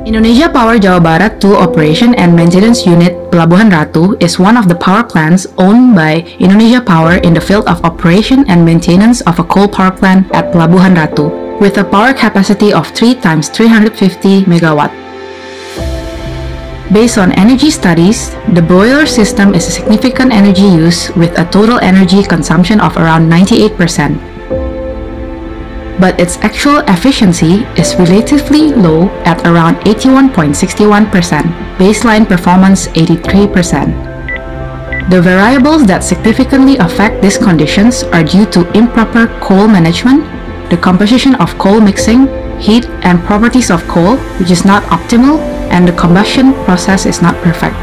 Indonesia Power Jawa Barat 2 Operation and Maintenance Unit Pelabuhan Ratu is one of the power plants owned by Indonesia Power in the field of operation and maintenance of a coal power plant at Pelabuhan Ratu, with a power capacity of 3 × 350 MW. Based on energy studies, the boiler system is a significant energy use with a total energy consumption of around 98%. But its actual efficiency is relatively low at around 81.61%, baseline performance 83%. The variables that significantly affect these conditions are due to improper coal management, the composition of coal mixing, heat and properties of coal, which is not optimal, and the combustion process is not perfect.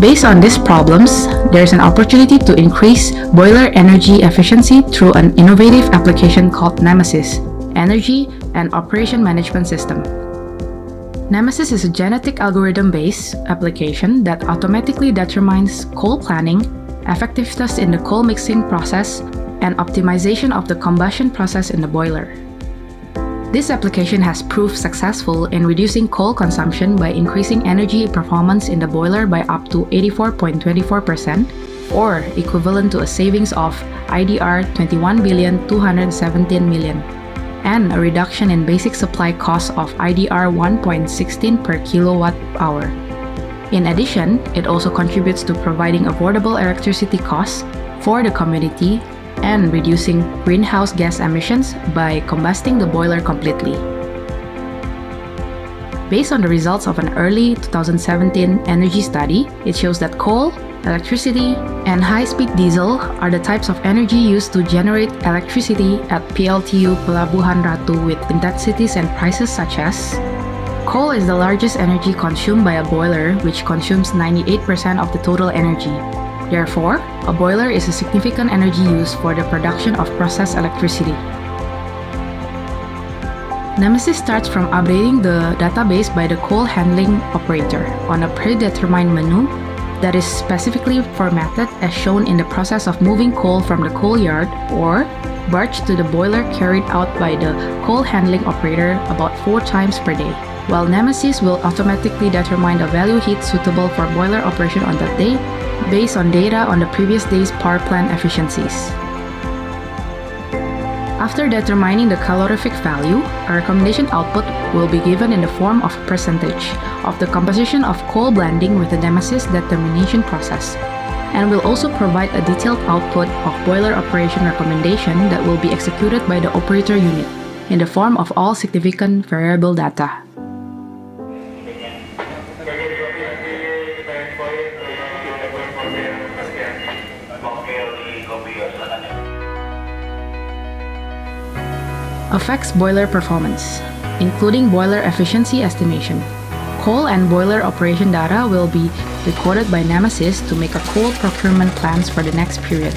Based on these problems, there is an opportunity to increase boiler energy efficiency through an innovative application called Nemesis, Energy and Operation Management System. Nemesis is a genetic algorithm-based application that automatically determines coal planning, effectiveness in the coal mixing process, and optimization of the combustion process in the boiler. This application has proved successful in reducing coal consumption by increasing energy performance in the boiler by up to 84.24%, or equivalent to a savings of IDR 21,217 million, and a reduction in basic supply cost of IDR 1.16 per kilowatt hour. In addition, it also contributes to providing affordable electricity costs for the community and reducing greenhouse gas emissions by combusting the boiler completely. Based on the results of an early 2017 energy study, it shows that coal, electricity, and high-speed diesel are the types of energy used to generate electricity at PLTU Pelabuhan Ratu with intensities and prices such as: coal is the largest energy consumed by a boiler, which consumes 98% of the total energy. Therefore, a boiler is a significant energy use for the production of processed electricity. Nemesis starts from updating the database by the coal handling operator on a predetermined menu that is specifically formatted as shown in the process of moving coal from the coal yard or barge to the boiler, carried out by the coal handling operator about 4 times per day, while Nemesis will automatically determine the value heat suitable for boiler operation on that day based on data on the previous day's power plant efficiencies. After determining the calorific value, a recommendation output will be given in the form of percentage of the composition of coal blending with the Nemesis determination process, and will also provide a detailed output of boiler operation recommendation that will be executed by the operator unit in the form of all significant variable data. Affects boiler performance, including boiler efficiency estimation. Coal and boiler operation data will be recorded by Nemesis to make a coal procurement plans for the next period,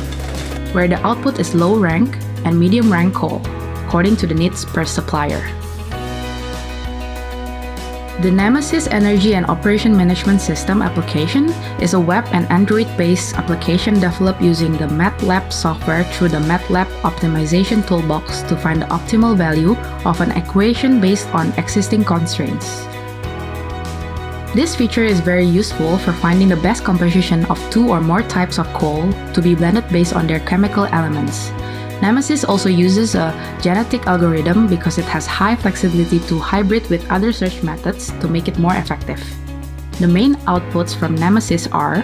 where the output is low rank and medium rank coal, according to the needs per supplier. The Nemesis Energy and Operation Management System application is a web and Android-based application developed using the MATLAB software through the MATLAB optimization toolbox to find the optimal value of an equation based on existing constraints. This feature is very useful for finding the best composition of 2 or more types of coal to be blended based on their chemical elements. Nemesis also uses a genetic algorithm because it has high flexibility to hybrid with other search methods to make it more effective. The main outputs from Nemesis are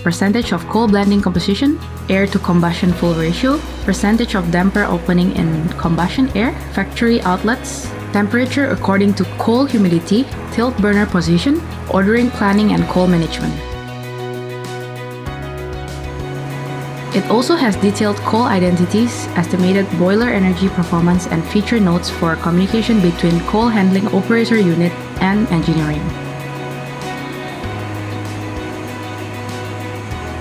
percentage of coal blending composition, air to combustion full ratio, percentage of damper opening in combustion air, factory outlets, temperature according to coal humidity, tilt burner position, ordering planning and coal management. It also has detailed coal identities, estimated boiler energy performance, and feature notes for communication between coal handling operator unit and engineering.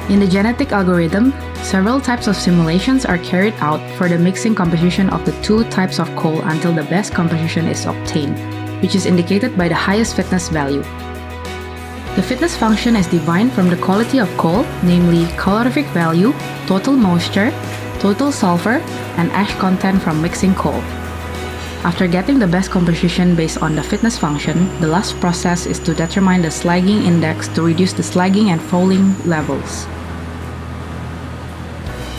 In the genetic algorithm, several types of simulations are carried out for the mixing composition of the 2 types of coal until the best composition is obtained, which is indicated by the highest fitness value. The fitness function is defined from the quality of coal, namely calorific value, total moisture, total sulfur, and ash content from mixing coal. After getting the best composition based on the fitness function, the last process is to determine the slagging index to reduce the slagging and fouling levels.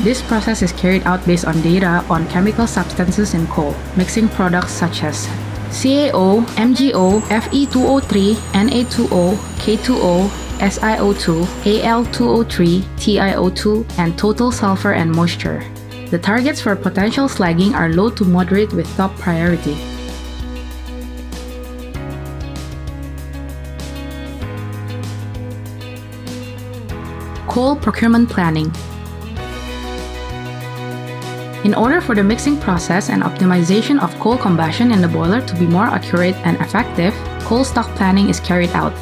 This process is carried out based on data on chemical substances in coal, mixing products such as CaO, MgO, Fe2O3, Na2O, K2O, SiO2, Al2O3, TiO2, and total sulfur and moisture. The targets for potential slagging are low to moderate with top priority. Coal procurement planning. In order for the mixing process and optimization of coal combustion in the boiler to be more accurate and effective, coal stock planning is carried out.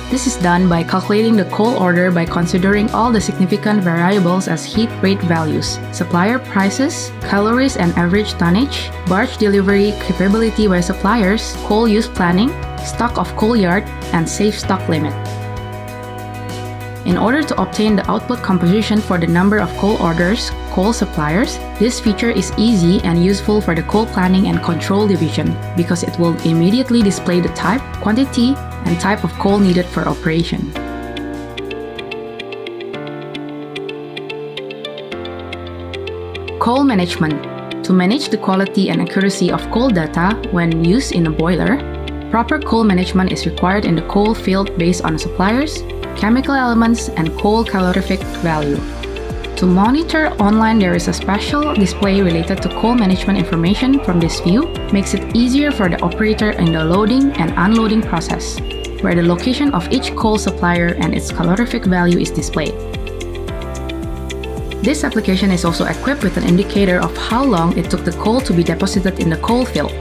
This is done by calculating the coal order by considering all the significant variables as heat rate values, supplier prices, calories and average tonnage, barge delivery capability by suppliers, coal use planning, stock of coal yard, and safe stock limit. In order to obtain the output composition for the number of coal orders, coal suppliers, this feature is easy and useful for the coal planning and control division because it will immediately display the type, quantity, and type of coal needed for operation. Coal management. To manage the quality and accuracy of coal data when used in a boiler, proper coal management is required in the coal field based on suppliers, chemical elements, and coal calorific value. To monitor online, there is a special display related to coal management information from this view, makes it easier for the operator in the loading and unloading process, where the location of each coal supplier and its calorific value is displayed. This application is also equipped with an indicator of how long it took the coal to be deposited in the coal field.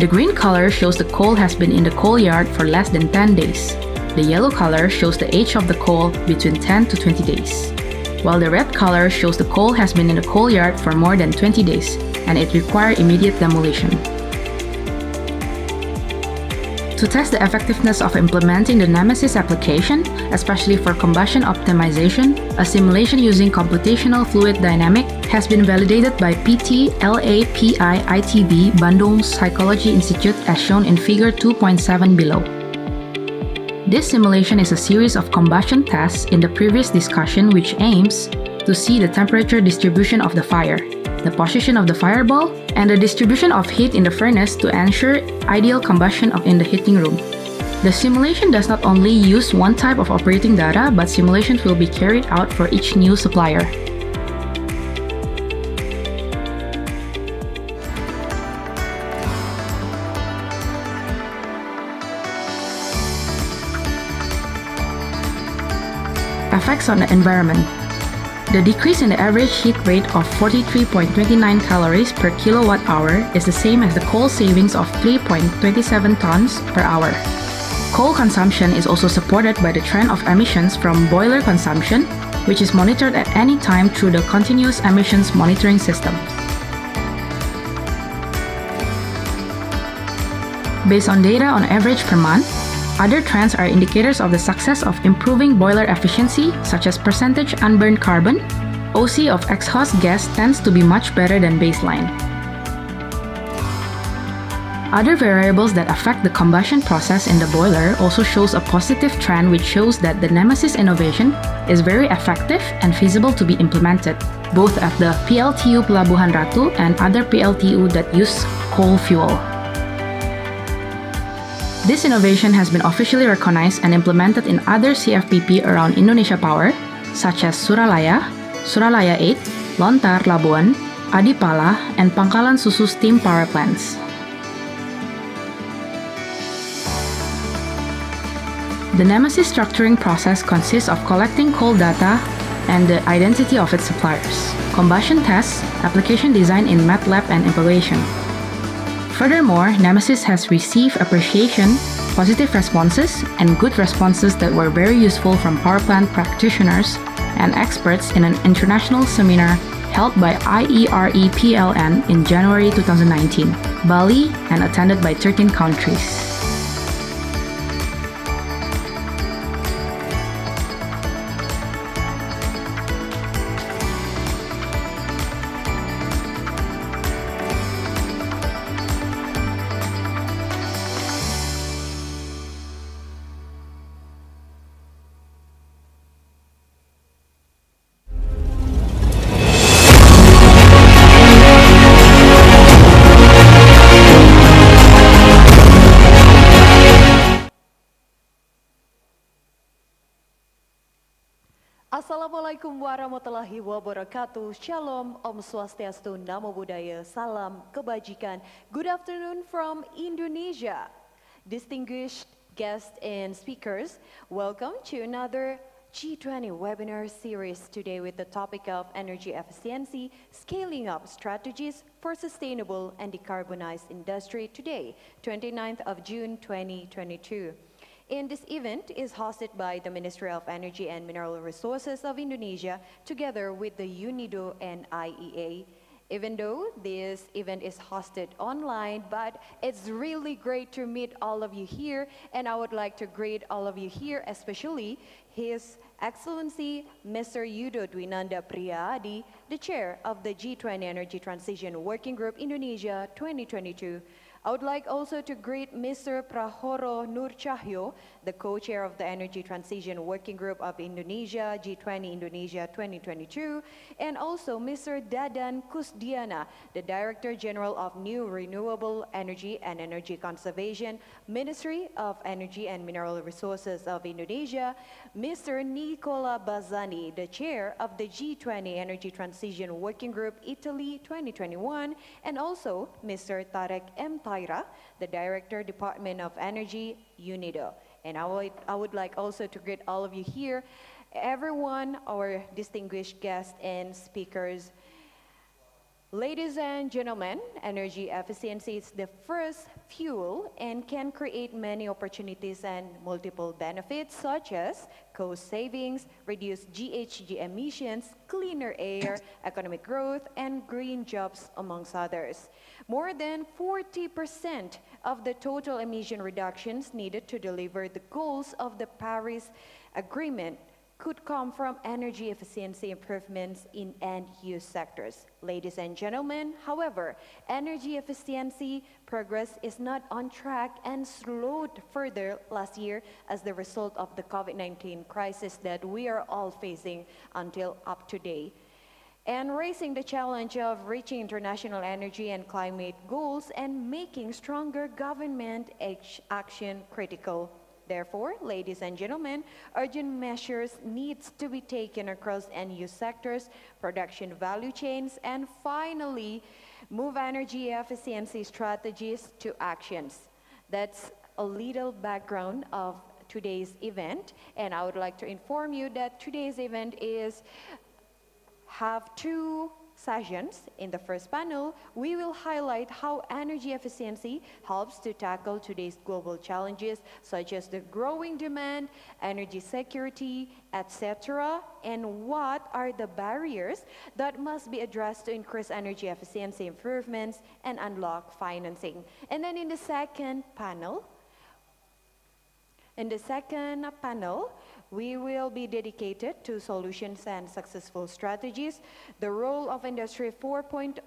The green color shows the coal has been in the coal yard for less than 10 days. The yellow color shows the age of the coal between 10 to 20 days. While the red color shows the coal has been in the coal yard for more than 20 days and it requires immediate demolition. To test the effectiveness of implementing the Nemesis application, especially for combustion optimization, a simulation using computational fluid dynamics has been validated by PT LAPI ITB Bandung Psychology Institute as shown in figure 2.7 below. This simulation is a series of combustion tests in the previous discussion which aims to see the temperature distribution of the fire, the position of the fireball, and the distribution of heat in the furnace to ensure ideal combustion in the heating room. The simulation does not only use one type of operating data, but simulations will be carried out for each new supplier. Effects on the environment. The decrease in the average heat rate of 43.29 calories per kilowatt hour is the same as the coal savings of 3.27 tons per hour. Coal consumption is also supported by the trend of emissions from boiler consumption, which is monitored at any time through the continuous emissions monitoring system. Based on data on average per month, other trends are indicators of the success of improving boiler efficiency, such as percentage unburned carbon. OC of exhaust gas tends to be much better than baseline. Other variables that affect the combustion process in the boiler also shows a positive trend which shows that the Nemesis innovation is very effective and feasible to be implemented, both at the PLTU Pelabuhan Ratu and other PLTU that use coal fuel. This innovation has been officially recognized and implemented in other CFPP around Indonesia Power, such as Suralaya, Suralaya 8, Lontar Labuan, Adipala, and Pangkalan Susu steam power plants. The Nemesis structuring process consists of collecting coal data and the identity of its suppliers, combustion tests, application design in MATLAB, and evaluation. Furthermore, Nemesis has received appreciation, positive responses, and good responses that were very useful from power plant practitioners and experts in an international seminar held by IERE PLN in January 2019, Bali, and attended by 13 countries. Assalamualaikum warahmatullahi wabarakatuh. Shalom, Om Swastiastu, Namo Buddhaya, Salam Kebajikan. Good afternoon from Indonesia. Distinguished guests and speakers, welcome to another G20 webinar series today with the topic of energy efficiency, scaling up strategies for sustainable and decarbonized industry today, 29th of June 2022. And this event is hosted by the Ministry of Energy and Mineral Resources of Indonesia together with the UNIDO and IEA. Even though this event is hosted online, but it's really great to meet all of you here, and I would like to greet all of you here, especially His Excellency Mr. Yudo Dwinanda Priyadi, the Chair of the G20 Energy Transition Working Group Indonesia 2022. I would like also to greet Mr. Prahoro Nur Cahyo, the co-chair of the Energy Transition Working Group of Indonesia, G20 Indonesia 2022, and also Mr. Dadan Kusdiana, the Director General of New Renewable Energy and Energy Conservation, Ministry of Energy and Mineral Resources of Indonesia, Mr. Nicola Bazzani, the Chair of the G20 Energy Transition Working Group Italy 2021, and also Mr. Tarek M. the Director, Department of Energy, UNIDO. And I would like also to greet all of you here, everyone, our distinguished guests and speakers. Ladies and gentlemen, energy efficiency is the first fuel and can create many opportunities and multiple benefits such as cost savings, reduced GHG emissions, cleaner air, economic growth, and green jobs, amongst others. More than 40% of the total emission reductions needed to deliver the goals of the Paris Agreement could come from energy efficiency improvements in end-use sectors. Ladies and gentlemen, however, energy efficiency progress is not on track and slowed further last year as the result of the COVID-19 crisis that we are all facing until up to date. And raising the challenge of reaching international energy and climate goals and making stronger government action critical. Therefore, ladies and gentlemen, urgent measures needs to be taken across end-use sectors, production value chains, and finally, move energy efficiency strategies to actions. That's a little background of today's event, and I would like to inform you that today's event have two sessions. In the first panel, we will highlight how energy efficiency helps to tackle today's global challenges such as the growing demand, energy security, etc., and what are the barriers that must be addressed to increase energy efficiency improvements and unlock financing. And then in the second panel, we will be dedicated to solutions and successful strategies, the role of Industry 4.0,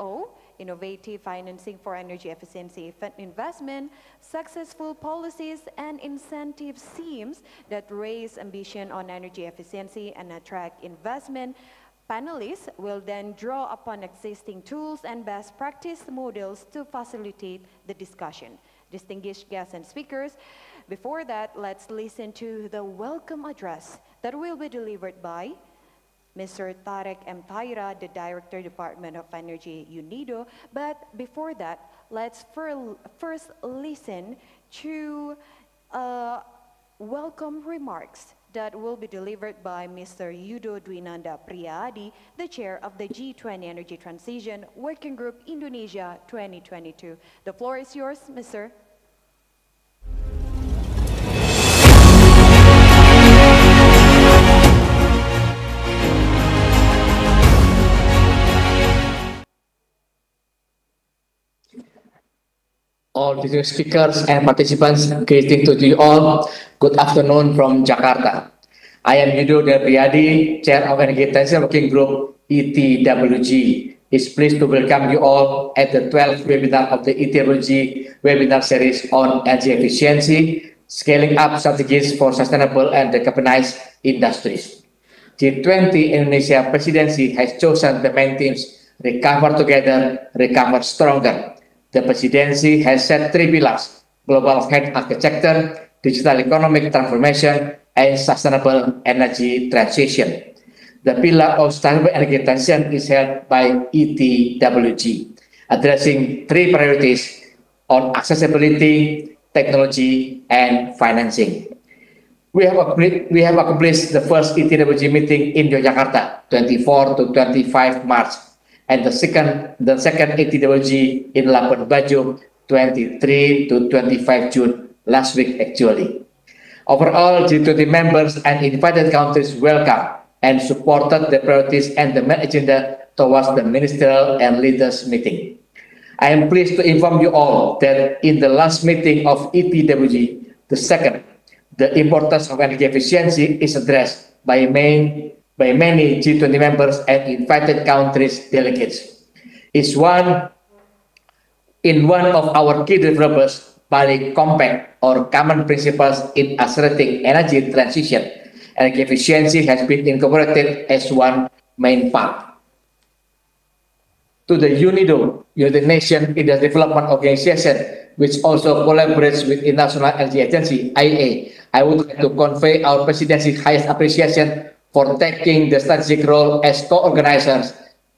innovative financing for energy efficiency investment, successful policies and incentive schemes that raise ambition on energy efficiency and attract investment. Panelists will then draw upon existing tools and best practice models to facilitate the discussion. Distinguished guests and speakers, before that, let's listen to the welcome address that will be delivered by Mr. Tarek M. Taira, the Director, Department of Energy, UNIDO. But before that, let's first listen to welcome remarks that will be delivered by Mr. Yudo Dwinanda Priyadi, the Chair of the G20 Energy Transition Working Group Indonesia 2022. The floor is yours, Mr. All distinguished speakers and participants, greeting to you all. Good afternoon from Jakarta. I am Yudo Priyadi, Chair of Energy Transition Working Group ETWG. Is pleased to welcome you all at the 12th webinar of the ETWG webinar series on energy efficiency, scaling up strategies for sustainable and decarbonized industries. G20 Indonesia presidency has chosen the main themes: recover together, recover stronger. The presidency has set three pillars: global health architecture, digital economic transformation, and sustainable energy transition. The pillar of sustainable energy transition is held by ETWG, addressing three priorities on accessibility, technology, and financing. We have accomplished the first ETWG meeting in Yogyakarta, 24 to 25 March, and the second ETWG in Labuan Bajo, 23 to 25 June, last week actually. Overall, G20 members and invited countries welcome and supported the priorities and the main agenda towards the ministerial and leaders meeting. I am pleased to inform you all that in the last meeting of ETWG, the second, the importance of energy efficiency is addressed by many G20 members and invited countries delegates. In one of our key deliverables, Bali Compact or common principles in accelerating energy transition, energy efficiency has been incorporated as one main part. To the UNIDO, United Nations Industrial Development Organization, which also collaborates with International Energy Agency, IEA, I would like to convey our presidency's highest appreciation for taking the strategic role as co-organizers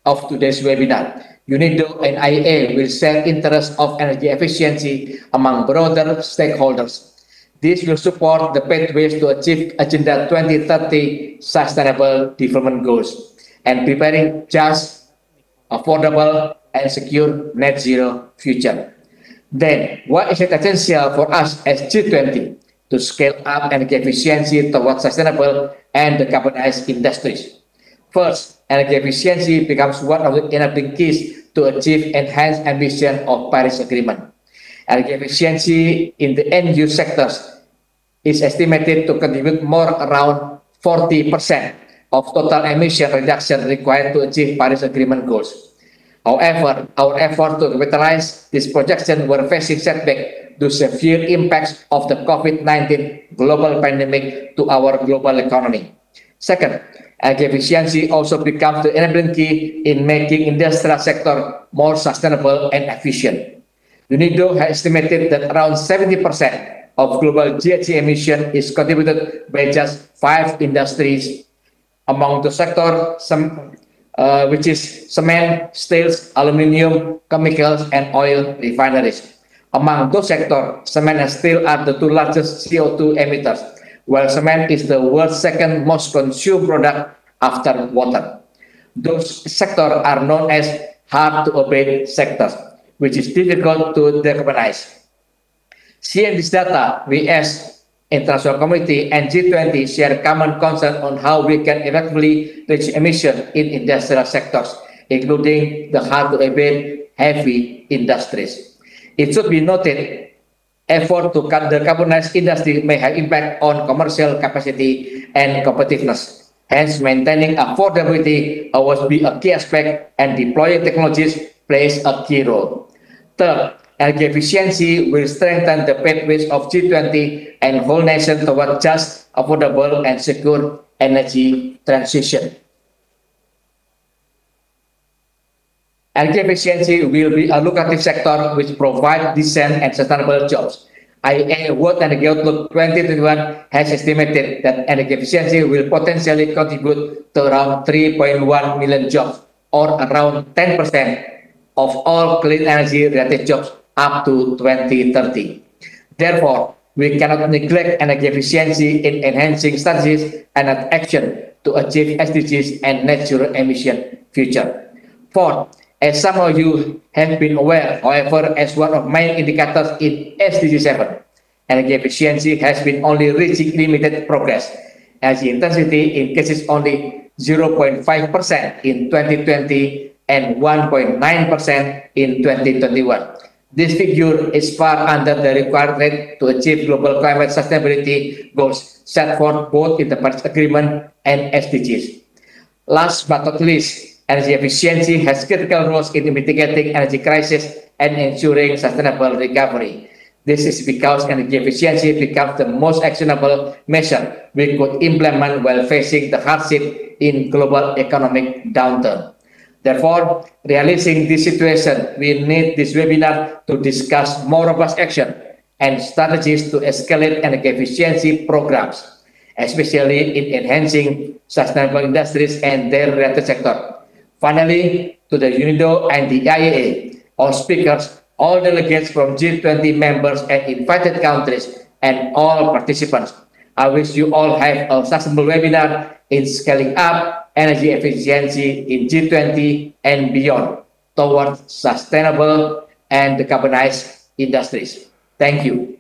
of today's webinar. UNIDO and IEA will share interests of energy efficiency among broader stakeholders. This will support the pathways to achieve Agenda 2030 Sustainable Development Goals and preparing just, affordable, and secure net zero future. Then, what is it essential for us as G20 to scale up energy efficiency towards sustainable and decarbonized industries? First, energy efficiency becomes one of the enabling keys to achieve enhanced ambition of Paris Agreement. Energy efficiency in the end-use sectors is estimated to contribute more around 40% of total emission reduction required to achieve Paris Agreement goals. However, our efforts to capitalize this projection were facing setback due to severe impacts of the COVID-19 global pandemic to our global economy. Second, energy efficiency also becomes the enabling key in making industrial sector more sustainable and efficient. UNIDO has estimated that around 70% of global GHG emission is contributed by just 5 industries. Among the sector, which is cement, steels, aluminium, chemicals, and oil refineries. Among those sectors, cement and steel are the two largest CO2 emitters, while cement is the world's second most consumed product after water. Those sectors are known as hard-to-abate sectors, which is difficult to decarbonize. Seeing this data, we as international community and G20 share common concern on how we can effectively reduce emissions in industrial sectors, including the hard-to-abate heavy industries. It should be noted, effort to cut the decarbonized industry may have impact on commercial capacity and competitiveness. Hence, maintaining affordability always be a key aspect, and deploying technologies plays a key role. Third, energy efficiency will strengthen the pathways of G20 and whole nation toward just, affordable, and secure energy transition. Energy efficiency will be a lucrative sector which provides decent and sustainable jobs. IEA World Energy Outlook 2021 has estimated that energy efficiency will potentially contribute to around 3.1 million jobs, or around 10% of all clean energy-related jobs up to 2030. Therefore, we cannot neglect energy efficiency in enhancing strategies and action to achieve SDGs and net zero emission future. Fourth, as some of you have been aware, however, as one of main indicators in SDG 7, energy efficiency has been only reaching limited progress. Energy intensity increases only 0.5% in 2020 and 1.9% in 2021. This figure is far under the required rate to achieve global climate sustainability goals set forth both in the Paris Agreement and SDGs. Last but not least, energy efficiency has critical roles in mitigating energy crisis and ensuring sustainable recovery. This is because energy efficiency becomes the most actionable measure we could implement while facing the hardship in global economic downturn. Therefore, realizing this situation, we need this webinar to discuss more robust action and strategies to escalate energy efficiency programs. especially in enhancing sustainable industries and their related sector. Finally, to the UNIDO and the IAA, all speakers, all delegates from G20 members and invited countries, and all participants, I wish you all have a successful webinar in scaling up energy efficiency in G20 and beyond towards sustainable and decarbonized industries. Thank you.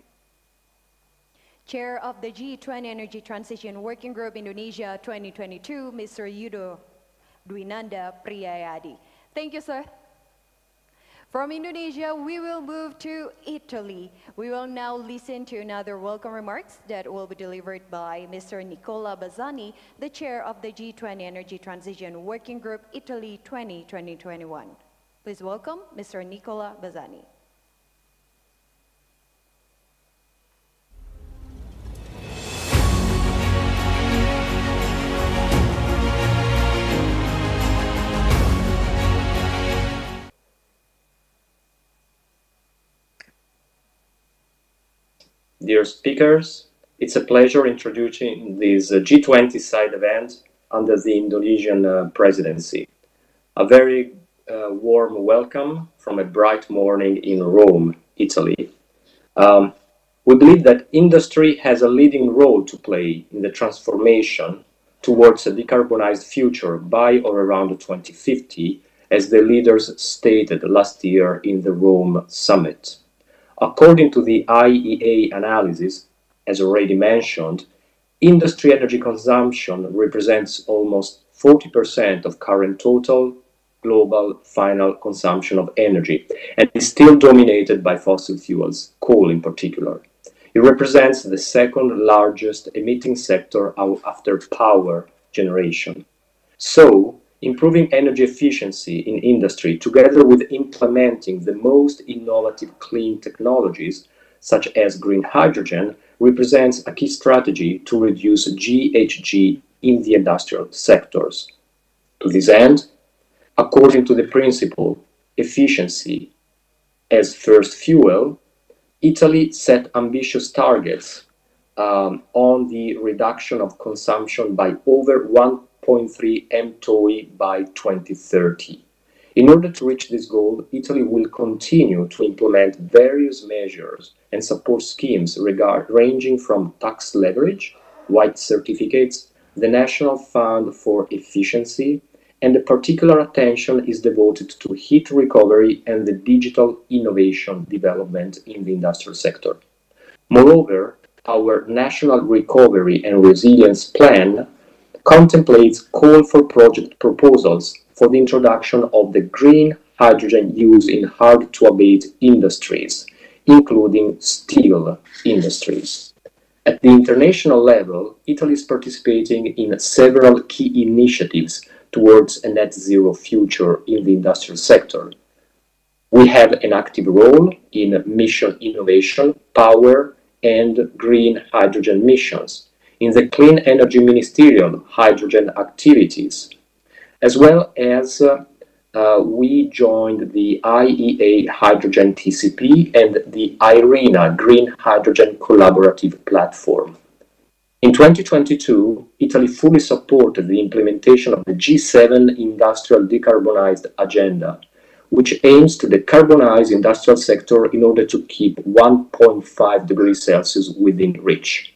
Chair of the G20 Energy Transition Working Group Indonesia 2022, Mr. Yudo Dwinanda Priyayadi. Thank you, sir. From Indonesia, we will move to Italy. We will now listen to another welcome remarks that will be delivered by Mr. Nicola Bazzani, the chair of the G20 Energy Transition Working Group Italy 2021. Please welcome Mr. Nicola Bazzani. Dear speakers, it's a pleasure introducing this G20 side event under the Indonesian presidency. A very warm welcome from a bright morning in Rome, Italy. We believe that industry has a leading role to play in the transformation towards a decarbonized future by or around 2050, as the leaders stated last year in the Rome summit. According to the IEA analysis, as already mentioned, industry energy consumption represents almost 40% of current total global final consumption of energy and is still dominated by fossil fuels, coal in particular. It represents the second largest emitting sector after power generation. So, improving energy efficiency in industry, together with implementing the most innovative clean technologies, such as green hydrogen, represents a key strategy to reduce GHG in the industrial sectors. To this end, according to the principle efficiency as first fuel, Italy set ambitious targets on the reduction of consumption by over 1.3 mTOE by 2030. In order to reach this goal, Italy will continue to implement various measures and support schemes ranging from tax leverage, white certificates, the National Fund for Efficiency, and a particular attention is devoted to heat recovery and the digital innovation development in the industrial sector. Moreover, our National Recovery and Resilience Plan contemplates call for project proposals for the introduction of the green hydrogen used in hard-to-abate industries, including steel industries. At the international level, Italy is participating in several key initiatives towards a net zero future in the industrial sector. We have an active role in mission innovation, power, and green hydrogen missions, in the Clean Energy Ministerial hydrogen activities, as well as we joined the IEA Hydrogen TCP and the IRENA Green Hydrogen Collaborative Platform. In 2022, Italy fully supported the implementation of the G7 Industrial Decarbonized Agenda, which aims to decarbonize industrial sector in order to keep 1.5 degrees Celsius within reach.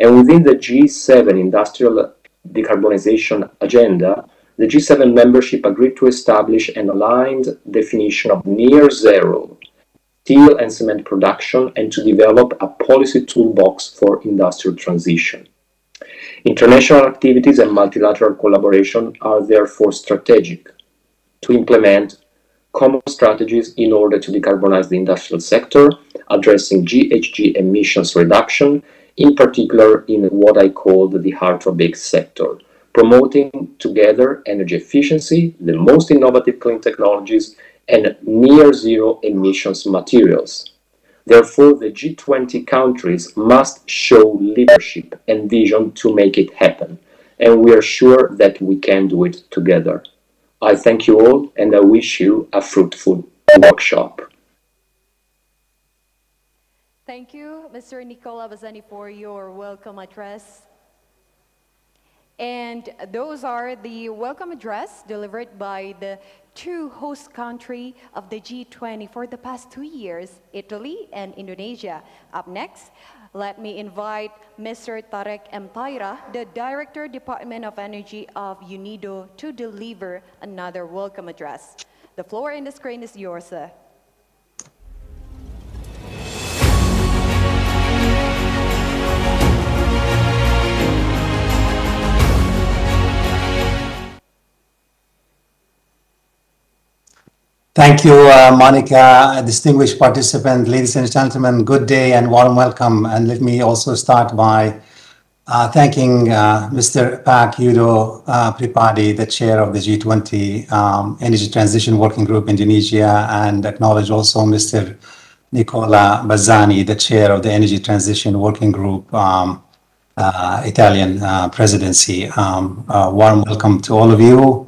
And within the G7 Industrial Decarbonization Agenda, the G7 membership agreed to establish an aligned definition of near zero steel and cement production and to develop a policy toolbox for industrial transition. International activities and multilateral collaboration are therefore strategic to implement common strategies in order to decarbonize the industrial sector, addressing GHG emissions reduction, in particular in what I called the hard-to-abate sector, promoting together energy efficiency, the most innovative clean technologies, and near-zero emissions materials. Therefore, the G20 countries must show leadership and vision to make it happen, and we are sure that we can do it together. I thank you all, and I wish you a fruitful workshop. Thank you, Mr. Nicola Bazzani, for your welcome address. And those are the welcome address delivered by the two host country of the G20 for the past 2 years, Italy and Indonesia. Up next, let me invite Mr. Tarek M. Taira, the Director, Department of Energy of UNIDO, to deliver another welcome address. The floor and the screen is yours, sir. Thank you, Monica, distinguished participant, ladies and gentlemen, good day and warm welcome. And let me also start by thanking Mr. Pak Yudo Pripadi, the chair of the G20 Energy Transition Working Group Indonesia, and acknowledge also Mr. Nicola Bazzani, the chair of the Energy Transition Working Group Italian presidency. Warm welcome to all of you.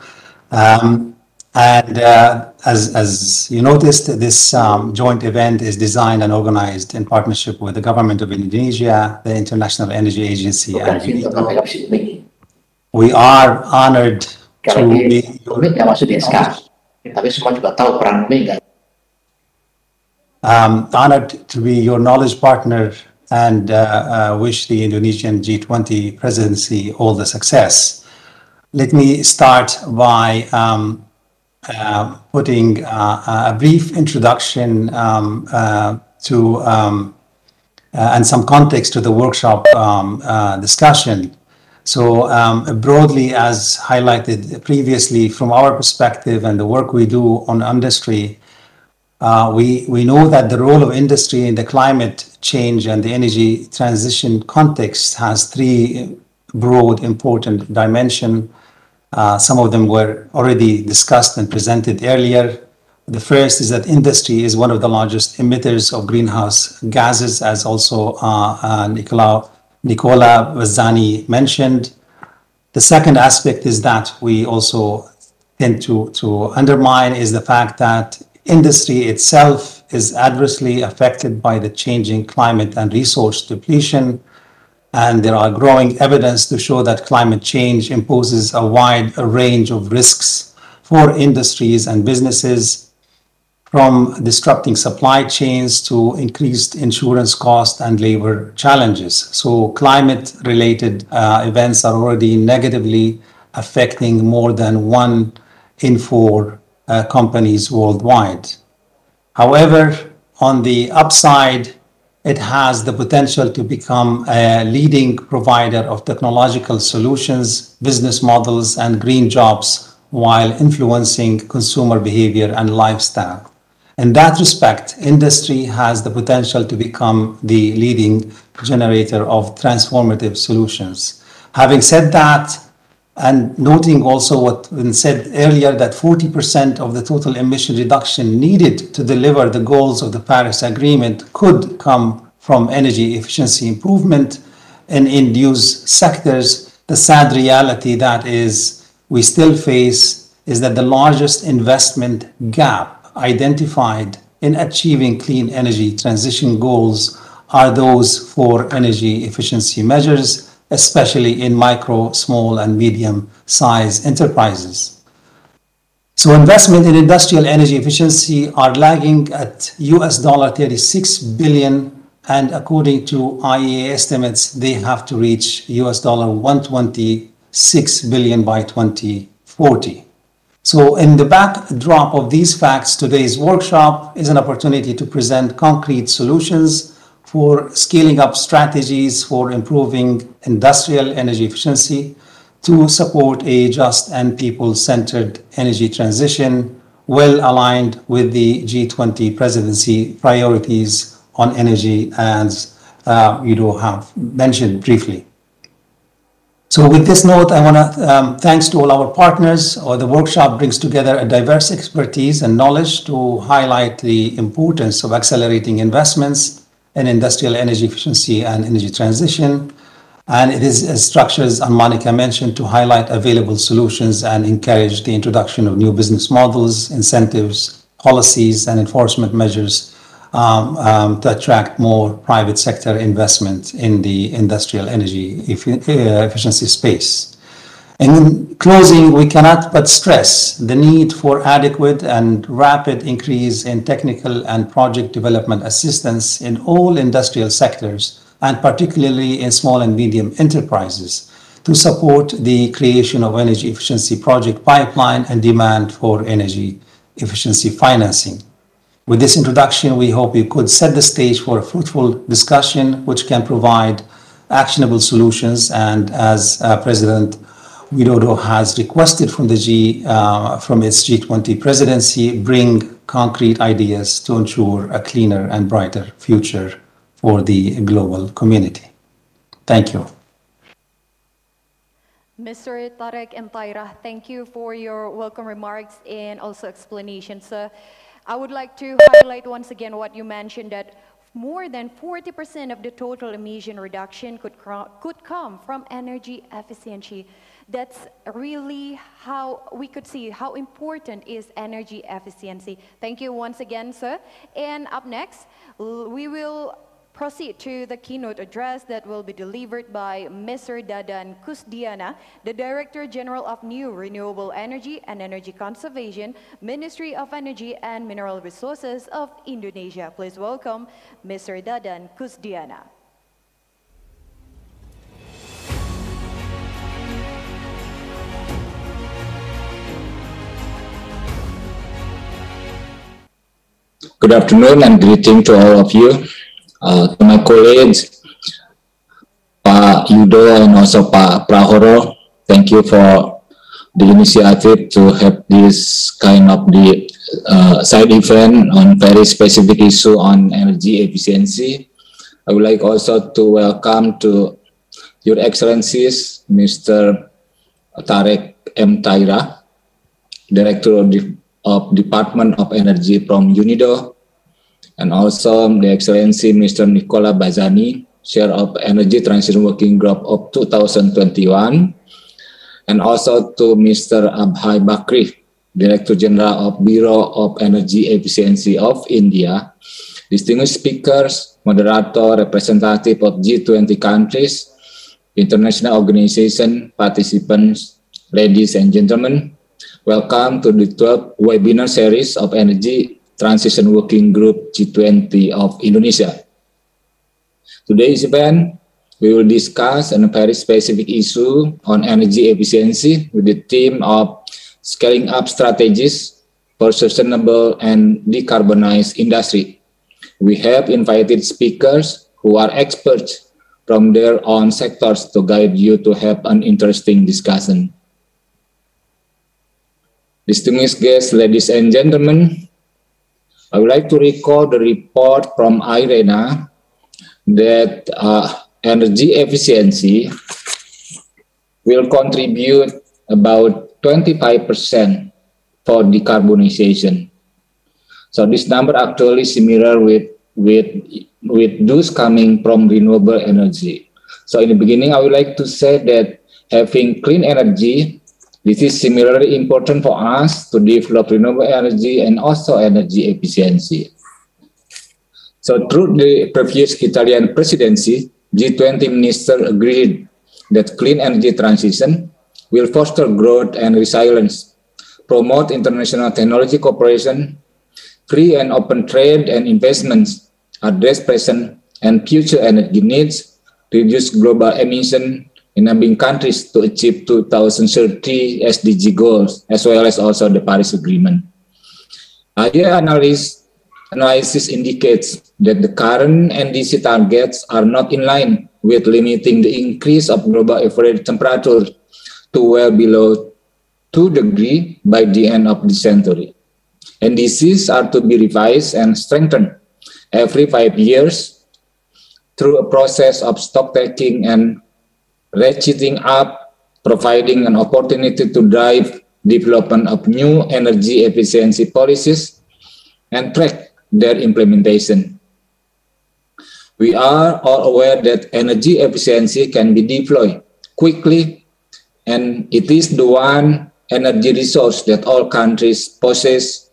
As you noticed, this joint event is designed and organized in partnership with the government of Indonesia, the International Energy Agency, and UNIDO. We are honored to be your knowledge partner and wish the Indonesian G20 presidency all the success. Let me start by putting a brief introduction to and some context to the workshop discussion. So broadly, as highlighted previously, from our perspective and the work we do on industry, we know that the role of industry in the climate change and the energy transition context has three broad important dimensions. Some of them were already discussed and presented earlier. The first is that industry is one of the largest emitters of greenhouse gases, as also Nicola Bazzani mentioned. The second aspect is that we also tend to undermine is the fact that industry itself is adversely affected by the changing climate and resource depletion. And there are growing evidence to show that climate change imposes a wide range of risks for industries and businesses, from disrupting supply chains to increased insurance costs and labor challenges. So climate-related events are already negatively affecting more than 1 in 4 companies worldwide. However, on the upside, it has the potential to become a leading provider of technological solutions, business models, and green jobs while influencing consumer behavior and lifestyle. In that respect, industry has the potential to become the leading generator of transformative solutions. Having said that, and noting also what was said earlier, that 40% of the total emission reduction needed to deliver the goals of the Paris Agreement could come from energy efficiency improvement in end-use sectors. The sad reality that is we still face is that the largest investment gap identified in achieving clean energy transition goals are those for energy efficiency measures, especially in micro, small, and medium-sized enterprises. So investment in industrial energy efficiency are lagging at $36 billion, and according to IEA estimates, they have to reach $126 billion by 2040. So in the backdrop of these facts, today's workshop is an opportunity to present concrete solutions for scaling up strategies for improving industrial energy efficiency to support a just and people-centered energy transition, well aligned with the G20 presidency priorities on energy, as you have mentioned briefly. So with this note, I want to thanks to all our partners. The workshop brings together a diverse expertise and knowledge to highlight the importance of accelerating investments in industrial energy efficiency and energy transition. And it is structured, as Monica mentioned, to highlight available solutions and encourage the introduction of new business models, incentives, policies, and enforcement measures to attract more private sector investment in the industrial energy efficiency space. In closing, we cannot but stress the need for adequate and rapid increase in technical and project development assistance in all industrial sectors, and particularly in small and medium enterprises, to support the creation of energy efficiency project pipeline and demand for energy efficiency financing. With this introduction, we hope we could set the stage for a fruitful discussion which can provide actionable solutions, and as President Widodo has requested from its G20 presidency, bring concrete ideas to ensure a cleaner and brighter future for the global community. Thank you. Mr. Tarek M. Taira, thank you for your welcome remarks and also explanations. I would like to highlight once again what you mentioned, that more than 40% of the total emission reduction could come from energy efficiency. That's really how we could see how important is energy efficiency. Thank you once again, sir. And up next, we will proceed to the keynote address that will be delivered by Mr. Dadan Kusdiana, the Director General of New Renewable Energy and Energy Conservation, Ministry of Energy and Mineral Resources of Indonesia. Please welcome Mr. Dadan Kusdiana. Good afternoon and greeting to all of you. To my colleagues, Pak Yudo and also Pak Prahoro, thank you for the initiative to have this kind of the side event on very specific issue on energy efficiency. I would like also to welcome to Your Excellencies, Mr. Tarek M. Taira, Director of Department of Energy from UNIDO, and also the Excellency Mr. Nicola Bazani, Chair of Energy Transition Working Group of 2021, and also to Mr. Abhay Bakri, Director General of Bureau of Energy Efficiency of India, distinguished speakers, moderator, representative of G20 countries, international organization, participants, ladies and gentlemen. Welcome to the 12th webinar series of Energy Transition Working Group G20 of Indonesia. Today's event, we will discuss a very specific issue on energy efficiency with the theme of scaling up strategies for sustainable and decarbonized industry. We have invited speakers who are experts from their own sectors to guide you to have an interesting discussion. Distinguished guests, ladies and gentlemen, I would like to recall the report from IRENA that energy efficiency will contribute about 25% for decarbonization. So this number actually similar with those coming from renewable energy. So in the beginning, I would like to say that having clean energy, this is similarly important for us to develop renewable energy and also energy efficiency. So through the previous Italian presidency, G20 ministers agreed that clean energy transition will foster growth and resilience, promote international technology cooperation, free and open trade and investments, address present and future energy needs, reduce global emission, enabling countries to achieve 2030 SDG goals, as well as also the Paris Agreement. Our analysis indicates that the current NDC targets are not in line with limiting the increase of global average temperature to well below 2 degrees by the end of the century. NDCs are to be revised and strengthened every 5 years through a process of stock taking and ratcheting up, providing an opportunity to drive development of new energy efficiency policies and track their implementation. We are all aware that energy efficiency can be deployed quickly, and it is the one energy resource that all countries possess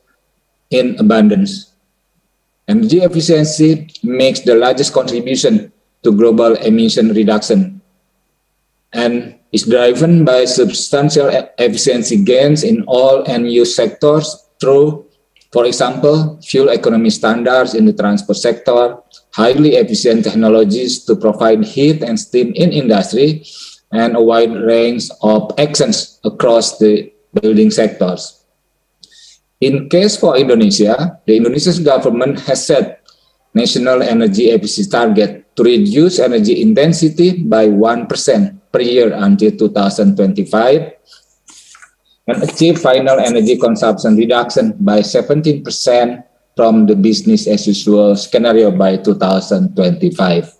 in abundance. Energy efficiency makes the largest contribution to global emission reduction. And is driven by substantial efficiency gains in all end-use sectors through, for example, fuel economy standards in the transport sector, highly efficient technologies to provide heat and steam in industry, and a wide range of actions across the building sectors. In case for Indonesia, the Indonesian government has set national energy efficiency target to reduce energy intensity by 1% per year until 2025 and achieve final energy consumption reduction by 17% from the business as usual scenario by 2025.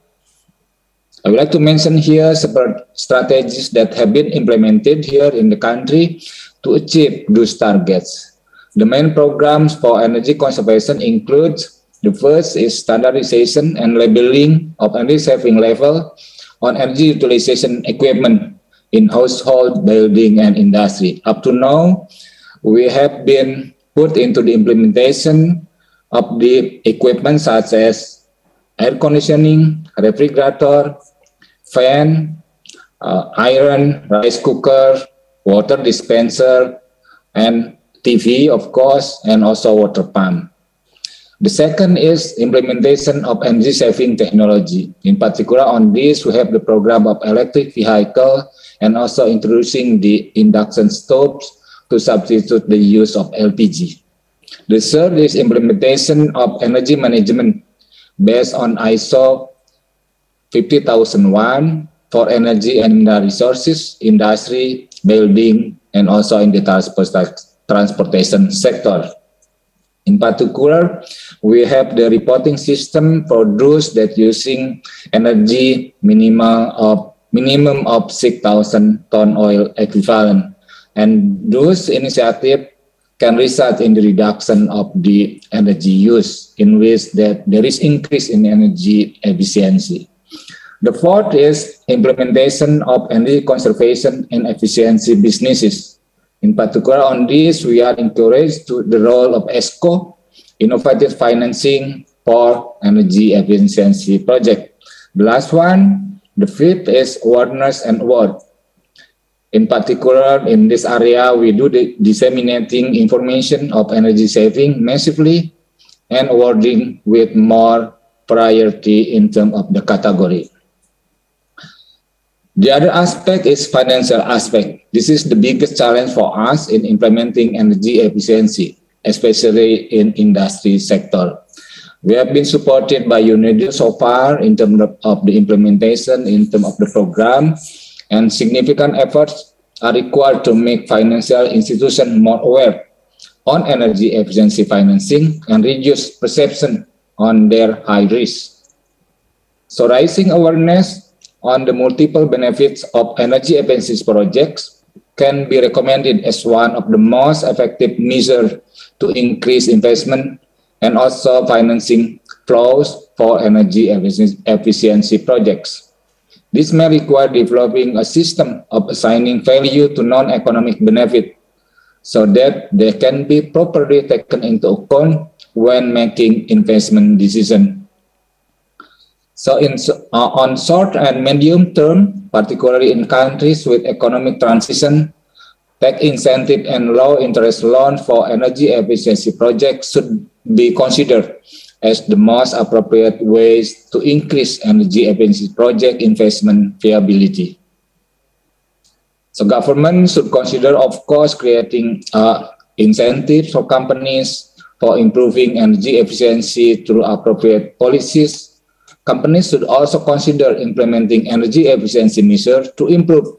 I would like to mention here several strategies that have been implemented here in the country to achieve those targets. The main programs for energy conservation include: the first is standardization and labeling of energy saving level on energy utilization equipment in household, building, and industry. Up to now, we have been put into the implementation of the equipment such as air conditioning, refrigerator, fan, iron, rice cooker, water dispenser, and TV, of course, and also water pump. The second is implementation of energy saving technology. In particular, on this, we have the program of electric vehicle and also introducing the induction stoves to substitute the use of LPG. The third is implementation of energy management based on ISO 50001 for energy and mineral resources, industry, building, and also in the transportation sector. In particular, we have the reporting system for those that using energy minimum of 6,000 ton oil equivalent. And those initiatives can result in the reduction of the energy use in which that there is increase in energy efficiency. The fourth is implementation of energy conservation and efficiency businesses. In particular, on this, we are encouraged to the role of ESCO, innovative financing for energy efficiency project. The last one, the fifth is awareness and award. In particular, in this area, we do the disseminating information of energy saving massively and awarding with more priority in terms of the category. The other aspect is financial aspect. This is the biggest challenge for us in implementing energy efficiency, especially in industry sector. We have been supported by UNEDO so far in terms of the implementation, in terms of the program, and significant efforts are required to make financial institutions more aware on energy efficiency financing and reduce perception on their high risk. So raising awareness on the multiple benefits of energy efficiency projects can be recommended as one of the most effective measures to increase investment and also financing flows for energy efficiency projects. This may require developing a system of assigning value to non-economic benefit so that they can be properly taken into account when making investment decisions. So on short and medium term, particularly in countries with economic transition, tax incentive and low interest loan for energy efficiency projects should be considered as the most appropriate ways to increase energy efficiency project investment viability. So government should consider, of course, creating incentives for companies for improving energy efficiency through appropriate policies. Companies should also consider implementing energy efficiency measures to improve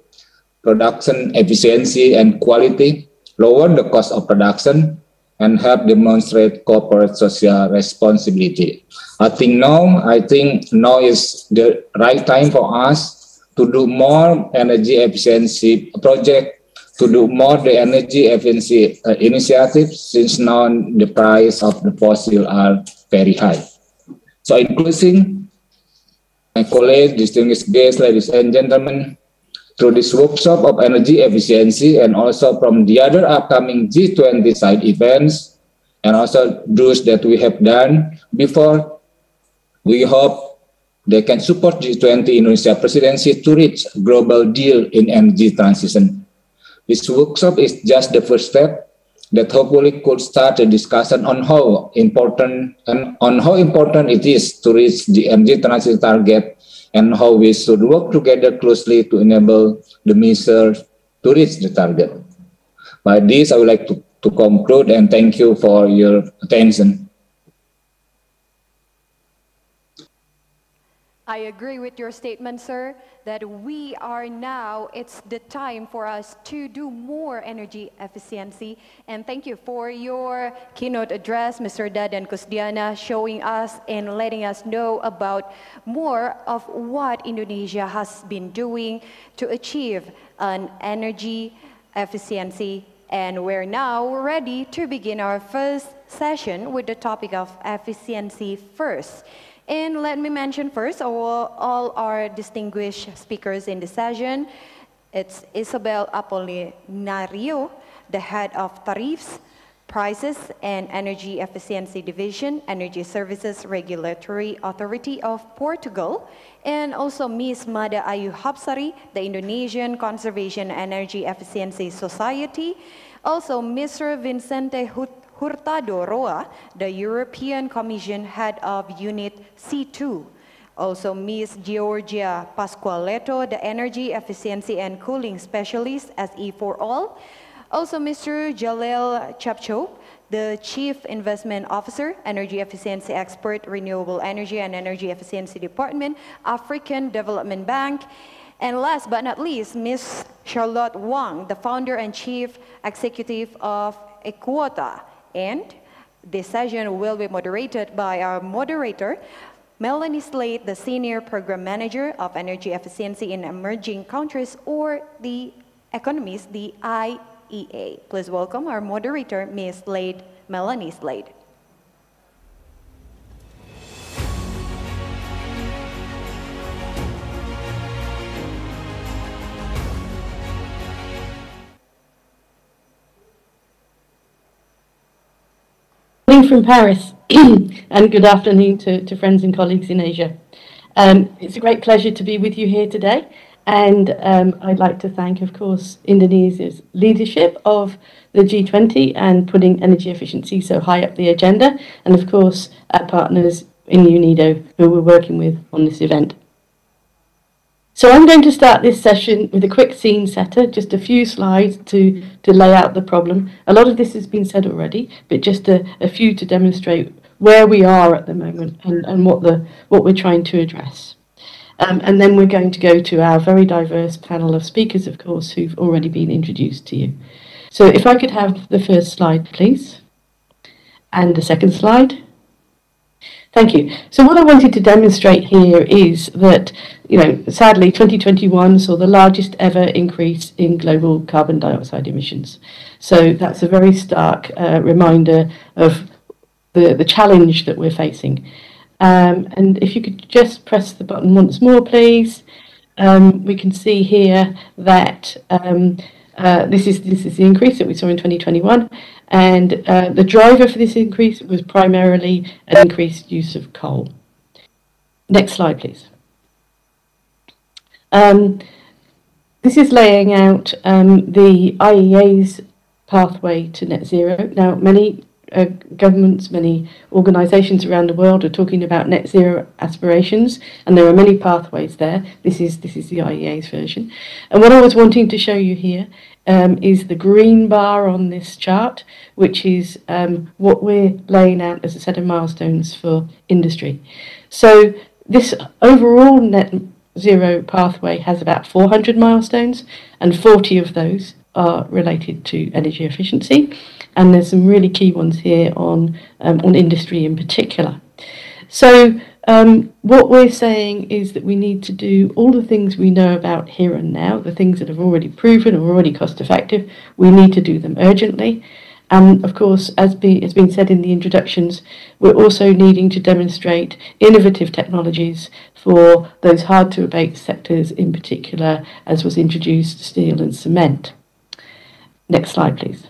production efficiency and quality, lower the cost of production, and help demonstrate corporate social responsibility. I think now is the right time for us to do more energy efficiency project, to do more the energy efficiency initiatives, since now the price of the fossil are very high. So in closing, my colleagues, distinguished guests, ladies and gentlemen, through this workshop of energy efficiency and also from the other upcoming G20 side events and also those that we have done before, we hope they can support G20 Indonesia presidency to reach a global deal in energy transition. This workshop is just the first step that hopefully could start a discussion on how important it is to reach the energy transition target and how we should work together closely to enable the measures to reach the target. By this, I would like to conclude and thank you for your attention. I agree with your statement, sir, that we are now, it's the time for us to do more energy efficiency. And thank you for your keynote address, Mr. Dadan Kusdiana, showing us and letting us know about more of what Indonesia has been doing to achieve an energy efficiency. And we're now ready to begin our first session with the topic of efficiency first. And let me mention first all our distinguished speakers in the session. It's Isabel Apolinario, the head of Tariffs, Prices and Energy Efficiency Division, Energy Services Regulatory Authority of Portugal, and also Ms. Mada Ayu Hapsari, the Indonesian Conservation Energy Efficiency Society, also Mr. Vincente Hurtado Roa, the European Commission head of Unit C2. Also Ms. Georgia Pasqualeto, the Energy Efficiency and Cooling Specialist, SE4All. Also Mr. Jaleel Chapchop, the Chief Investment Officer, Energy Efficiency Expert, Renewable Energy and Energy Efficiency Department, African Development Bank. And last but not least, Ms. Charlotte Wang, the Founder and Chief Executive of Equota. And this session will be moderated by our moderator, Melanie Slade, the Senior Program Manager of Energy Efficiency in Emerging Countries, or the Economist, the IEA. Please welcome our moderator, Ms. Slade, Melanie Slade. From Paris, and good afternoon to friends and colleagues in Asia. It's a great pleasure to be with you here today, and I'd like to thank, of course, Indonesia's leadership of the G20 and putting energy efficiency so high up the agenda, and of course our partners in UNIDO who we're working with on this event. So I'm going to start this session with a quick scene setter, just a few slides to lay out the problem. A lot of this has been said already, but just a few to demonstrate where we are at the moment and what we're trying to address. And then we're going to go to our very diverse panel of speakers, of course, who've already been introduced to you. So if I could have the first slide, please, and the second slide. Thank you. So what I wanted to demonstrate here is that, sadly, 2021 saw the largest ever increase in global carbon dioxide emissions. So that's a very stark reminder of the challenge that we're facing. And if you could just press the button once more, please. We can see here that this is the increase that we saw in 2021. And the driver for this increase was primarily an increased use of coal. Next slide, please. This is laying out the IEA's pathway to net zero. Now, many governments, many organisations around the world are talking about net zero aspirations, and there are many pathways there. This is the IEA's version. And what I was wanting to show you here is the green bar on this chart, which is what we're laying out as a set of milestones for industry. So this overall net zero pathway has about 400 milestones, and 40 of those are related to energy efficiency. And there's some really key ones here on industry in particular. So what we're saying is that we need to do all the things we know about here and now, the things that have already proven or already cost effective. We need to do them urgently. And of course, as has been said in the introductions, we're also needing to demonstrate innovative technologies for those hard to abate sectors, in particular, as was introduced, steel and cement. Next slide, please.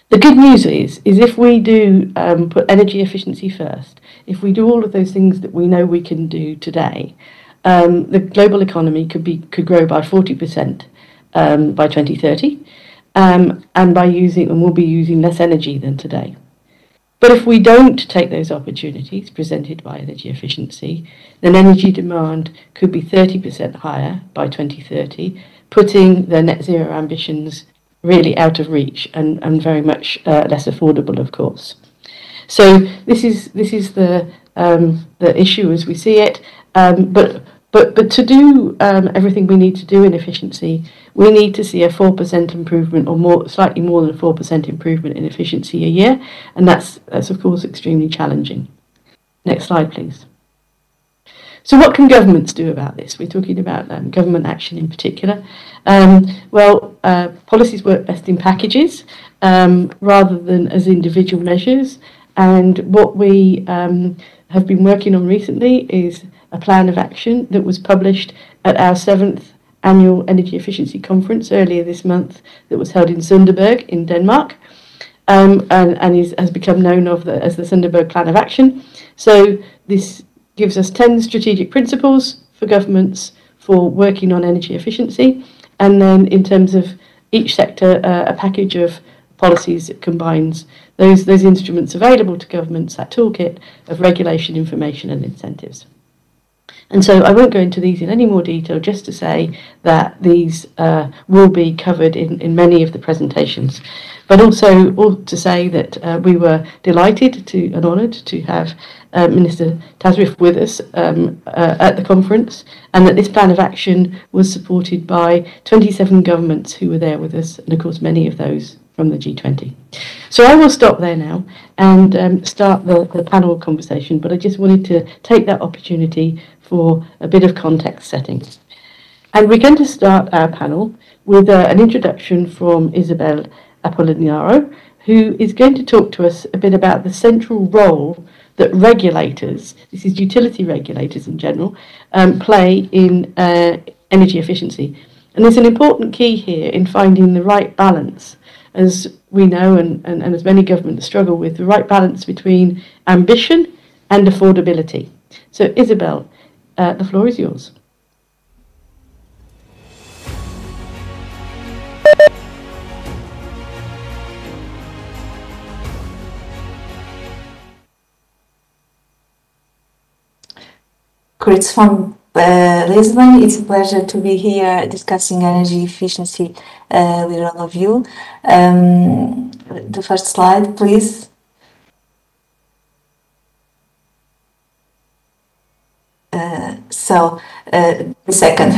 The good news is if we do put energy efficiency first, if we do all of those things that we know we can do today, the global economy could grow by 40% by 2030, and we'll be using less energy than today. But if we don't take those opportunities presented by energy efficiency, then energy demand could be 30% higher by 2030, putting the net zero ambitions really out of reach and very much less affordable, of course. So this is the issue as we see it. But to do everything we need to do in efficiency, we need to see a 4% improvement or more, slightly more than a 4% improvement in efficiency a year, and that's of course extremely challenging. Next slide, please. So what can governments do about this? We're talking about government action in particular. Policies work best in packages rather than as individual measures, and what we have been working on recently is a plan of action that was published at our 7th annual Energy Efficiency Conference earlier this month that was held in Sunderberg in Denmark, and has become known as the Sunderberg Plan of Action. So this gives us 10 strategic principles for governments for working on energy efficiency, and then in terms of each sector, a package of policies that combines those instruments available to governments, that toolkit of regulation, information and incentives. And so I won't go into these in any more detail, just to say that these will be covered in many of the presentations. But also to say that we were delighted and honoured to have Minister Tasrif with us at the conference, and that this plan of action was supported by 27 governments who were there with us, and of course many of those from the G20. So I will stop there now and start the panel conversation, but I just wanted to take that opportunity for a bit of context setting. And we're going to start our panel with an introduction from Isabel Apollinario, who is going to talk to us a bit about the central role that regulators, this is utility regulators in general, play in energy efficiency. And there's an important key here in finding the right balance, as we know and as many governments struggle with, the right balance between ambition and affordability. So Isabel, the floor is yours. Greetings from Lisbon. It's a pleasure to be here discussing energy efficiency with all of you. The first slide, please. The second,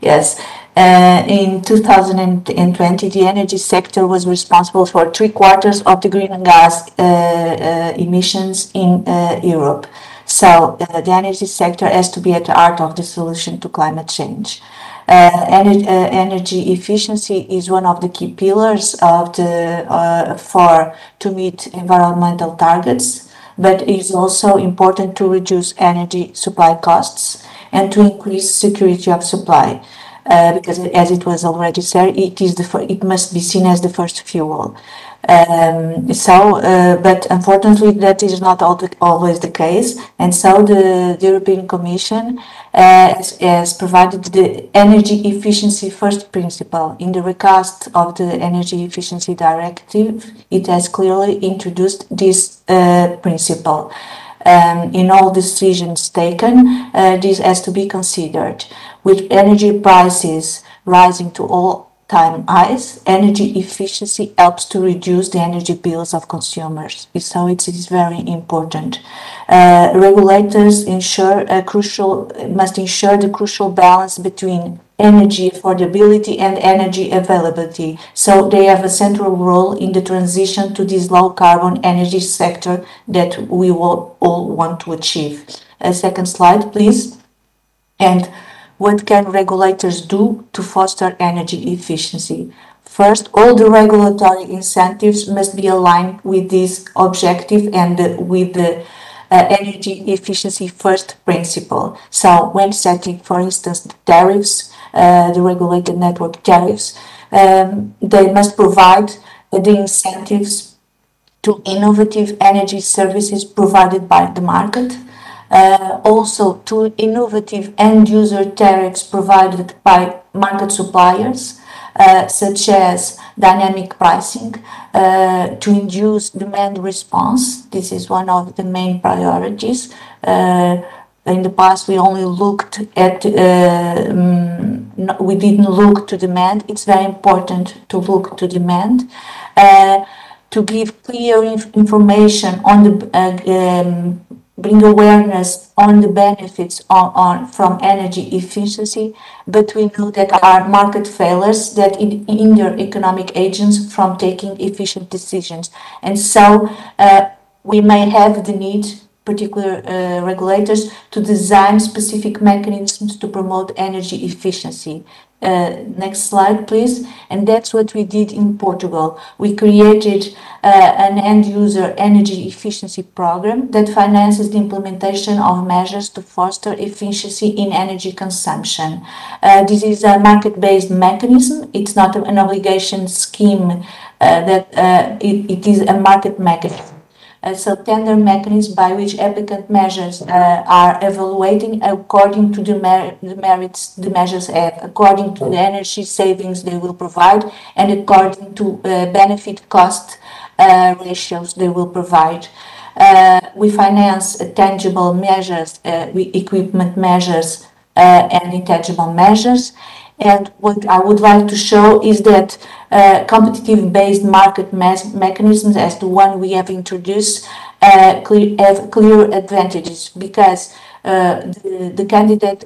yes. In 2020, the energy sector was responsible for 3/4 of the greenhouse gas emissions in Europe. So the energy sector has to be at the heart of the solution to climate change. Energy efficiency is one of the key pillars of to meet environmental targets, but it is also important to reduce energy supply costs and to increase security of supply, because as it was already said, it must be seen as the first fuel. But unfortunately that is not always the case, and so the European Commission has provided the energy efficiency first principle. In the recast of the Energy Efficiency Directive, it has clearly introduced this principle. In all decisions taken, this has to be considered. With energy prices rising to all-time highs, energy efficiency helps to reduce the energy bills of consumers. So it is very important. Regulators must ensure the crucial balance between energy affordability and energy availability. So they have a central role in the transition to this low-carbon energy sector that we all want to achieve. Second slide, please. And what can regulators do to foster energy efficiency? First, all the regulatory incentives must be aligned with this objective and with the energy efficiency first principle. So when setting, for instance, the tariffs, the regulated network tariffs, they must provide the incentives to innovative energy services provided by the market, also to innovative end-user tariffs provided by market suppliers, such as dynamic pricing, to induce demand response. This is one of the main priorities. In the past, we only looked at, we didn't look to demand. It's very important to look to demand. To give clear information on the bring awareness on the benefits from energy efficiency, but we know that are market failures that hinder economic agents from taking efficient decisions, and so we may have the need, particular regulators, to design specific mechanisms to promote energy efficiency. Next slide, please. And that's what we did in Portugal. We created an end-user energy efficiency program that finances the implementation of measures to foster efficiency in energy consumption. This is a market-based mechanism. It's not an obligation scheme. It is a market mechanism. So tender mechanisms by which applicant measures are evaluating according to the merits the measures have, according to the energy savings they will provide, and according to benefit cost ratios they will provide. We finance tangible measures, equipment measures, and intangible measures. And what I would like to show is that competitive-based market mechanisms, as the one we have introduced, have clear advantages, because the candidate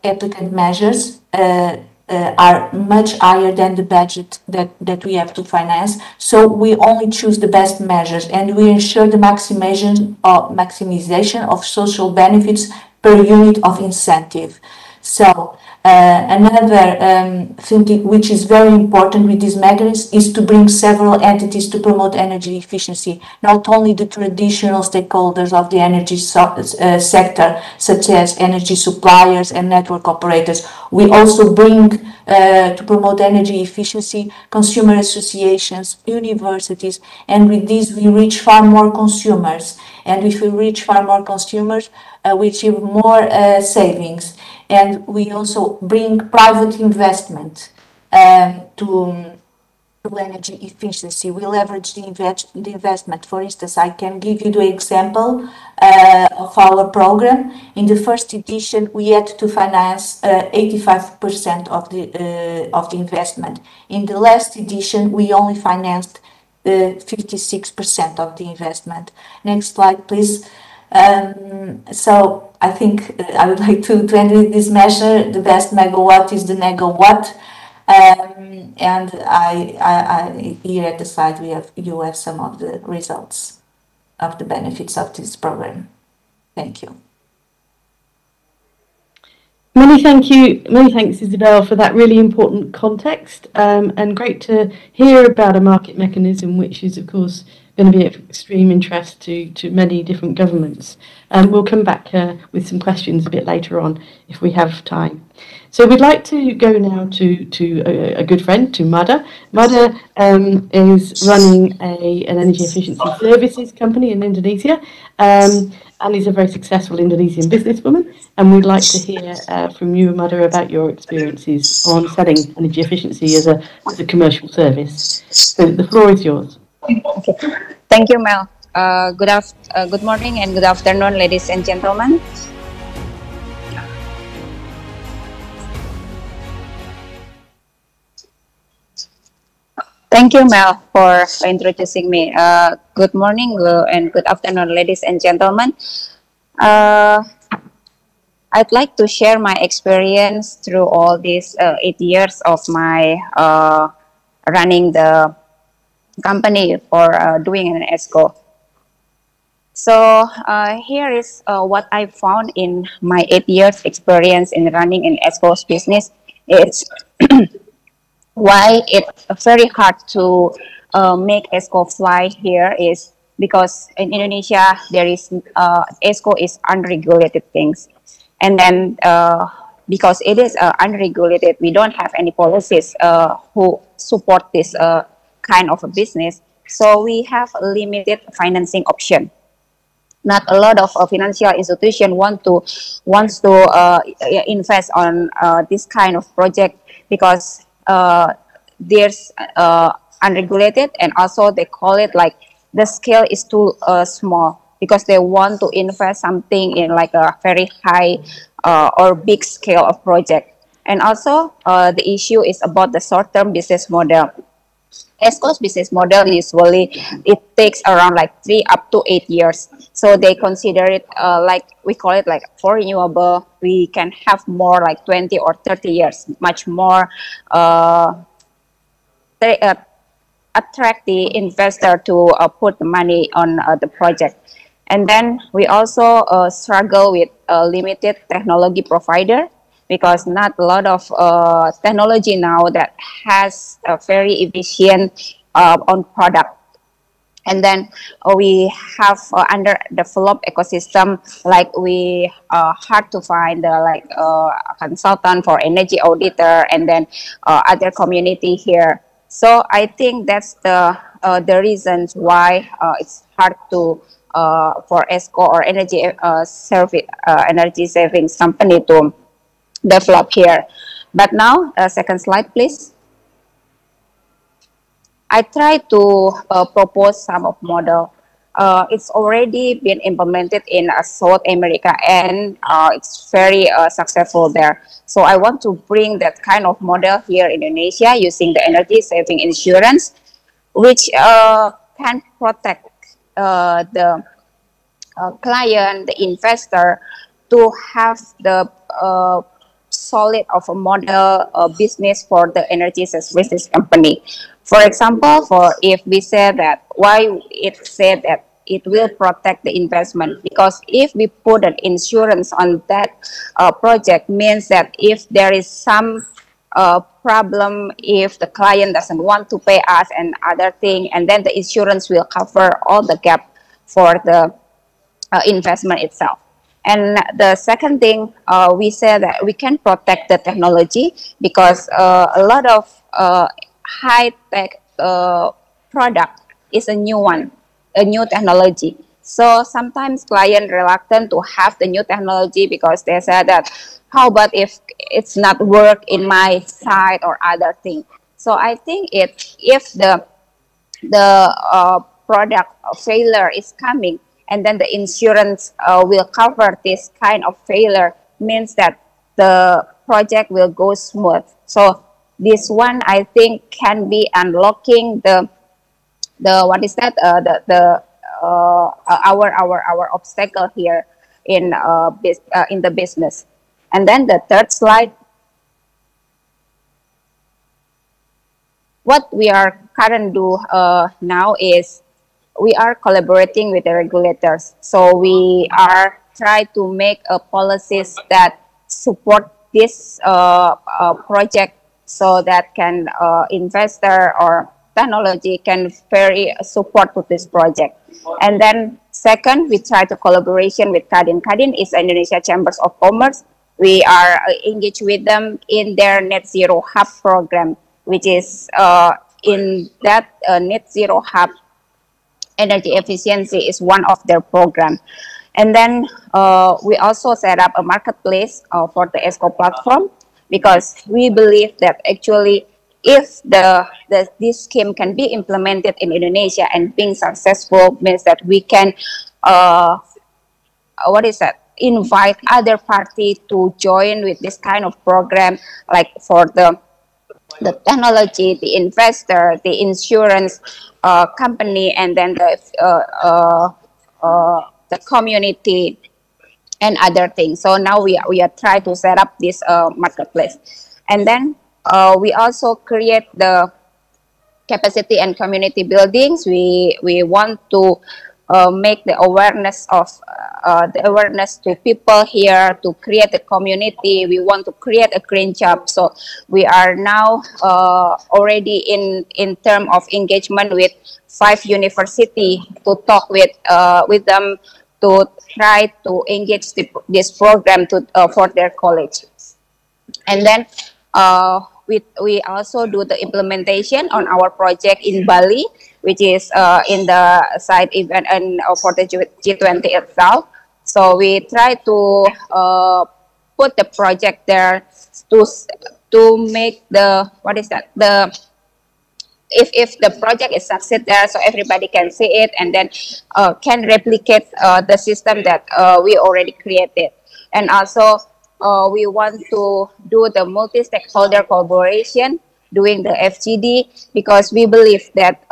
applicant measures are much higher than the budget that we have to finance. So we only choose the best measures, and we ensure the maximization of social benefits per unit of incentive. So another thing which is very important with this mechanism is to bring several entities to promote energy efficiency, not only the traditional stakeholders of the energy sector, such as energy suppliers and network operators. We also bring to promote energy efficiency consumer associations, universities, and with this we reach far more consumers. And if we reach far more consumers, we achieve more savings. And we also bring private investment to energy efficiency. We leverage the investment. For instance, I can give you the example of our program. In the first edition, we had to finance 85% of the investment. In the last edition, we only financed 56% of the investment. Next slide, please. So I think I would like to end with this measure. The best megawatt is the negawatt. And I here at the slide you have some of the results of the benefits of this program. Thank you. Many thanks, Isabel, for that really important context, and great to hear about a market mechanism which is, of course, going to be of extreme interest to many different governments. We'll come back with some questions a bit later on if we have time. So we'd like to go now to a good friend, to Mada. Mada is running an energy efficiency services company in Indonesia, and is a very successful Indonesian businesswoman. And we'd like to hear from you, Mada, about your experiences on selling energy efficiency as a commercial service. So the floor is yours. Okay. Thank you, Mel. Good morning and good afternoon, ladies and gentlemen. Thank you, Mel, for introducing me. Good morning and good afternoon, ladies and gentlemen. I'd like to share my experience through all these 8 years of my running the company for doing an ESCO. So here is what I found in my 8 years experience in running an ESCO's business. It's why it's very hard to make ESCO fly here is because in Indonesia there is ESCO is unregulated things, and then because it is unregulated, we don't have any policies who support this kind of a business. So we have a limited financing option. Not a lot of financial institution wants to invest on this kind of project because there's unregulated, and also they call it like the scale is too small, because they want to invest something in like a very high or big scale of project. And also the issue is about the short-term business model. ESCO's business model usually it takes around like 3 up to 8 years. So they consider it like we call it like for renewable, we can have more like 20 or 30 years, much more attract the investor to put the money on the project. And then we also struggle with a limited technology provider, because not a lot of technology now that has a very efficient on product. And then we have underdeveloped ecosystem, like we hard to find like a consultant for energy auditor, and then other community here. So I think that's the reasons why it's hard to for ESCO or energy energy savings company to develop here. But now, second slide, please. I try to propose some of model. It's already been implemented in South America, and it's very successful there. So I want to bring that kind of model here in Indonesia using the energy saving insurance, which can protect the client, the investor, to have the solid of a model business for the energy services company. For example, for if we say that, why it said that it will protect the investment, because if we put an insurance on that project, means that if there is some problem, if the client doesn't want to pay us and other thing, and then the insurance will cover all the gap for the investment itself. And the second thing, we say that we can protect the technology, because a lot of high-tech product is a new one, a new technology. So sometimes client reluctant to have the new technology, because they say that, how about if it's not work in my side or other thing. So I think if the product failure is coming, and then the insurance will cover this kind of failure, means that the project will go smooth. So this one, I think, can be unlocking the what is that our obstacle here in the business. And then the third slide, what we are currently do now is we are collaborating with the regulators. So we are trying to make a policies that support this project, so that can investor or technology can very support to this project. And then second, we try to collaboration with Kadin. Kadin is Indonesia Chambers of Commerce. We are engaged with them in their Net Zero Hub program, which is in that Net Zero Hub, energy efficiency is one of their program. And then we also set up a marketplace for the ESCO platform, because we believe that actually if this scheme can be implemented in Indonesia and being successful, means that we can invite other party to join with this kind of program, like for the technology, the investor, the insurance company, and then the community and other things. So now we are trying to set up this marketplace. And then we also create the capacity and community buildings. We want to make the awareness of to people here, to create a community. We want to create a green job. So we are now already in term of engagement with 5 universities to talk with them, to try to engage this program for their college. And then we also do the implementation on our project in Bali, which is in the side event and for the G20 itself. So we try to put the project there to make the, what is that, the if the project is succeed there, so everybody can see it and then can replicate the system that we already created. And also we want to do the multi-stakeholder collaboration doing the FGD, because we believe that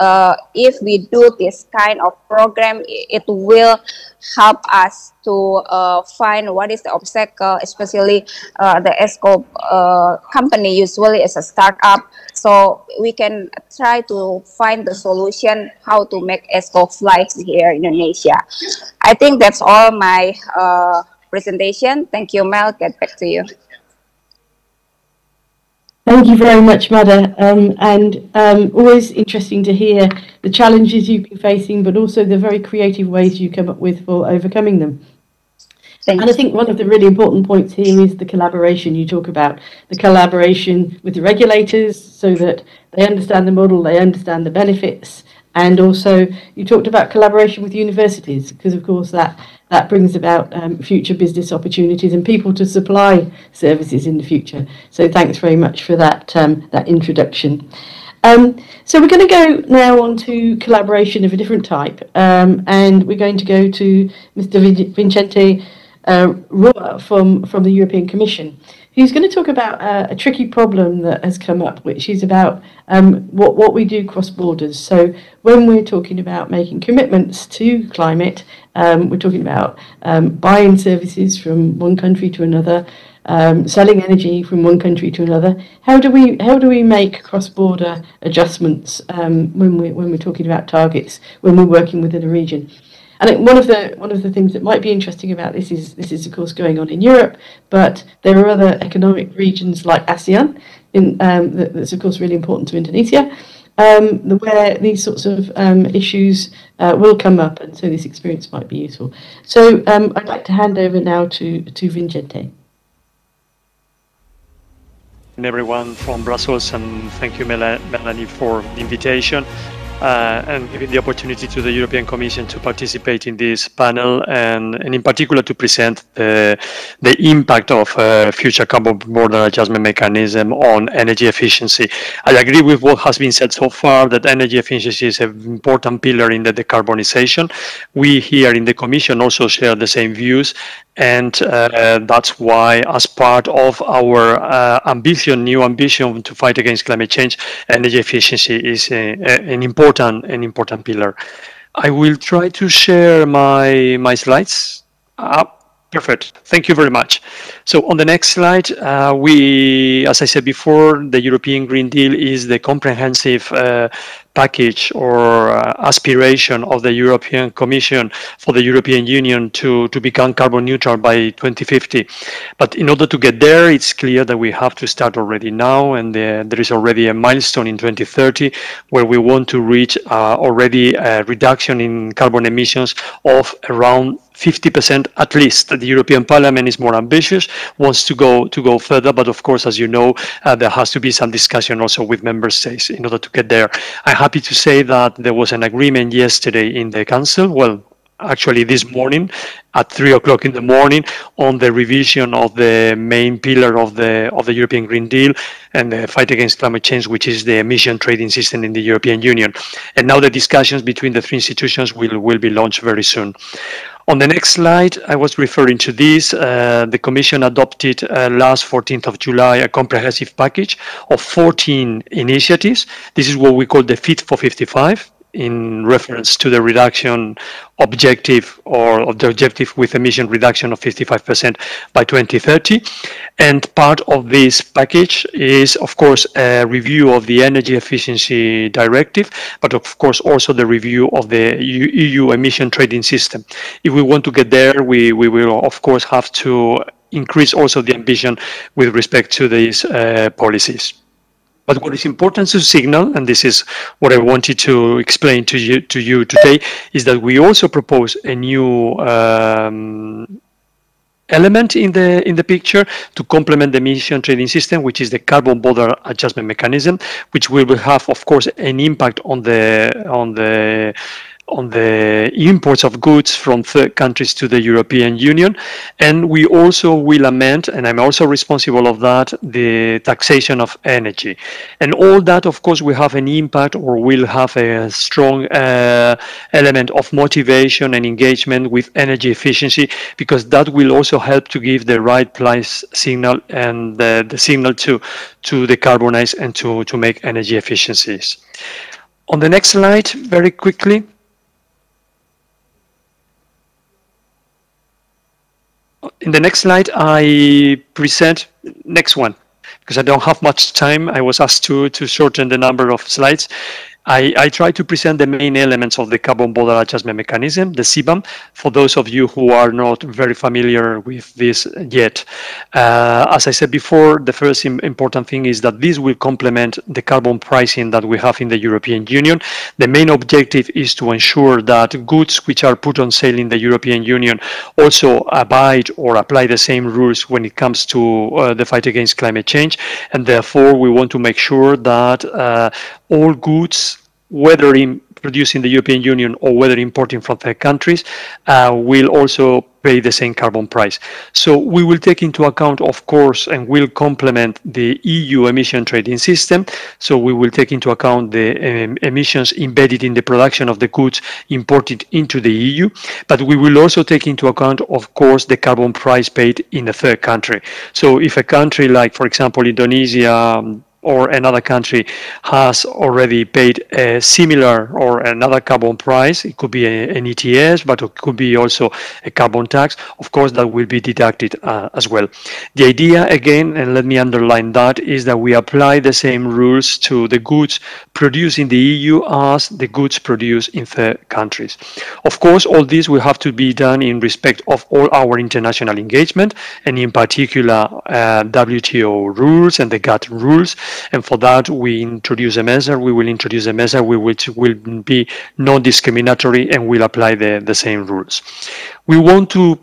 if we do this kind of program, it will help us to find what is the obstacle, especially the ESCO company usually is a startup. So we can try to find the solution how to make ESCO fly here in Indonesia. I think that's all my presentation. Thank you, Mel. Get back to you. Thank you very much, Mada. Always interesting to hear the challenges you've been facing, but also the very creative ways you come up with for overcoming them. Thanks. And I think one of the really important points here is the collaboration you talk about, the collaboration with the regulators so that they understand the model, they understand the benefits, and also you talked about collaboration with universities, because of course that brings about future business opportunities and people to supply services in the future. So thanks very much for that, that introduction. So we're going to go now on to collaboration of a different type, and we're going to go to Mr. Vicente Roa from the European Commission, who's going to talk about a tricky problem that has come up, which is about what we do cross borders. So when we're talking about making commitments to climate, we're talking about buying services from one country to another, selling energy from one country to another. How do we make cross-border adjustments when we're talking about targets, when we're working within a region? And one of the things that might be interesting about this is of course going on in Europe, but there are other economic regions like ASEAN that's of course really important to Indonesia, where these sorts of issues will come up, and so this experience might be useful. So I'd like to hand over now to Vicente. And everyone from Brussels, and thank you, Melanie, for the invitation. And giving the opportunity to the European Commission to participate in this panel, and in particular to present the impact of future carbon border adjustment mechanism on energy efficiency. I agree with what has been said so far, that energy efficiency is an important pillar in the decarbonization. We here in the Commission also share the same views, and that's why, as part of our new ambition to fight against climate change, energy efficiency is an important pillar. I will try to share my slides. Perfect. Thank you very much. So on the next slide, as I said before, the European Green Deal is the comprehensive package or aspiration of the European Commission for the European Union to become carbon neutral by 2050. But in order to get there, it's clear that we have to start already now, and there is already a milestone in 2030 where we want to reach already a reduction in carbon emissions of around 50% at least. The European Parliament is more ambitious, wants to go further, but of course, as you know, there has to be some discussion also with member states in order to get there. I'm happy to say that there was an agreement yesterday in the Council, well, actually this morning at 3 o'clock in the morning, on the revision of the main pillar of the European Green Deal and the fight against climate change, which is the emission trading system in the European Union. And now the discussions between the three institutions will be launched very soon. On the next slide, I was referring to this. The Commission adopted last 14th of July a comprehensive package of 14 initiatives. This is what we call the Fit for 55, in reference to the reduction objective, or the objective with emission reduction of 55% by 2030. And part of this package is, of course, a review of the Energy Efficiency Directive, but of course also the review of the EU emission trading system. If we want to get there, we will, of course, have to increase also the ambition with respect to these policies. But what is important to signal, and this is what I wanted to explain to you today, is that we also propose a new element in the picture to complement the emission trading system, which is the carbon border adjustment mechanism, which will have, of course, an impact on the imports of goods from third countries to the European Union. And we also will amend, and I'm also responsible of that, the taxation of energy. And all that, of course, will have an impact or will have a strong element of motivation and engagement with energy efficiency, because that will also help to give the right price signal and the signal to decarbonize and to make energy efficiencies. On the next slide, very quickly. In the next slide, I present next one, because I don't have much time. I was asked to shorten the number of slides. I try to present the main elements of the carbon border adjustment mechanism, the CBAM, for those of you who are not very familiar with this yet. As I said before, the first important thing is that this will complement the carbon pricing that we have in the European Union. The main objective is to ensure that goods which are put on sale in the European Union also abide or apply the same rules when it comes to the fight against climate change. And therefore, we want to make sure that all goods, whether produced in the European Union or whether importing from third countries, will also pay the same carbon price. So we will take into account, of course, and will complement the EU emission trading system. So we will take into account the emissions embedded in the production of the goods imported into the EU, but we will also take into account, of course, the carbon price paid in a third country. So if a country like, for example, Indonesia, or another country has already paid a similar or another carbon price, it could be an ETS, but it could be also a carbon tax, of course, that will be deducted as well. The idea, again, and let me underline that, is that we apply the same rules to the goods produced in the EU as the goods produced in third countries. Of course, all this will have to be done in respect of all our international engagement, and in particular, WTO rules and the GATT rules. And for that, we will introduce a measure which will be non-discriminatory and will apply the same rules. We want to,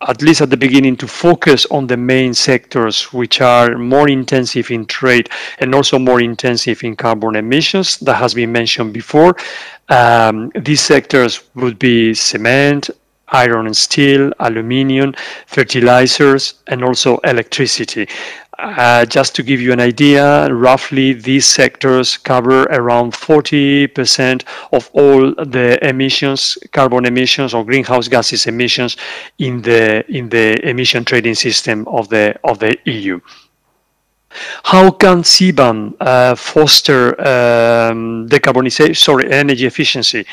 at least at the beginning, to focus on the main sectors which are more intensive in trade and also more intensive in carbon emissions. That has been mentioned before. These sectors would be cement, iron and steel, aluminium, fertilizers, and also electricity. Just to give you an idea, roughly these sectors cover around 40% of all the emissions, carbon emissions or greenhouse gases emissions in the emission trading system of the EU. How can CBAM foster energy efficiency?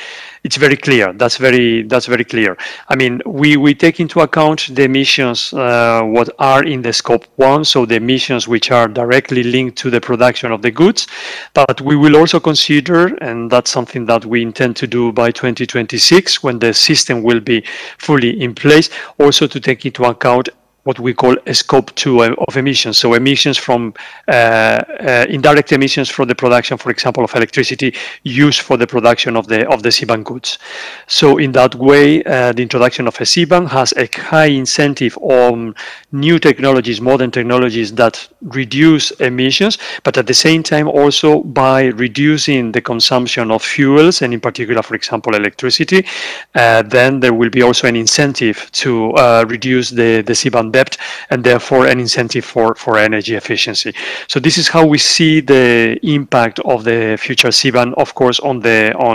It's very clear. That's very clear. I mean, we take into account the emissions what are in the scope 1, so the emissions which are directly linked to the production of the goods. But we will also consider, and that's something that we intend to do by 2026, when the system will be fully in place, also to take into account what we call a scope 2 of emissions. So emissions from indirect emissions from the production, for example, of electricity used for the production of the CBAM goods. So in that way, the introduction of a CBAM has a high incentive on new technologies, modern technologies that reduce emissions, but at the same time also by reducing the consumption of fuels, and in particular, for example, electricity, then there will be also an incentive to reduce the CBAM debt, and therefore an incentive for energy efficiency. So this is how we see the impact of the future CBAM, of course, on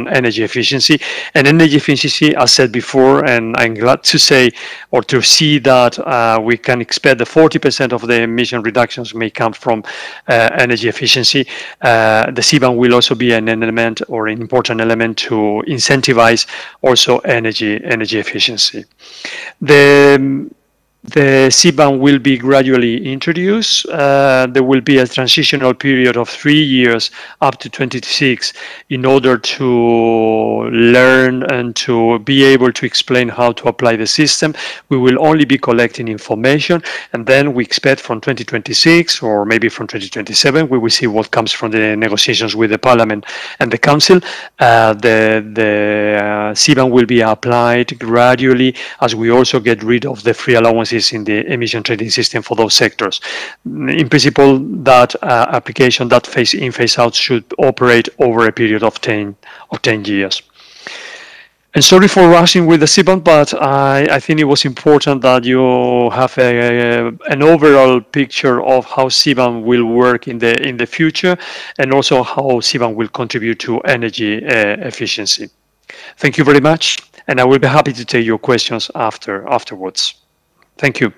energy efficiency. And energy efficiency, as said before, and I'm glad to say or to see that we can expect that 40% of the emission reductions may come from energy efficiency. The CBAM will also be an element or an important element to incentivize also energy efficiency. The CBAM will be gradually introduced. There will be a transitional period of 3 years up to 2026 in order to learn and to be able to explain how to apply the system. We will only be collecting information, and then we expect from 2026 or maybe from 2027, we will see what comes from the negotiations with the Parliament and the Council. The CBAM will be applied gradually as we also get rid of the free allowances clauses in the emission trading system for those sectors. In principle, that application, that phase in, phase out should operate over a period of 10 years. And sorry for rushing with the CBAM, but I think it was important that you have an overall picture of how CBAM will work in the future, and also how CBAM will contribute to energy efficiency. Thank you very much, and I will be happy to take your questions afterwards. Thank you.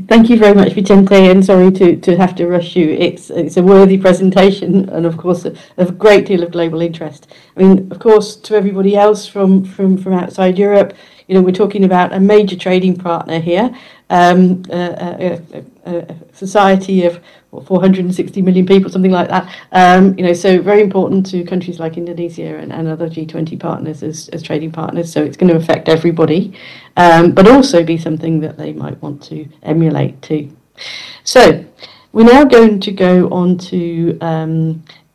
Thank you very much, Vicente, and sorry to have to rush you. It's a worthy presentation, and of course a great deal of global interest. I mean, of course, to everybody else from outside Europe, you know, we're talking about a major trading partner here, a society of 460 million people, something like that. You know, so very important to countries like Indonesia and other G20 partners as trading partners. So it's going to affect everybody, but also be something that they might want to emulate too. So we're now going to go on to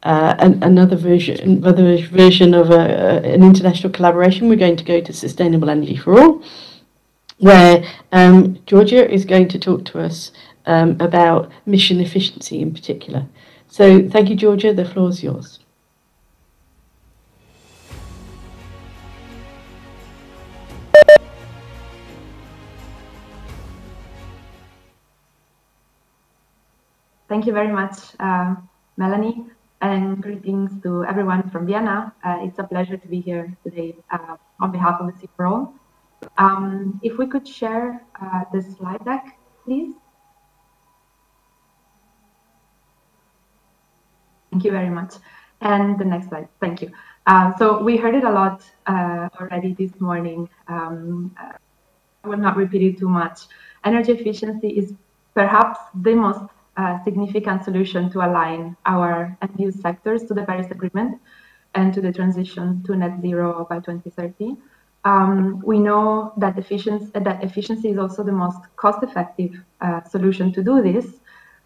another version of an international collaboration. We're going to go to Sustainable Energy for All, where Georgia is going to talk to us about mission efficiency in particular. So thank you, Georgia. The floor is yours. Thank you very much, Melanie, and greetings to everyone from Vienna. It's a pleasure to be here today on behalf of the CIPRO. If we could share the slide deck, please. Thank you very much. And the next slide, thank you. So we heard it a lot already this morning. I will not repeat it too much. Energy efficiency is perhaps the most significant solution to align our end-use sectors to the Paris Agreement and to the transition to net zero by 2030. We know that efficiency is also the most cost-effective solution to do this,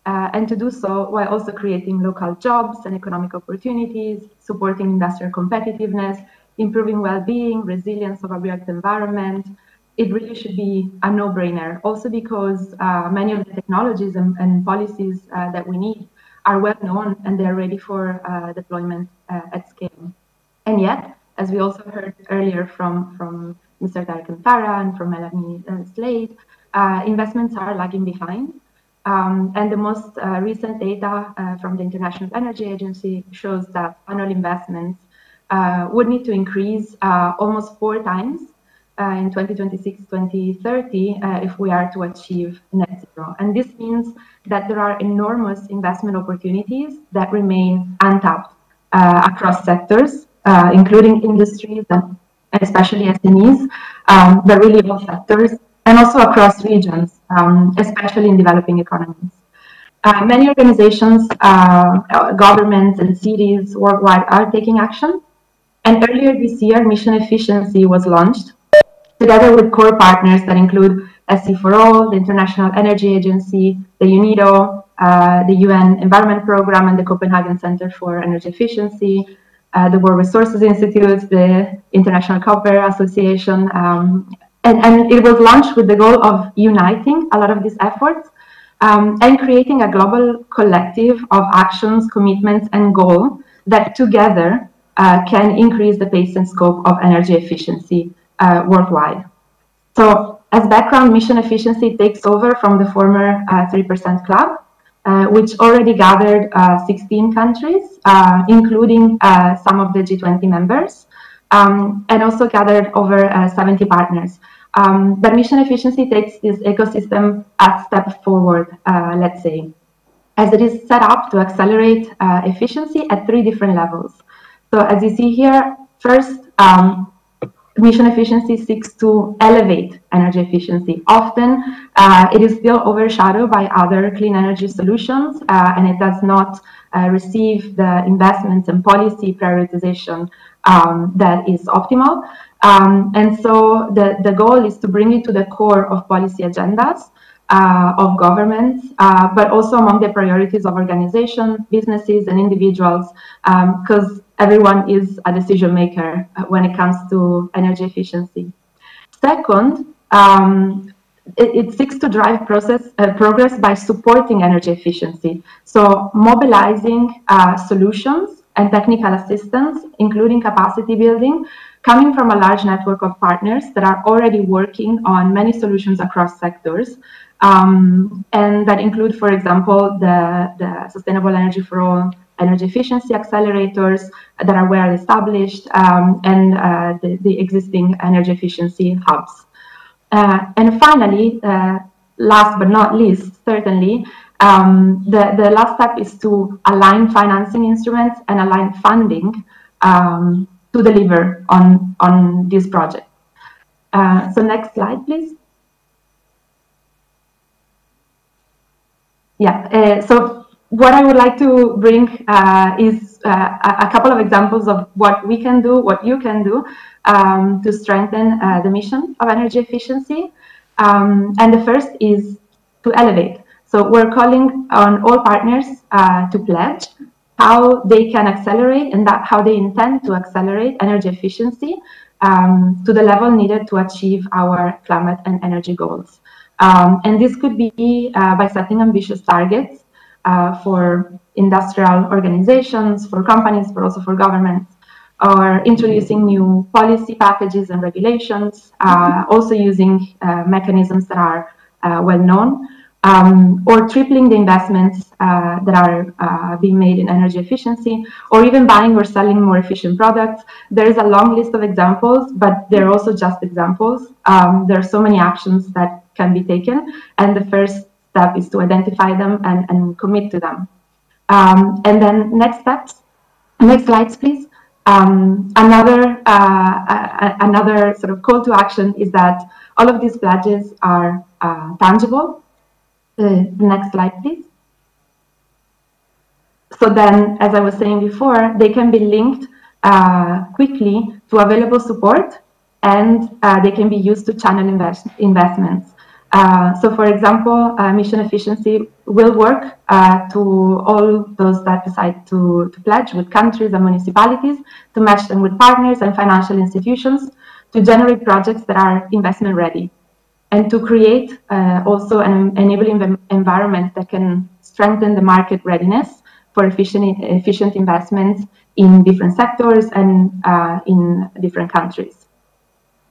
and to do so while also creating local jobs and economic opportunities, supporting industrial competitiveness, improving well-being, resilience of our built environment. It really should be a no-brainer, also because many of the technologies and policies that we need are well known and they're ready for deployment at scale. And yet, as we also heard earlier from Mr. Tarek Farah and from Melanie Slade, investments are lagging behind. And the most recent data from the International Energy Agency shows that annual investments would need to increase almost 4 times in 2026-2030 if we are to achieve net zero. And this means that there are enormous investment opportunities that remain untapped across sectors, including industries and especially SMEs, but really all sectors, and also across regions, especially in developing economies. Many organizations, governments and cities worldwide are taking action. And earlier this year, Mission Efficiency was launched together with core partners that include SC4All, the International Energy Agency, the UNIDO, the UN Environment Programme, and the Copenhagen Center for Energy Efficiency, the World Resources Institute, the International Copper Association, and it was launched with the goal of uniting a lot of these efforts and creating a global collective of actions, commitments, and goals that together can increase the pace and scope of energy efficiency worldwide. So as background, Mission Efficiency takes over from the former 3% Club, which already gathered 16 countries, including some of the G20 members, and also gathered over 70 partners. But Mission Efficiency takes this ecosystem a step forward, let's say, as it is set up to accelerate efficiency at 3 different levels. So as you see here, first, Mission Efficiency seeks to elevate energy efficiency. Often, it is still overshadowed by other clean energy solutions, and it does not receive the investments and policy prioritization that is optimal. And so the goal is to bring it to the core of policy agendas of governments, but also among the priorities of organizations, businesses, and individuals, because everyone is a decision maker when it comes to energy efficiency. Second, it seeks to drive progress by supporting energy efficiency. So mobilizing solutions and technical assistance, including capacity building, coming from a large network of partners that are already working on many solutions across sectors. And that include, for example, the Sustainable Energy for All energy efficiency accelerators that are well established, and the existing energy efficiency hubs. And finally, last but not least, certainly, the last step is to align financing instruments and align funding to deliver on this project. So next slide, please. Yeah, so what I would like to bring is a couple of examples of what we can do, what you can do to strengthen the mission of energy efficiency. And the first is to elevate. So we're calling on all partners to pledge how they can accelerate and how they intend to accelerate energy efficiency to the level needed to achieve our climate and energy goals. And this could be by setting ambitious targets for industrial organizations, for companies, but also for governments, or introducing new policy packages and regulations, also using mechanisms that are well known, or tripling the investments that are being made in energy efficiency, or even buying or selling more efficient products. There is a long list of examples, but they're also just examples. There are so many actions that can be taken, and the first step is to identify them and commit to them. And then next steps, next slides, please. Another sort of call to action is that all of these pledges are tangible. Next slide, please. So then, as I was saying before, they can be linked quickly to available support, and they can be used to channel investments. So, for example, mission efficiency will work to all those that decide to pledge with countries and municipalities, to match them with partners and financial institutions, to generate projects that are investment ready, and to create also an enabling environment that can strengthen the market readiness for efficient investments in different sectors and in different countries.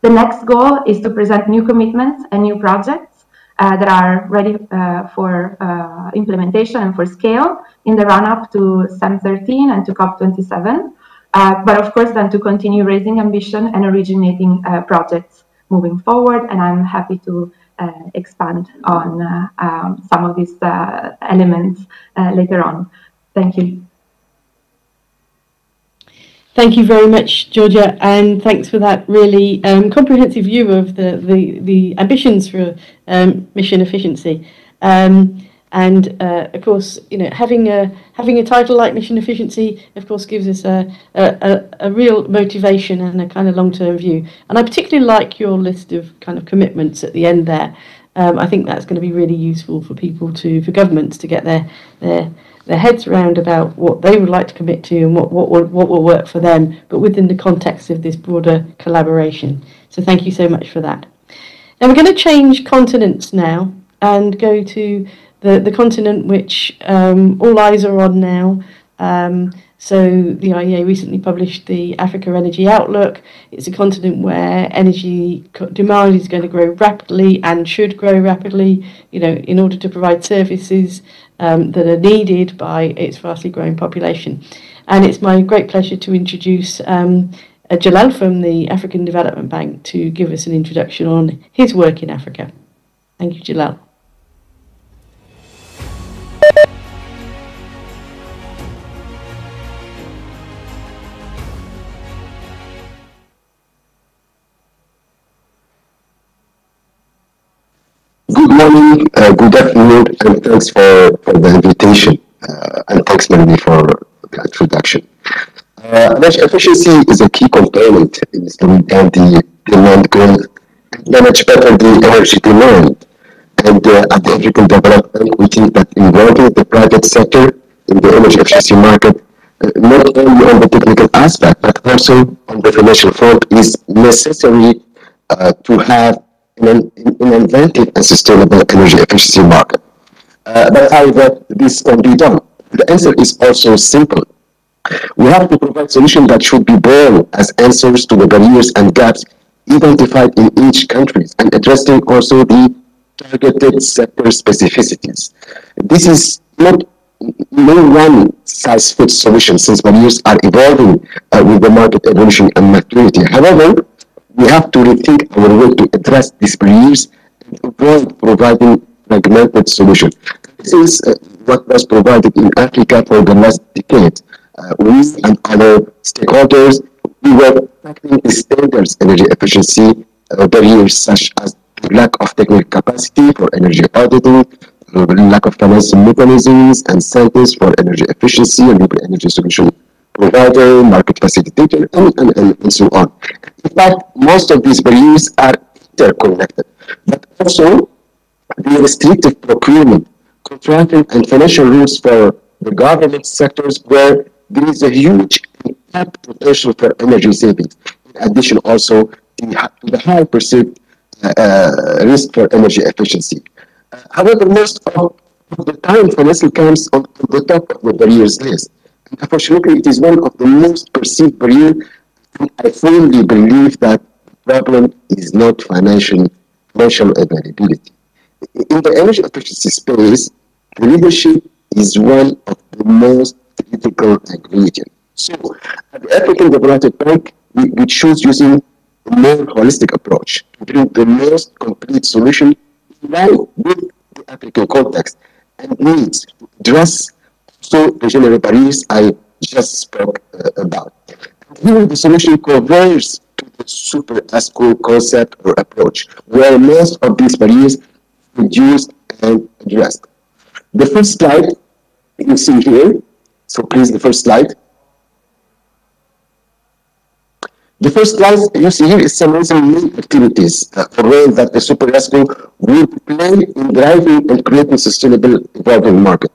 The next goal is to present new commitments and new projects that are ready for implementation and for scale in the run-up to SEM 13 and to COP27, but of course then to continue raising ambition and originating projects moving forward, and I'm happy to expand on some of these elements later on. Thank you. Thank you very much, Georgia, and thanks for that really comprehensive view of the ambitions for mission efficiency. And of course, you know, having a title like mission efficiency, of course, gives us a real motivation and a kind of long-term view. And I particularly like your list of kind of commitments at the end there. I think that's going to be really useful for people for governments to get their heads around about what they would like to commit to and what will work for them, but within the context of this broader collaboration. So thank you so much for that. Now we're going to change continents now and go to the continent which all eyes are on now. So the IEA recently published the Africa Energy Outlook. It's a continent where energy demand is going to grow rapidly and should grow rapidly, you know, in order to provide services that are needed by its vastly growing population. And it's my great pleasure to introduce Jalal from the African Development Bank to give us an introduction on his work in Africa. Thank you, Jalal. Good morning, good afternoon, and thanks for the invitation. And thanks, Melanie, for the introduction. Energy efficiency is a key component in slowing down the demand growth, manage better the energy demand. And at the African Development Bank, we think that involving the private sector in the energy efficiency market, not only on the technical aspect, but also on the financial front, is necessary to have an inventive and sustainable energy efficiency market. But how that this can be done? The answer is also simple. We have to provide solutions that should be born as answers to the barriers and gaps identified in each country and addressing also the targeted sector specificities. This is not no one size fits solution since barriers are evolving with the market evolution and maturity. However, we have to rethink our way to address these barriers and avoid providing fragmented solutions. This is what was provided in Africa for the last decade. We and other stakeholders, we were tackling the standards energy efficiency barriers such as lack of technical capacity for energy auditing, lack of financing mechanisms and incentives for energy efficiency and energy solution provider, market facilitator, and so on. In fact, most of these barriers are interconnected, but also the restrictive procurement, contracting, and financial rules for the government sectors where there is a huge untapped potential for energy savings. In addition, also to the high perceived risk for energy efficiency. However, most of the time, financing comes on the top of the barriers list. And unfortunately, it is one of the most perceived barriers. I firmly believe that the problem is not financial availability. In the energy efficiency space, the leadership is one of the most critical ingredients. So, at the African Development Bank, we choose using a more holistic approach to bring the most complete solution in line with the African context and needs to address also the general barriers I just spoke about. Here, the solution converges to the super ASCO concept or approach, where most of these barriers are reduced and addressed. The first slide you see here, so please, the first slide. The first slide you see here is summarizing main activities for role that the Super ASCO will play in driving and creating sustainable evolving market.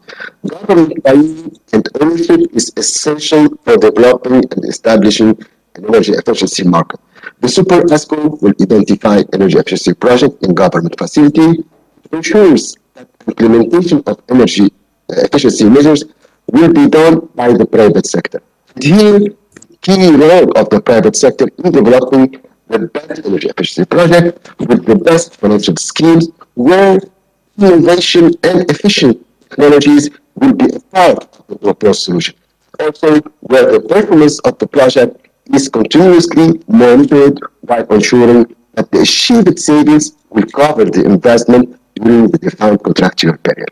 Government buy-in and ownership is essential for developing and establishing an energy efficiency market. The Super ASCO will identify energy efficiency projects in government facility, ensures that implementation of energy efficiency measures will be done by the private sector. And here, key role of the private sector in developing the best energy efficiency project with the best financial schemes where innovation and efficient technologies will be a part of the proposed solution. Also, where the performance of the project is continuously monitored by ensuring that the achieved savings will cover the investment during the defined contractual period.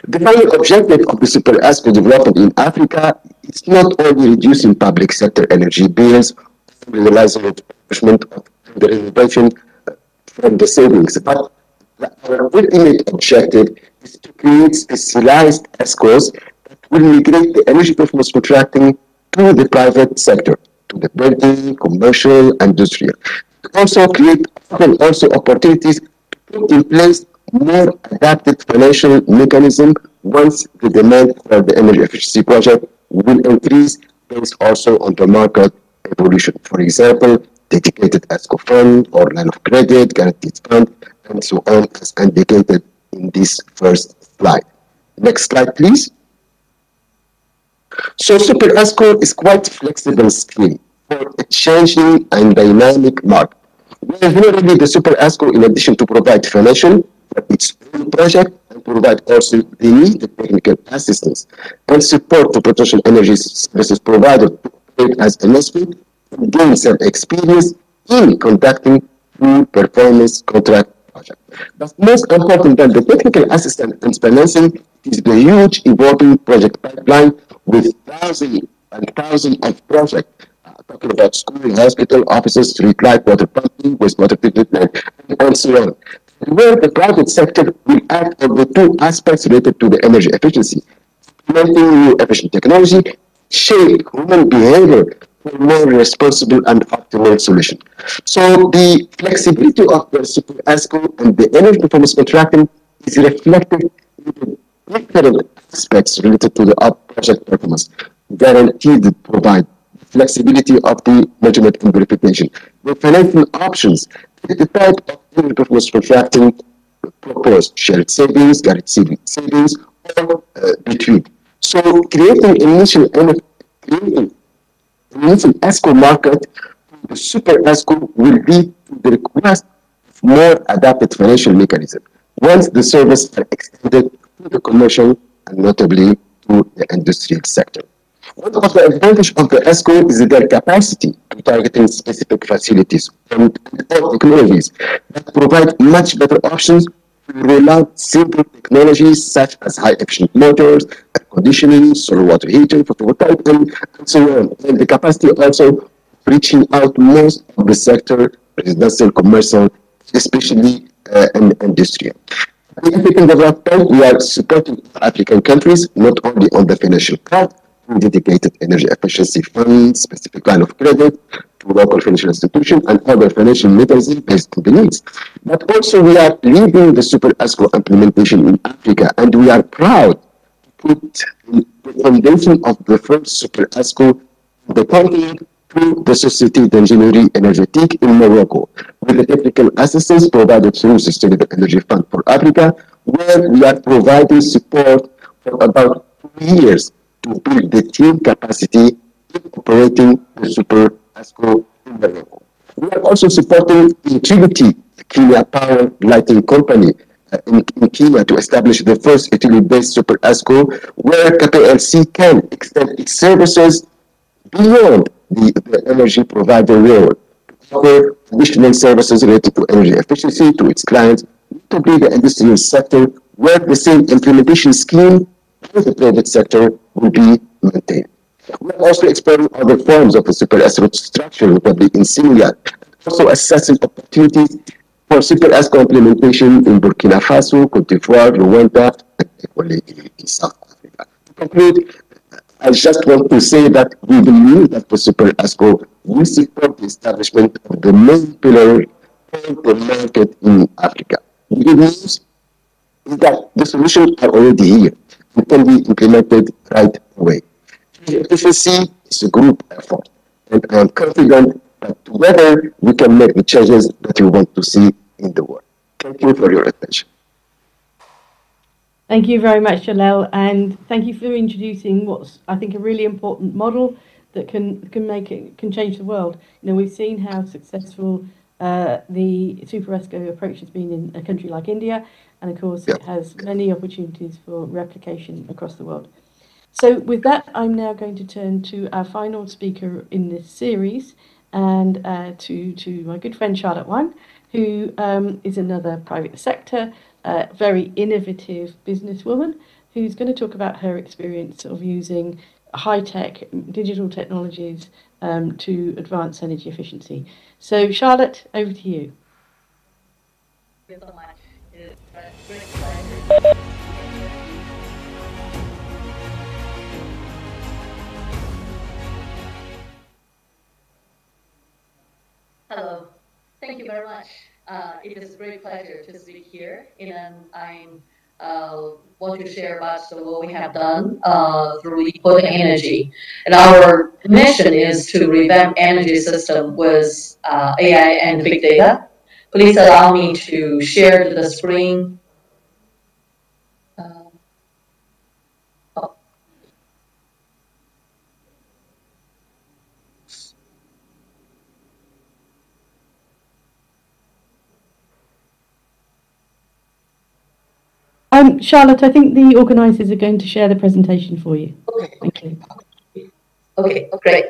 The final objective of the Super ASCO development in Africa is not only reducing public sector energy bills, realizing the management of the innovation from the savings, but our ultimate objective is to create specialized ESCOs that will migrate the energy performance contracting to the private sector, to the building, commercial, industrial. Also create opportunities to put in place more adapted financial mechanism once the demand for the energy efficiency project will increase based also on the market evolution. For example, dedicated ESCO fund or line of credit, guaranteed fund, and so on as indicated in this first slide. Next slide, please. So Super ESCO is quite flexible scheme for a changing and dynamic market. Generally, the Super ESCO, in addition to provide financial for its own project, and provide also the needed technical assistance and support to potential energy services provider to operate as an ESCO, gain some experience in conducting full performance contract project. But most important than the technical assistance and financing is the huge evolving project pipeline with thousands and thousands of projects. Talking about school, hospital, offices, street light, water pumping, wastewater treatment, and so on. Where the private sector will act on the two aspects related to the energy efficiency, implementing new efficient technology, shape human behavior for more responsible and optimal solution. So the flexibility of the Super ESCO and the energy performance contracting is reflected in the different aspects related to the project performance, guaranteed to provide flexibility of the measurement and verification, the financial options, The type of energy performance contracting proposed shared savings, guaranteed savings, or between. So creating initial ESCO market, the super ESCO will lead to the request of more adapted financial mechanism once the services are extended to the commercial and notably to the industrial sector. One of the advantages of the ESCO is their capacity to targeting specific facilities and technologies that provide much better options to roll out simple technologies such as high efficient motors, air conditioning, solar water heating, photovoltaic, and so on. And the capacity also reaching out most of the sector, residential, commercial, especially in industrial. The African development, we are supporting African countries not only on the financial part, through dedicated energy efficiency funds, specific line of credit to local financial institutions and other financial mechanisms based on the needs. But also we are leading the Super ESCO implementation in Africa, and we are proud to put the foundation of the first Super ESCO in the continent through the Société d'Ingénierie Énergétique in Morocco, with the technical assistance provided through Sustainable Energy Fund for Africa, where we are providing support for about 2 years to build the team capacity in operating the Super ESCO in Morocco. We are also supporting Utility, the Kenya Power Lighting Company in Kenya, to establish the first utility-based Super ESCO, where KPLC can extend its services beyond the energy provider role to offer additional services related to energy efficiency to its clients, notably the industrial sector, where the same implementation scheme with the private sector will be maintained. We are also exploring other forms of the super ESCO structure, notably in Senegal, also assessing opportunities for super ESCO implementation in Burkina Faso, Cote d'Ivoire, Rwanda, and equally in South Africa. To conclude, I just want to say that we believe that the super ESCO will support the establishment of the main pillar of the market in Africa. The good news is that the solutions are already here and can be implemented right away. Efficiency is a group effort, and I am confident that together we can make the changes that we want to see in the world. Thank you for your attention. Thank you very much, Jalal, and thank you for introducing what's, I think, a really important model that can change the world. You know, we've seen how successful the Super ESCO approach has been in a country like India, and of course it has many opportunities for replication across the world. So with that, I'm now going to turn to our final speaker in this series, and to my good friend Charlotte Wan, who is another private sector, very innovative businesswoman, who's going to talk about her experience of using high-tech digital technologies to advance energy efficiency. So Charlotte, over to you. Thank you so much. It's a great pleasure. Hello. Thank you very much. It is a great pleasure to speak here, and I want to share about what we have done through Equal Energy. And our mission is to revamp energy system with AI and big data. Please allow me to share the screen. Charlotte, I think the organisers are going to share the presentation for you. Okay. Thank you. Okay, great.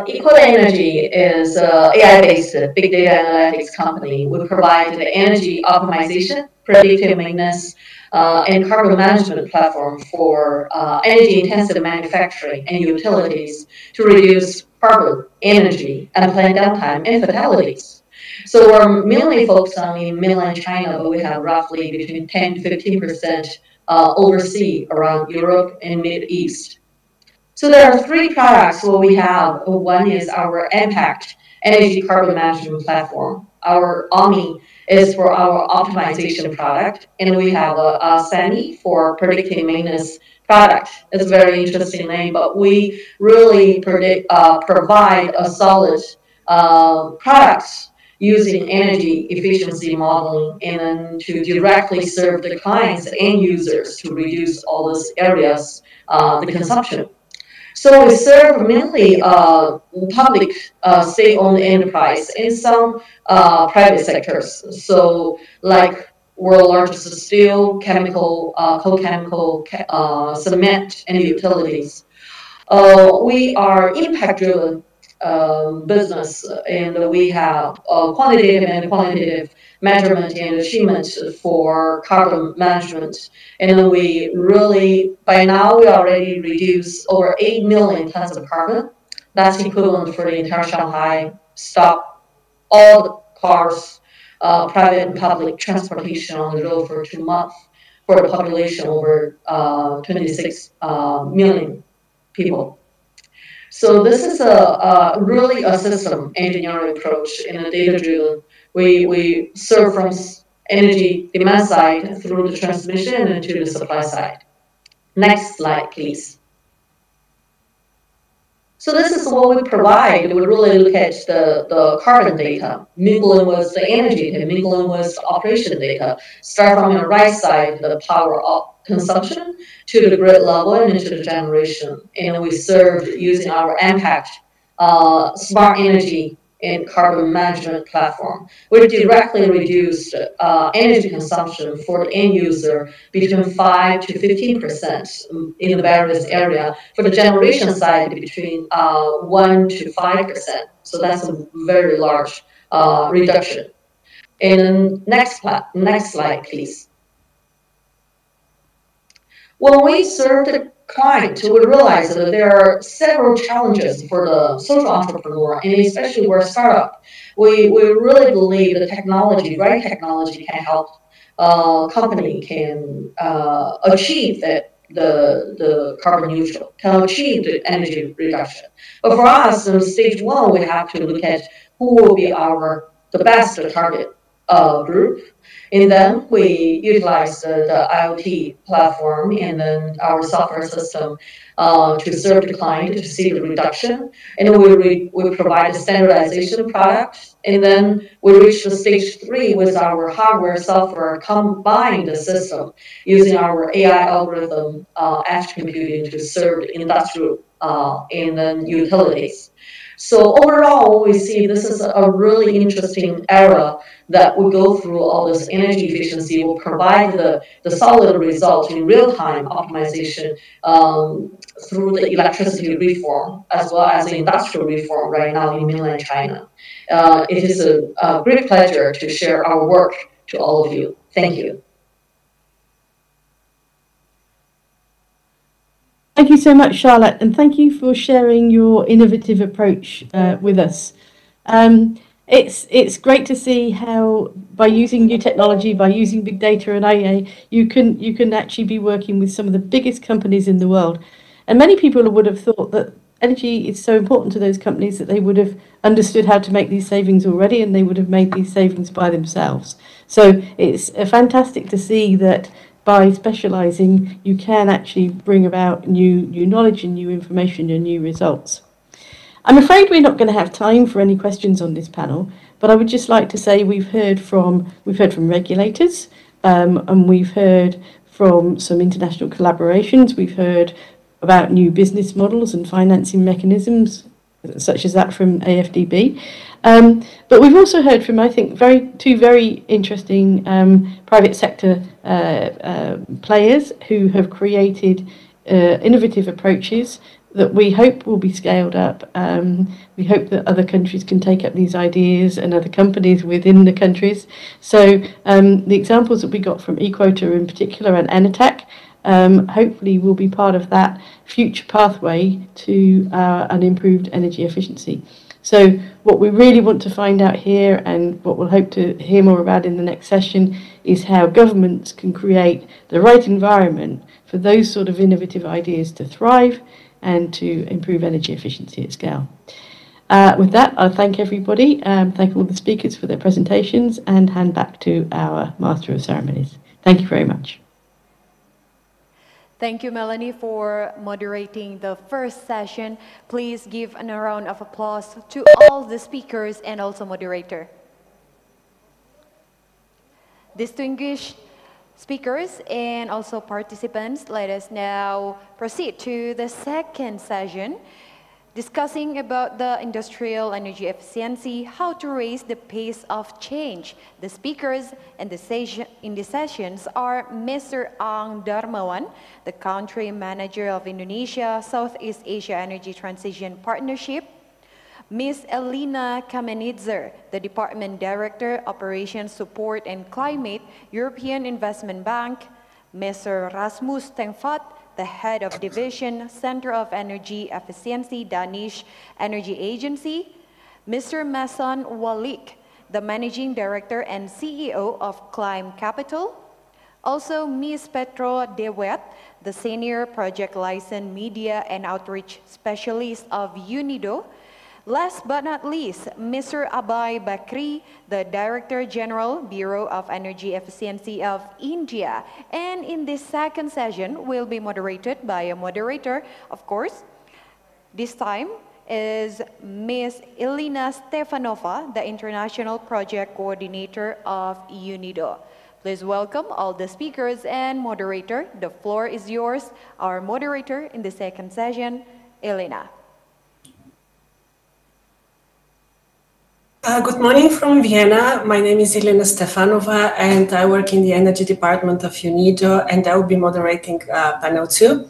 Equal Energy is an AI-based big data analytics company. We provide the energy optimization, predictive maintenance, and carbon management platform for energy-intensive manufacturing and utilities to reduce carbon, energy, and plant downtime and fatalities. So we're mainly focused on in mainland China, but we have roughly between 10 to 15% overseas around Europe and Mid East. So there are three products what we have. One is our Impact Energy Carbon Management Platform. Our OMI is for our optimization product, and we have a SANI for predictive maintenance product. It's a very interesting name, but we really provide a solid products using energy efficiency modeling and then to directly serve the clients and users to reduce all those areas, the consumption. So we serve mainly public state-owned enterprise and some private sectors. So like world largest steel, chemical, coal-chemical, cement, and utilities. We are impact-driven business, and we have quantitative and qualitative measurement and achievement for carbon management. And then we really, by now, we already reduced over 8 million tons of carbon. That's equivalent for the entire Shanghai, stop all the cars, private and public transportation on the road for 2 months for the population over 26 million people. So this is really a system engineering approach in a data-driven. We serve from energy demand side through the transmission and to the supply side. Next slide, please. So this is what we provide. We really look at the carbon data, mingling with the energy data, mingling with operation data. Start from the right side, the power of consumption, to the grid level and into the generation. And we serve using our impact smart energy and carbon management platform. We directly reduced energy consumption for the end user between 5 to 15% in the various area. For the generation side, between 1 to 5%. So that's a very large reduction. And next slide, please. When we serve the client, we realize that there are several challenges for the social entrepreneur, and especially we're a startup. We really believe the technology, right technology, can help company can achieve the carbon neutral, can achieve the energy reduction. But for us, in stage 1, we have to look at who will be the best target group. And then we utilize the IoT platform and then our software system to serve the client to see the reduction. And then we provide a standardization product. And then we reach the stage 3 with our hardware, software, combined system using our AI algorithm, edge computing to serve the industrial and then utilities. So overall, we see this is a really interesting era that we go through all this energy efficiency, will provide the solid result in real-time optimization through the electricity reform, as well as the industrial reform right now in mainland China. It is a great pleasure to share our work to all of you. Thank you. Thank you so much, Charlotte, and thank you for sharing your innovative approach with us. It's great to see how by using new technology, by using big data and AI, you can actually be working with some of the biggest companies in the world. And many people would have thought that energy is so important to those companies that they would have understood how to make these savings already, and they would have made these savings by themselves. So it's fantastic to see that by specializing, you can actually bring about new knowledge and new information and new results. I'm afraid we're not going to have time for any questions on this panel, but I would just like to say we've heard from regulators, and we've heard from some international collaborations. We've heard about new business models and financing mechanisms, such as that from AFDB. But we've also heard from, I think, two very interesting private sector players who have created innovative approaches that we hope will be scaled up. We hope that other countries can take up these ideas and other companies within the countries. So the examples that we got from eQuota in particular and Enatech hopefully will be part of that future pathway to an improved energy efficiency. So what we really want to find out here, and what we'll hope to hear more about in the next session, is how governments can create the right environment for those sort of innovative ideas to thrive and to improve energy efficiency at scale. With that, I'll thank everybody, thank all the speakers for their presentations, and hand back to our Master of Ceremonies. Thank you very much. Thank you, Melanie, for moderating the first session. Please give a round of applause to all the speakers and also moderator. Distinguished speakers and also participants, let us now proceed to the second session, discussing about the industrial energy efficiency, how to raise the pace of change. The speakers in the sessions are Mr. Ang Darmawan, the Country Manager of Indonesia Southeast Asia Energy Transition Partnership, Ms. Elina Kamenitzer, the Department Director, Operations Support and Climate, European Investment Bank, Mr. Rasmus Tengfat, the Head of Division, Center of Energy Efficiency, Danish Energy Agency, Mr. Mason Walik, the Managing Director and CEO of Climb Capital, also Ms. Petro Dewet, the Senior Project License Media and Outreach Specialist of UNIDO. Last but not least, Mr. Abhay Bakri, the Director General, Bureau of Energy Efficiency of India. And in this second session, will be moderated by a moderator, of course. This time is Ms. Elina Stefanova, the International Project Coordinator of UNIDO. Please welcome all the speakers and moderator. The floor is yours. Our moderator in the second session, Elina. Good morning from Vienna. My name is Elena Stefanova and I work in the Energy Department of UNIDO and I will be moderating panel 2.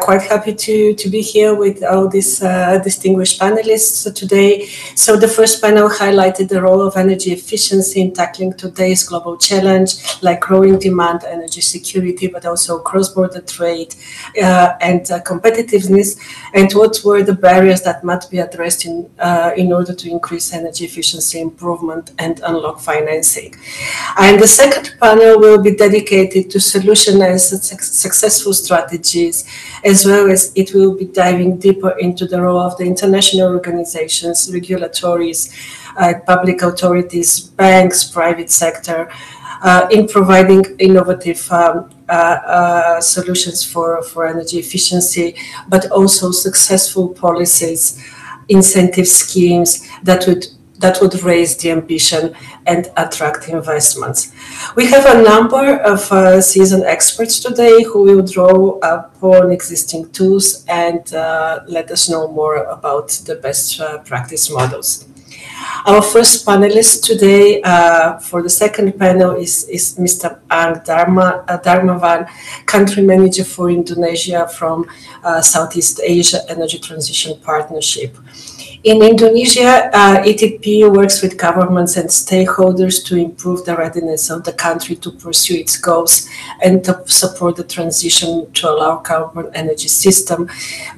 Quite happy to be here with all these distinguished panelists today. So the first panel highlighted the role of energy efficiency in tackling today's global challenge, like growing demand, energy security, but also cross-border trade and competitiveness, and what were the barriers that must be addressed in order to increase energy efficiency improvement and unlock financing. And the second panel will be dedicated to solution and successful strategies, as well as it will be diving deeper into the role of the international organizations, regulatories, public authorities, banks, private sector, in providing innovative solutions for energy efficiency, but also successful policies, incentive schemes that would raise the ambition and attract investments. We have a number of seasoned experts today who will draw upon existing tools and let us know more about the best practice models. Our first panelist today for the second panel is Mr. Ang Darmawan, Country Manager for Indonesia from Southeast Asia Energy Transition Partnership. In Indonesia, ETP works with governments and stakeholders to improve the readiness of the country to pursue its goals and to support the transition to a low-carbon energy system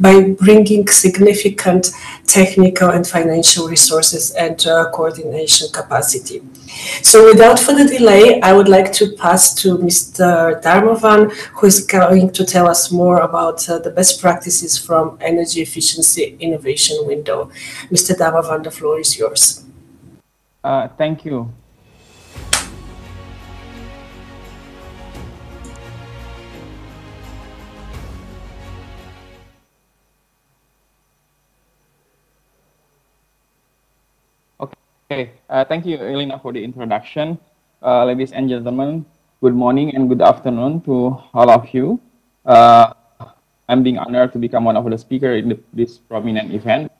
by bringing significant technical and financial resources and coordination capacity. So without further delay, I would like to pass to Mr. Darmawan, who is going to tell us more about the best practices from energy efficiency innovation window. Mr. Darmawan, the floor is yours. Thank you. Okay, thank you, Elena, for the introduction. Ladies and gentlemen, good morning and good afternoon to all of you. I'm being honored to become one of the speakers in this prominent event,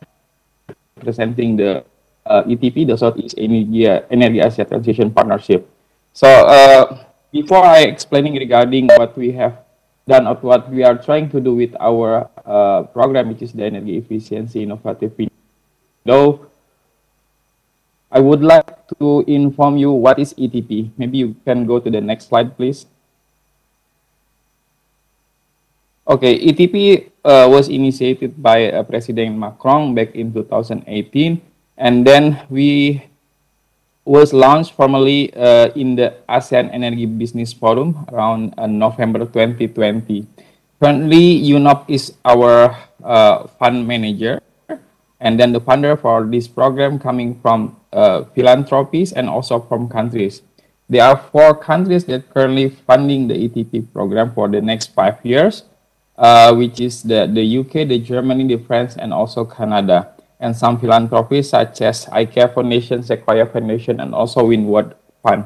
presenting the ETP, the Southeast Energy Asia Transition Partnership. So before I explaining regarding what we have done or what we are trying to do with our program, which is the Energy Efficiency Innovative Window, I would like to inform you what is ETP. Maybe you can go to the next slide, please. Okay, ETP was initiated by President Macron back in 2018, and then we was launched formally in the ASEAN Energy Business Forum around November 2020. Currently, UNOP is our fund manager, and then the funder for this program coming from philanthropies and also from countries. there are 4 countries that currently funding the ETP program for the next 5 years, which is the UK, the Germany, the France, and also Canada. And some philanthropies such as IKEA Foundation, Sequoia Foundation, and also Windward Fund.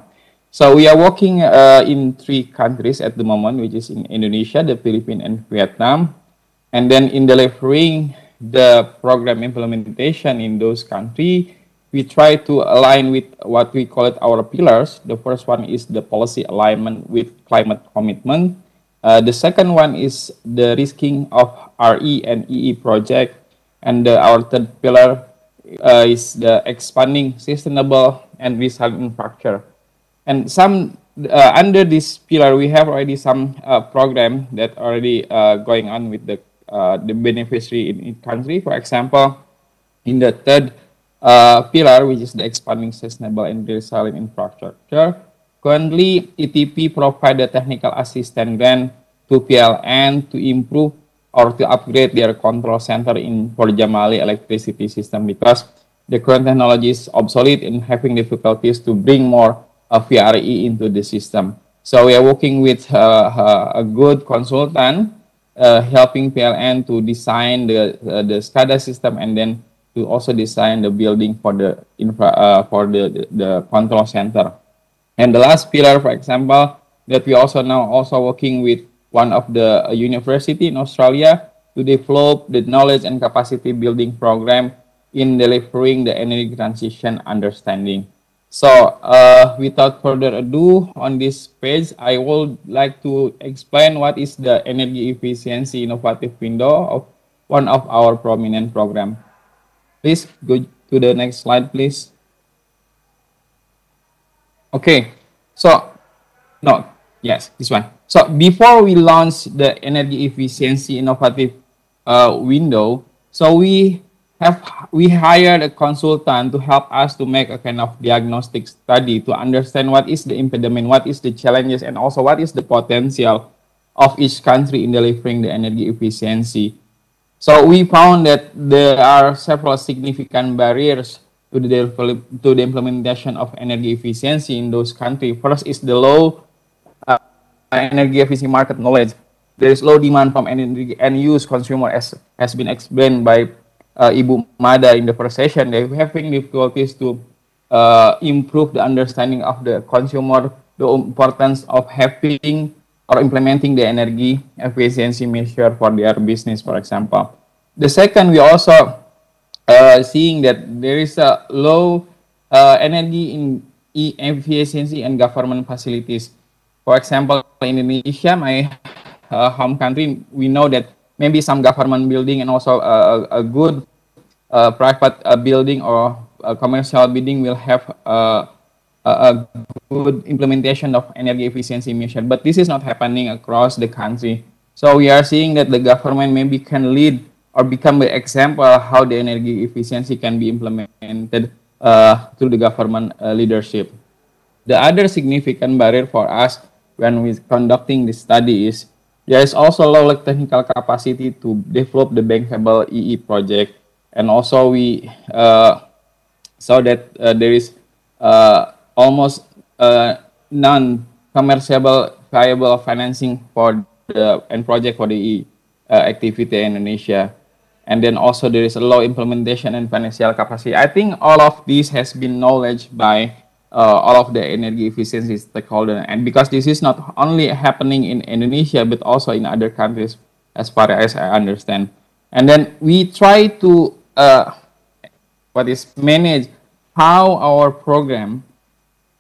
So we are working in 3 countries at the moment, which is in Indonesia, the Philippines, and Vietnam. And then in delivering the program implementation in those countries, we try to align with what we call it our pillars. The first one is the policy alignment with climate commitment. The second one is the risking of RE and EE project. And our third pillar is the expanding sustainable and resilient infrastructure. And some under this pillar, we have already some program that already going on with the beneficiary in each country. For example, in the third pillar, which is the expanding sustainable and resilient infrastructure, currently ETP provide the technical assistance grant to PLN to improve or to upgrade their control center in Port Jamali electricity system because the current technology is obsolete and having difficulties to bring more VRE into the system. So we are working with a good consultant helping PLN to design the SCADA system and then to also design the building for the the control center. And the last pillar, for example, that we also now also working with one of the university in Australia to develop the knowledge and capacity building program in delivering the energy transition understanding. So without further ado, on this page, I would like to explain what is the energy efficiency innovative window of one of our prominent program. Please go to the next slide, please. Okay, so no, yes, this one. So before we launch the energy efficiency innovative window, so we hired a consultant to help us to make a kind of diagnostic study to understand what is the impediment, what is the challenges, and also what is the potential of each country in delivering the energy efficiency. So we found that there are several significant barriers to the implementation of energy efficiency in those countries. First is the low energy efficiency market knowledge. There is low demand from energy and use consumer, as has been explained by Ibu Mada in the first session. They're having difficulties to improve the understanding of the consumer, the importance of having or implementing the energy efficiency measure for their business, for example. The second, we also seeing that there is a low energy in efficiency and government facilities. For example, in Indonesia, my home country, we know that maybe some government building and also a good private building or a commercial building will have a good implementation of energy efficiency measure, but this is not happening across the country. So we are seeing that the government maybe can lead or become the example how the energy efficiency can be implemented through the government leadership. The other significant barrier for us when we're conducting this study is there is also low technical capacity to develop the bankable EE project, and also we saw that there is almost non-commercial viable financing for the project for the EE activity in Indonesia. And then also there is a low implementation and financial capacity. I think all of this has been acknowledged by all of the energy efficiency stakeholders, and because this is not only happening in Indonesia but also in other countries, as far as I understand. And then we try to manage how our program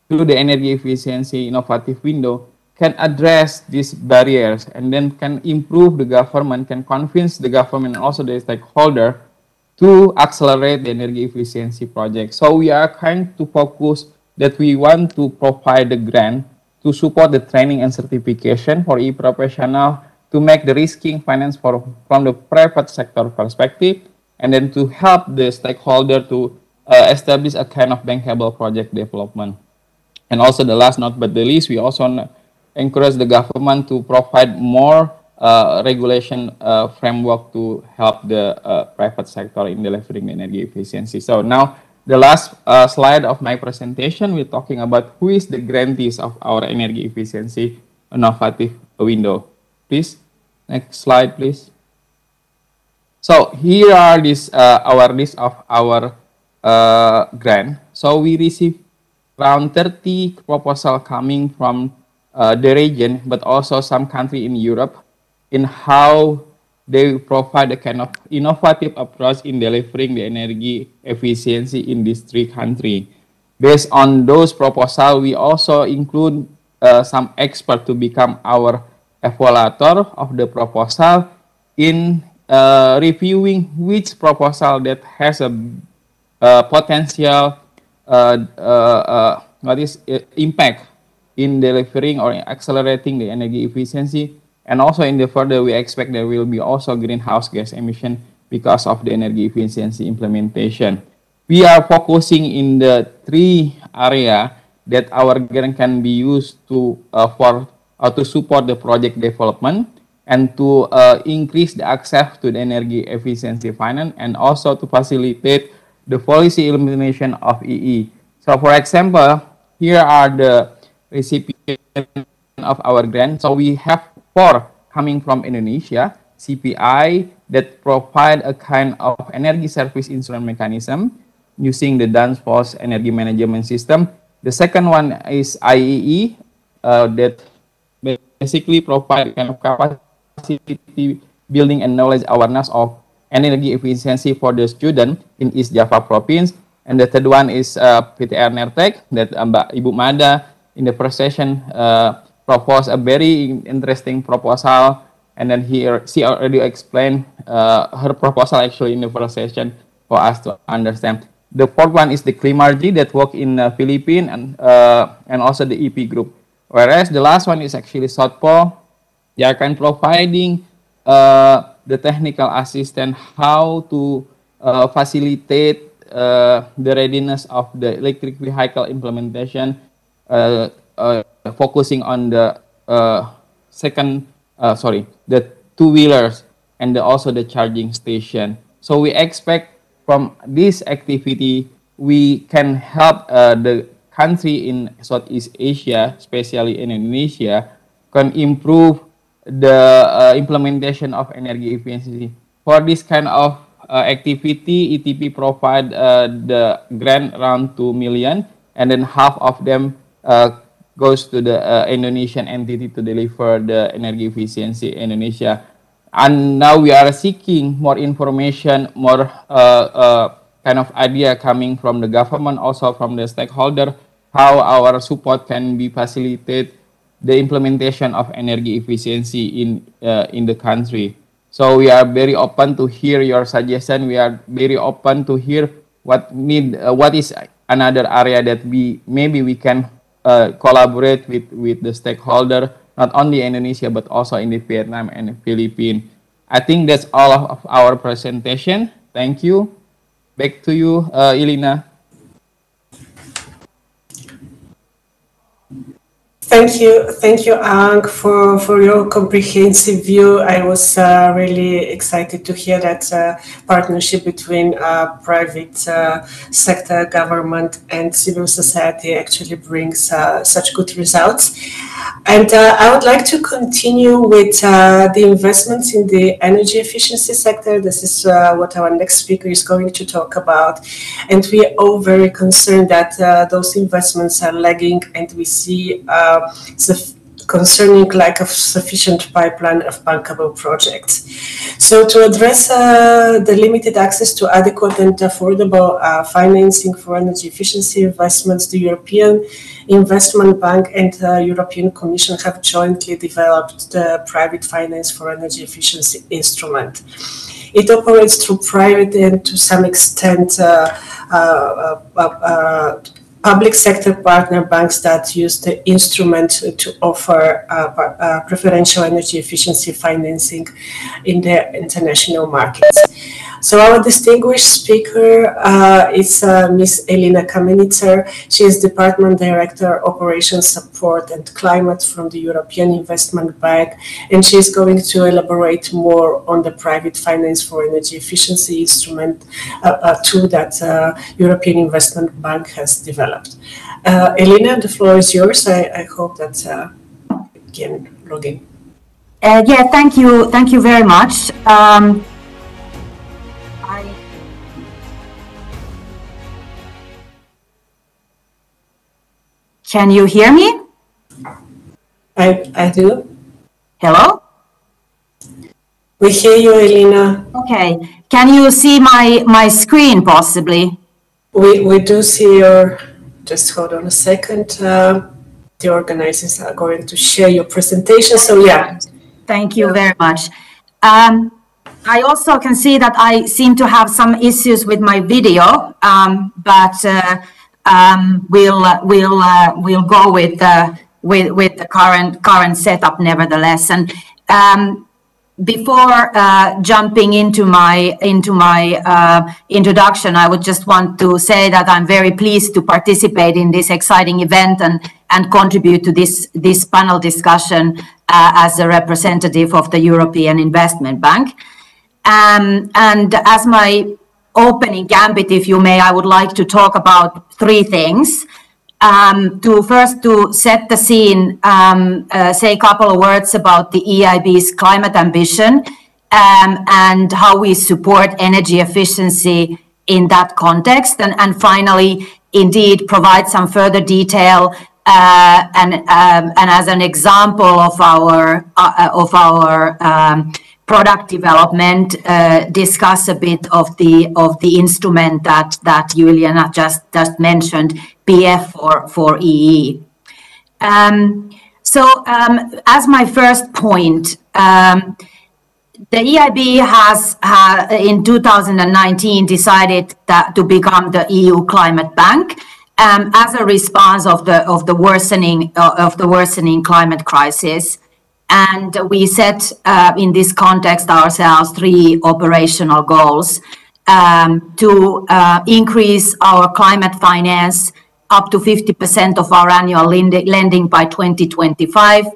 through the energy efficiency innovative window can address these barriers and then can improve the government, can convince the government and also the stakeholder to accelerate the energy efficiency project. So we are kind to focus that we want to provide the grant to support the training and certification for e-professional to make the risking finance from the private sector perspective, and then to help the stakeholder to establish a kind of bankable project development. And also the last not but the least, we also encourage the government to provide more regulation framework to help the private sector in delivering energy efficiency. So now the last slide of my presentation, we're talking about who is the grantees of our energy efficiency innovative window. Please, next slide, please. So here are our list of our grant. So we received around 30 proposals coming from the region, but also some country in Europe, in how they provide a kind of innovative approach in delivering the energy efficiency in these three countries. Based on those proposals, we also include some experts to become our evaluator of the proposal in reviewing which proposal that has a potential impact in delivering or accelerating the energy efficiency. And also in the further, we expect there will be also greenhouse gas emission because of the energy efficiency implementation. We are focusing in the three areas that our grant can be used to support the project development and to increase the access to the energy efficiency finance, and also to facilitate the policy implementation of EE. So for example, here are the recipients of our grant. So we have 4 coming from Indonesia, CPI, that provide a kind of energy service insurance mechanism using the Danfoss energy management system. The second one is IEE, that basically provide kind of capacity building and knowledge awareness of energy efficiency for the student in East Java province. And the third one is PTR Nertek, that Ibu Mada in the first session proposed a very interesting proposal, and then she already explained her proposal actually in the first session for us to understand. The fourth one is the Klimarji that work in Philippines and also the EP group. Whereas the last one is actually Southpole. They are kind of providing the technical assistance how to facilitate the readiness of the electric vehicle implementation, focusing on the the two-wheelers and also the charging station. So we expect from this activity, we can help the country in Southeast Asia, especially in Indonesia, can improve the implementation of energy efficiency. For this kind of activity, ETP provide the grant around 2 million, and then half of them goes to the Indonesian entity to deliver the energy efficiency in Indonesia. And now we are seeking more information, more kind of idea coming from the government, also from the stakeholder, how our support can be facilitated the implementation of energy efficiency in the country. So we are very open to hear your suggestion. We are very open to hear what is another area that maybe we can collaborate with the stakeholder, not only Indonesia but also in the Vietnam and the Philippines. I think that's all of our presentation. Thank you. Back to you, Elina. Thank you, Ang, for your comprehensive view. I was really excited to hear that partnership between private sector, government, and civil society actually brings such good results. And I would like to continue with the investments in the energy efficiency sector. This is what our next speaker is going to talk about. And we are all very concerned that those investments are lagging, and we see concerning lack of sufficient pipeline of bankable projects. So to address the limited access to adequate and affordable financing for energy efficiency investments, the European Investment Bank and the European Commission have jointly developed the Private Finance for Energy Efficiency instrument. It operates through private and to some extent public sector partner banks that use the instrument to offer preferential energy efficiency financing in the international markets. So our distinguished speaker is Ms. Elina Kamenitzer. She is Department Director, Operations Support and Climate from the European Investment Bank, and she is going to elaborate more on the private finance for energy efficiency instrument tool that European Investment Bank has developed. Elina, the floor is yours. I hope that you can log in. Yeah, thank you very much. Can you hear me? I do. Hello? We hear you, Elina. Okay. Can you see my screen possibly? We do see your, just hold on a second. The organizers are going to share your presentation, so yeah. Thank you very much. I also can see that I seem to have some issues with my video, but we'll go with the current setup nevertheless. And before jumping into my introduction, I would just want to say that I'm very pleased to participate in this exciting event and contribute to this panel discussion as a representative of the European Investment Bank. And as my opening gambit, if you may, I would like to talk about three things. To set the scene, say a couple of words about the EIB's climate ambition and how we support energy efficiency in that context, and finally, indeed, provide some further detail and as an example of our product development, discuss a bit of the instrument that Juliana just mentioned, PF for EE. As my first point, the EIB has in 2019 decided to become the EU Climate Bank as a response of the worsening climate crisis. And we set in this context ourselves three operational goals: to increase our climate finance up to 50% of our annual lending by 2025.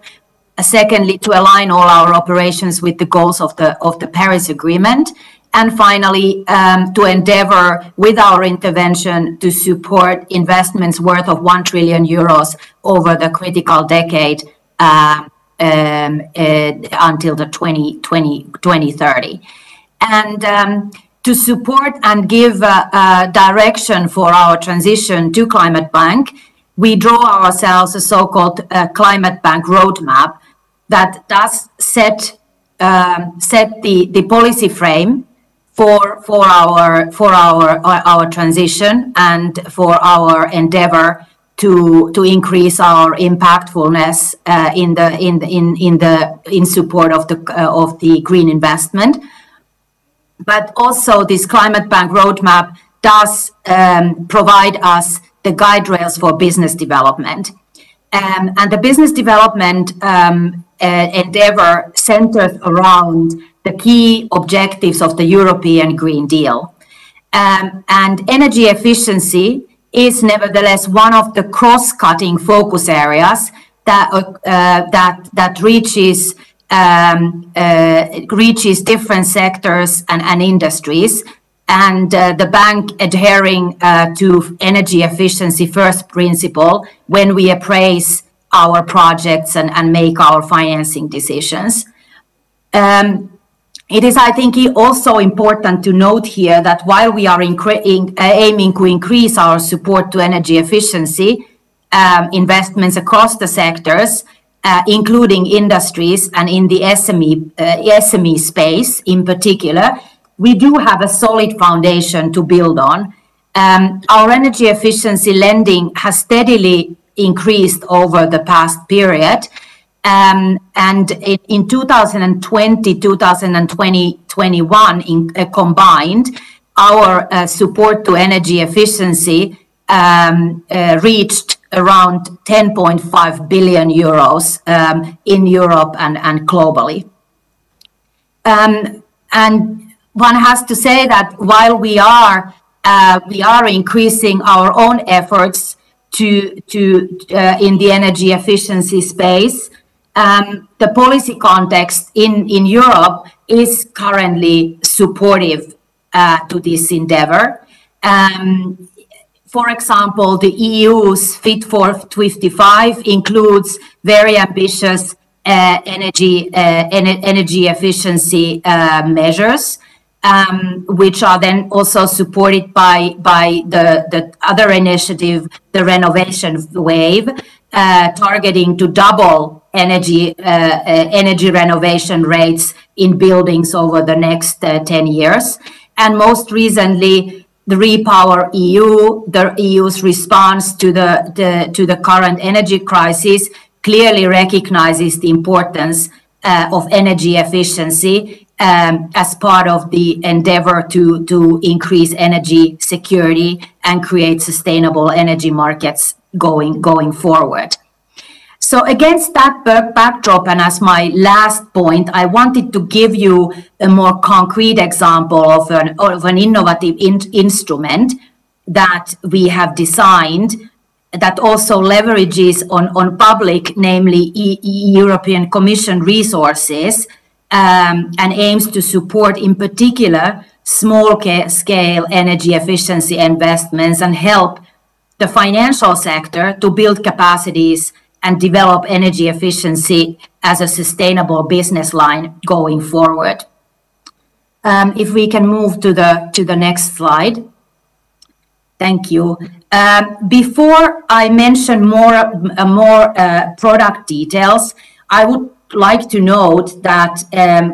Secondly, to align all our operations with the goals of the Paris Agreement. And finally, to endeavor with our intervention to support investments worth of 1 trillion euros over the critical decade until the 2030. And to support and give direction for our transition to Climate Bank, we draw ourselves a so-called Climate Bank roadmap that does set the policy frame for our transition and for our endeavor to increase our impactfulness in support of the green investment. But also this Climate Bank roadmap does provide us the guide rails for business development. And the business development endeavor centers around the key objectives of the European Green Deal. And energy efficiency is nevertheless one of the cross-cutting focus areas that reaches different sectors and industries. And the bank adhering to energy efficiency first principle when we appraise our projects and make our financing decisions. It is, I think, also important to note here that while we are aiming to increase our support to energy efficiency investments across the sectors, including industries and in the SME space in particular, we do have a solid foundation to build on. Our energy efficiency lending has steadily increased over the past period. And in 2020, 2021 combined, our support to energy efficiency reached around 10.5 billion euros in Europe and globally. And one has to say that while we are increasing our own efforts in the energy efficiency space, the policy context in Europe is currently supportive to this endeavor. For example, the EU's Fit for 55 includes very ambitious energy efficiency measures, which are then also supported by the other initiative, the Renovation Wave, targeting to double energy renovation rates in buildings over the next 10 years. And most recently, the Repower EU, the EU's response to the current energy crisis, clearly recognizes the importance of energy efficiency as part of the endeavor to increase energy security and create sustainable energy markets going forward. So against that backdrop, and as my last point, I wanted to give you a more concrete example of an innovative instrument that we have designed that also leverages on public, namely European Commission resources, and aims to support in particular small-scale energy efficiency investments and help the financial sector to build capacities and develop energy efficiency as a sustainable business line going forward. If we can move to the next slide. Thank you. Before I mention more product details, I would like to note that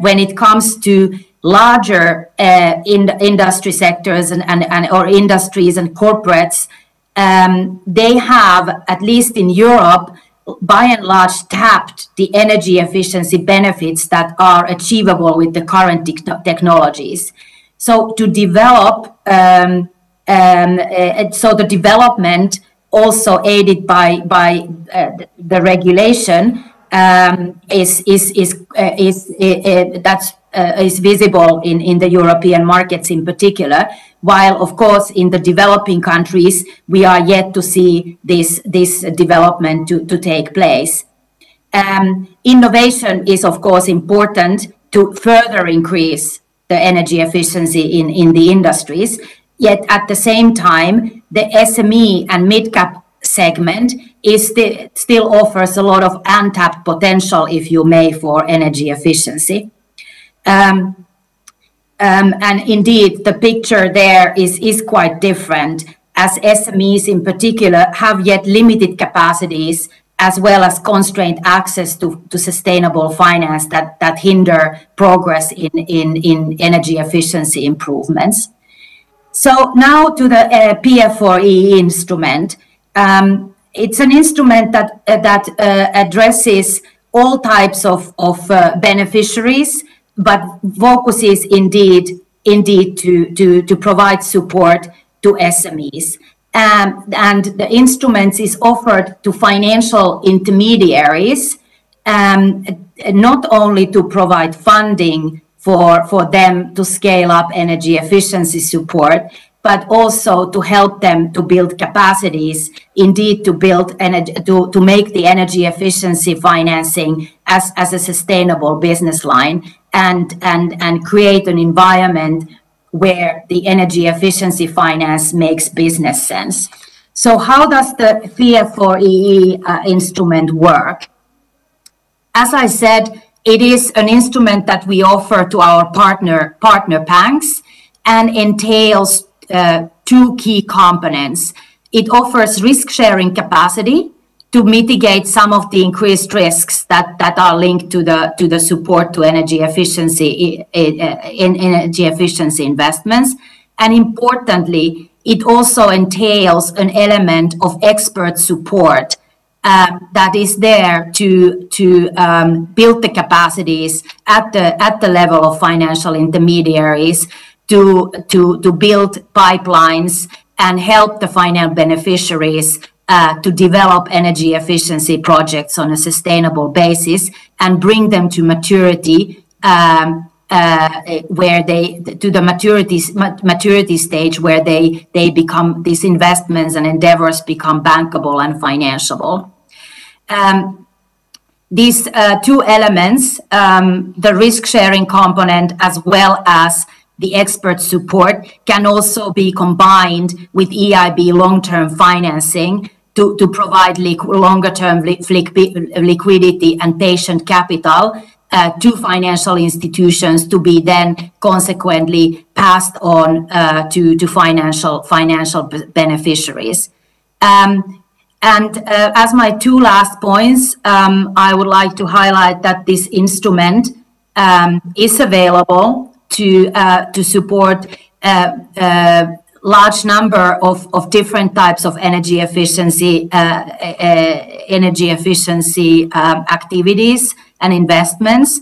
when it comes to larger industry sectors or industries and corporates, they have, at least in Europe, by and large tapped the energy efficiency benefits that are achievable with the current technologies. So to develop, so the development also aided by the regulation is visible in the European markets in particular, while of course in the developing countries we are yet to see this development to take place. Innovation is of course important to further increase the energy efficiency in the industries, yet at the same time the SME and mid-cap segment still offers a lot of untapped potential, if you may, for energy efficiency. And indeed, the picture there is quite different, as SMEs in particular have yet limited capacities as well as constrained access to sustainable finance that hinder progress in energy efficiency improvements. So now to the PF4E instrument. It's an instrument that addresses all types of beneficiaries, but focuses indeed to provide support to SMEs. And the instruments is offered to financial intermediaries, not only to provide funding for them to scale up energy efficiency support, but also to help them to build capacities, indeed to build to make the energy efficiency financing as a sustainable business line, and create an environment where the energy efficiency finance makes business sense. So how does the PF4EE instrument work? As I said, it is an instrument that we offer to our partner banks and entails two key components. It offers risk-sharing capacity to mitigate some of the increased risks that are linked to the support to energy efficiency in energy efficiency investments. And importantly, it also entails an element of expert support that is there to build the capacities at the level of financial intermediaries to build pipelines and help the final beneficiaries to develop energy efficiency projects on a sustainable basis and bring them to maturity, where maturity stage where they become, these investments and endeavors become bankable and financeable. These two elements, the risk-sharing component as well as the expert support, can also be combined with EIB long-term financing to provide longer-term liquidity and patient capital to financial institutions to be then consequently passed on to financial beneficiaries. As my two last points, I would like to highlight that this instrument is available to support large number of different types of energy efficiency activities and investments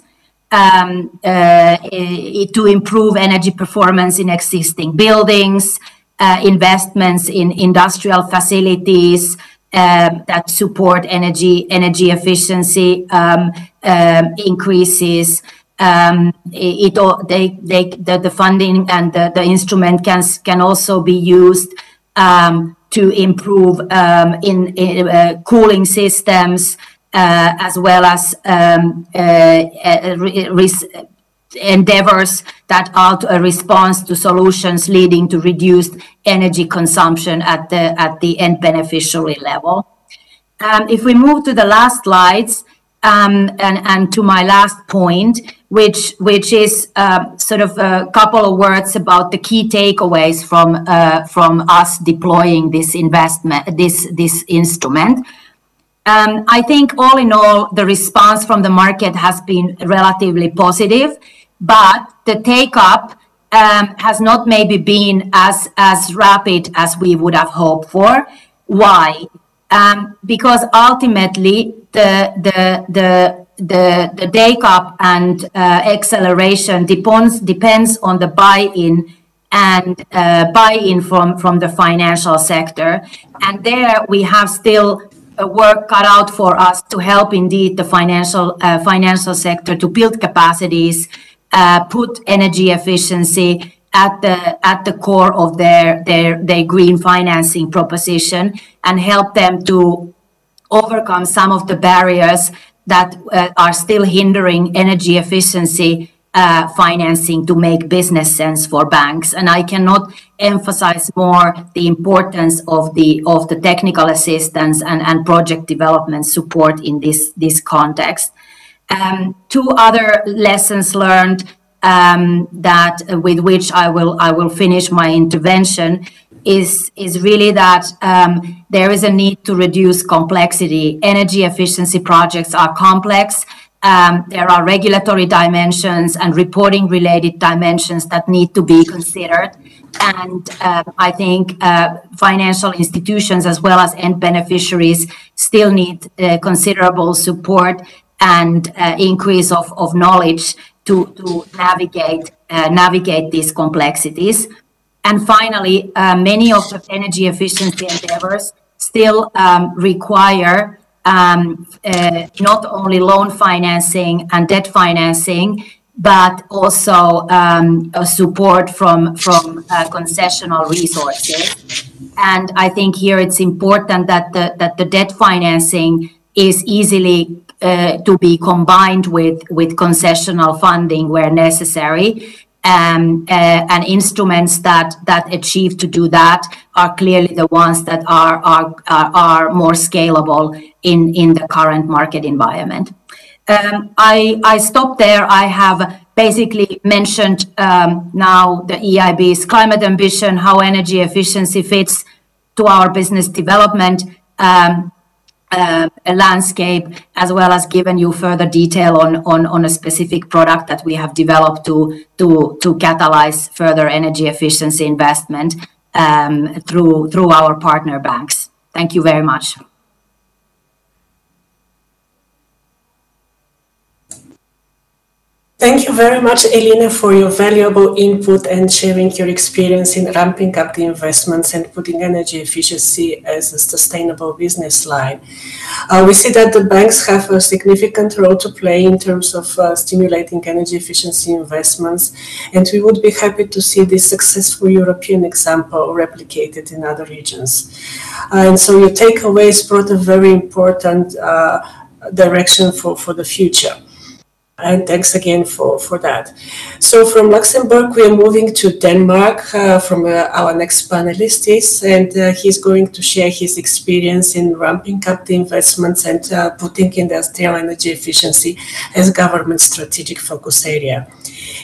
to improve energy performance in existing buildings, investments in industrial facilities that support energy efficiency increases. The funding and the instrument can also be used to improve in cooling systems as well as endeavors that are a response to solutions leading to reduced energy consumption at the end beneficiary level. If we move to the last slides, and to my last point, which is sort of a couple of words about the key takeaways from us deploying this instrument. I think all in all, the response from the market has been relatively positive, but the take-up has not maybe been as rapid as we would have hoped for. Why? Because ultimately the take-up and acceleration depends on the buy-in and buy-in from the financial sector, and there we have still work cut out for us to help indeed the financial sector to build capacities, put energy efficiency at the core of their green financing proposition, and help them to overcome some of the barriers that are still hindering energy efficiency financing to make business sense for banks. And I cannot emphasize more the importance of the technical assistance and project development support in this context. Two other lessons learned that with which I will finish my intervention is really that there is a need to reduce complexity. Energy efficiency projects are complex. There are regulatory dimensions and reporting related dimensions that need to be considered. And I think financial institutions as well as end beneficiaries still need considerable support and increase of knowledge to navigate these complexities. And finally, many of the energy efficiency endeavors still require not only loan financing and debt financing, but also support from concessional resources. And I think here it's important that the debt financing is easily to be combined with concessional funding where necessary. And instruments that achieve to do that are clearly the ones that are more scalable in the current market environment. I stop there. I have basically mentioned now the EIB's climate ambition, how energy efficiency fits to our business development landscape, as well as given you further detail on a specific product that we have developed to catalyze further energy efficiency investment through our partner banks. Thank you very much. Thank you very much, Elena, for your valuable input and sharing your experience in ramping up the investments and putting energy efficiency as a sustainable business line. We see that the banks have a significant role to play in terms of stimulating energy efficiency investments, and we would be happy to see this successful European example replicated in other regions. And so your takeaways brought a very important direction for the future. And thanks again for that. So from Luxembourg, we are moving to Denmark from our next panelist is, and he's going to share his experience in ramping up the investments and putting industrial energy efficiency as government strategic focus area.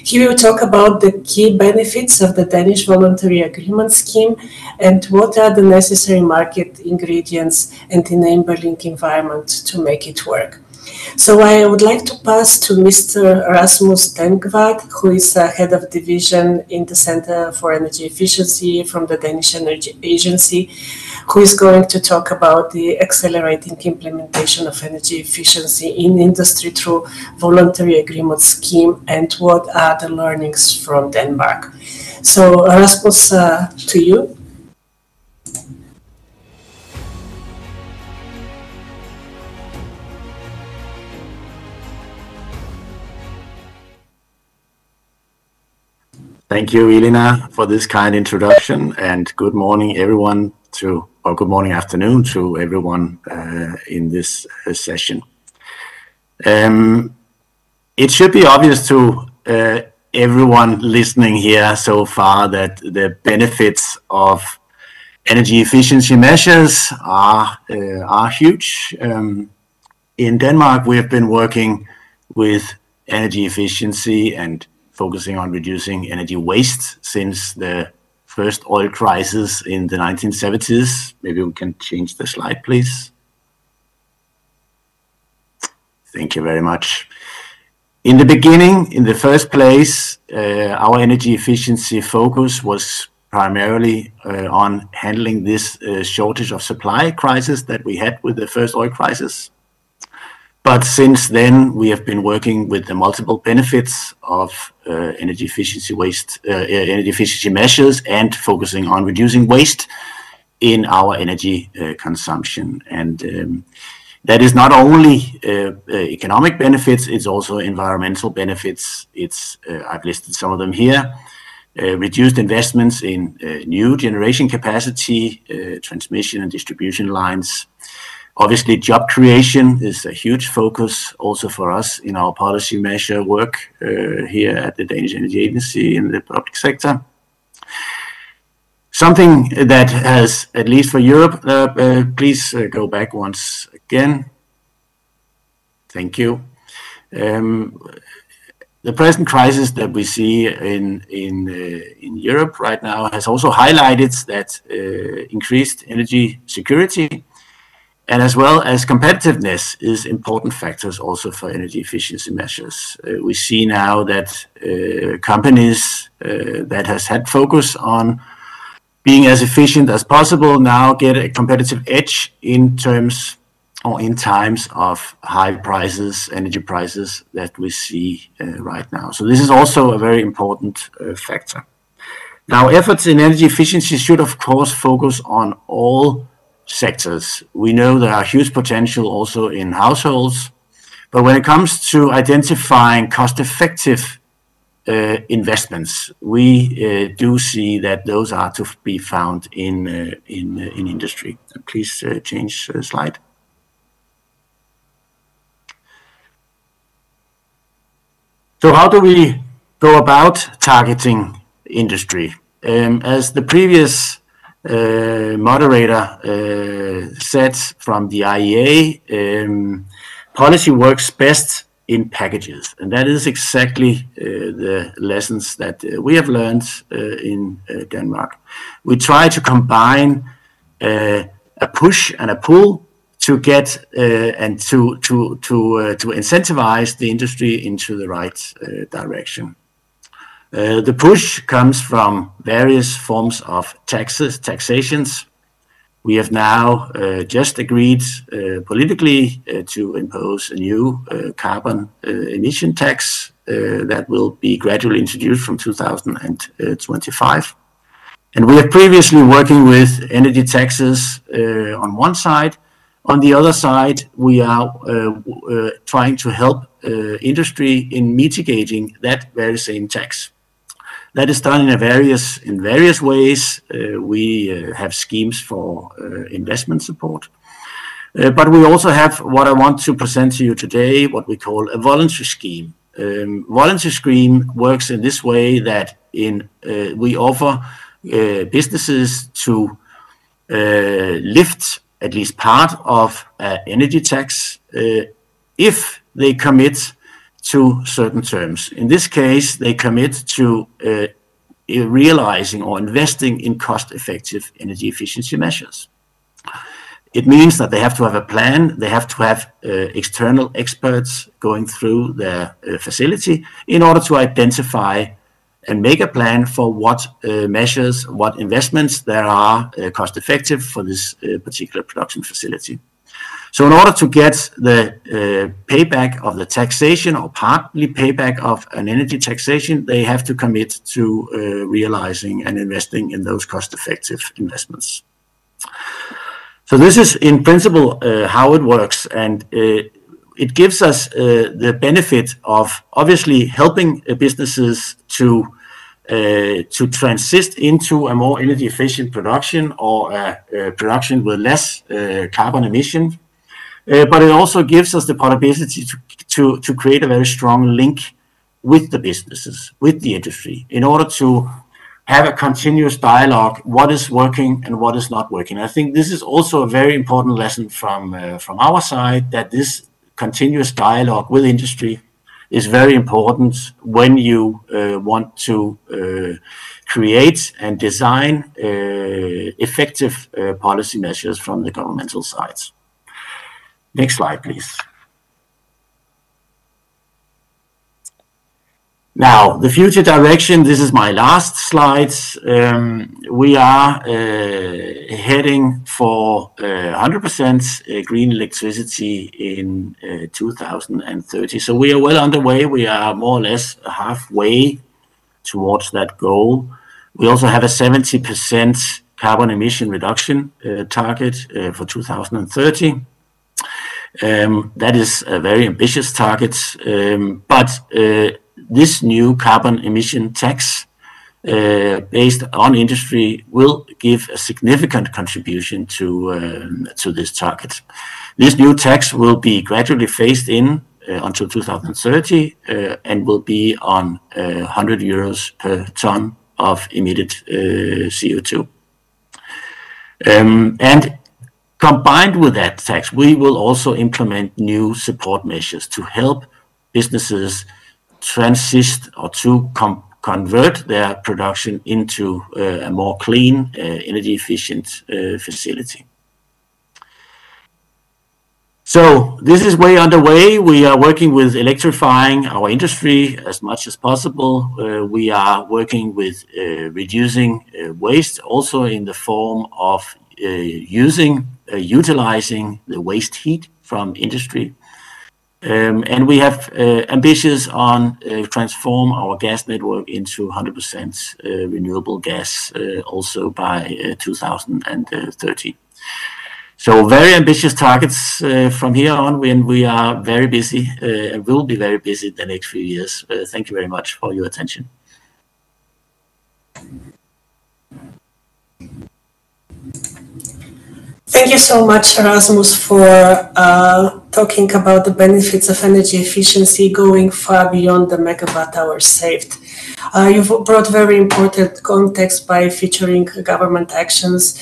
He will talk about the key benefits of the Danish voluntary agreement scheme and what are the necessary market ingredients and enabling environment to make it work. So I would like to pass to Mr. Rasmus Dengvad, who is head of division in the Center for Energy Efficiency from the Danish Energy Agency, who is going to talk about the accelerating implementation of energy efficiency in industry through voluntary agreement scheme and what are the learnings from Denmark. So Rasmus, to you. Thank you, Elena, for this kind introduction, and good morning, everyone, or good morning, afternoon to everyone in this session. It should be obvious to everyone listening here so far that the benefits of energy efficiency measures are huge. In Denmark, we have been working with energy efficiency and focusing on reducing energy waste since the first oil crisis in the 1970s. Maybe we can change the slide, please. Thank you very much. In the beginning, in the first place, our energy efficiency focus was primarily on handling this shortage of supply crisis that we had with the first oil crisis. But since then, we have been working with the multiple benefits of energy efficiency measures and focusing on reducing waste in our energy consumption. And that is not only economic benefits, it's also environmental benefits. I've listed some of them here. Reduced investments in new generation capacity, transmission and distribution lines. Obviously, job creation is a huge focus also for us in our policy measure work here at the Danish Energy Agency in the public sector. Something that has, at least for Europe, please go back once again. Thank you. The present crisis that we see in Europe right now has also highlighted that increased energy security and as well as competitiveness is important factors also for energy efficiency measures. We see now that companies that has had focus on being as efficient as possible now get a competitive edge in terms or in times of high prices, energy prices that we see right now. So this is also a very important factor. Now, efforts in energy efficiency should of course focus on all sectors. We know there are huge potential also in households, but when it comes to identifying cost-effective investments, we do see that those are to be found in industry. Please change the slide. So how do we go about targeting industry? As the previous moderator said from the IEA, policy works best in packages, and that is exactly the lessons that we have learned in Denmark. We try to combine a push and a pull to get and to incentivize the industry into the right direction. The push comes from various forms of taxations. We have now just agreed politically to impose a new carbon emission tax that will be gradually introduced from 2025. And we are previously working with energy taxes on one side. On the other side, we are trying to help industry in mitigating that very same tax. That is done in various ways. We have schemes for investment support. But we also have what I want to present to you today, what we call a voluntary scheme. Voluntary scheme works in this way that we offer businesses to lift at least part of energy tax if they commit to certain terms. In this case, they commit to realizing or investing in cost-effective energy efficiency measures. It means that they have to have a plan, they have to have external experts going through their facility in order to identify and make a plan for what measures, what investments there are cost-effective for this particular production facility. So in order to get the payback of the taxation or partly payback of an energy taxation, they have to commit to realizing and investing in those cost-effective investments. So this is in principle how it works, and it gives us the benefit of obviously helping businesses to transit into a more energy efficient production or a production with less carbon emission. But it also gives us the possibility to create a very strong link with the businesses, with the industry, in order to have a continuous dialogue, what is working and what is not working. I think this is also a very important lesson from our side, that this continuous dialogue with industry is very important when you want to create and design effective policy measures from the governmental sides. Next slide, please. Now, the future direction, this is my last slide. We are heading for 100% green electricity in 2030. So we are well underway. We are more or less halfway towards that goal. We also have a 70% carbon emission reduction target for 2030. That is a very ambitious target, but this new carbon emission tax based on industry will give a significant contribution to this target. This new tax will be gradually phased in until 2030 and will be on 100 euros per ton of emitted CO2. And combined with that tax, we will also implement new support measures to help businesses transist or to convert their production into a more clean, energy efficient facility. So this is way underway. We are working with electrifying our industry as much as possible. We are working with reducing waste, also in the form of utilizing the waste heat from industry. And we have ambitions on transform our gas network into 100% renewable gas also by 2030. So very ambitious targets from here on, when we are very busy and will be very busy the next few years. Thank you very much for your attention. Thank you so much, Erasmus, for talking about the benefits of energy efficiency going far beyond the megawatt hours saved. You've brought very important context by featuring government actions,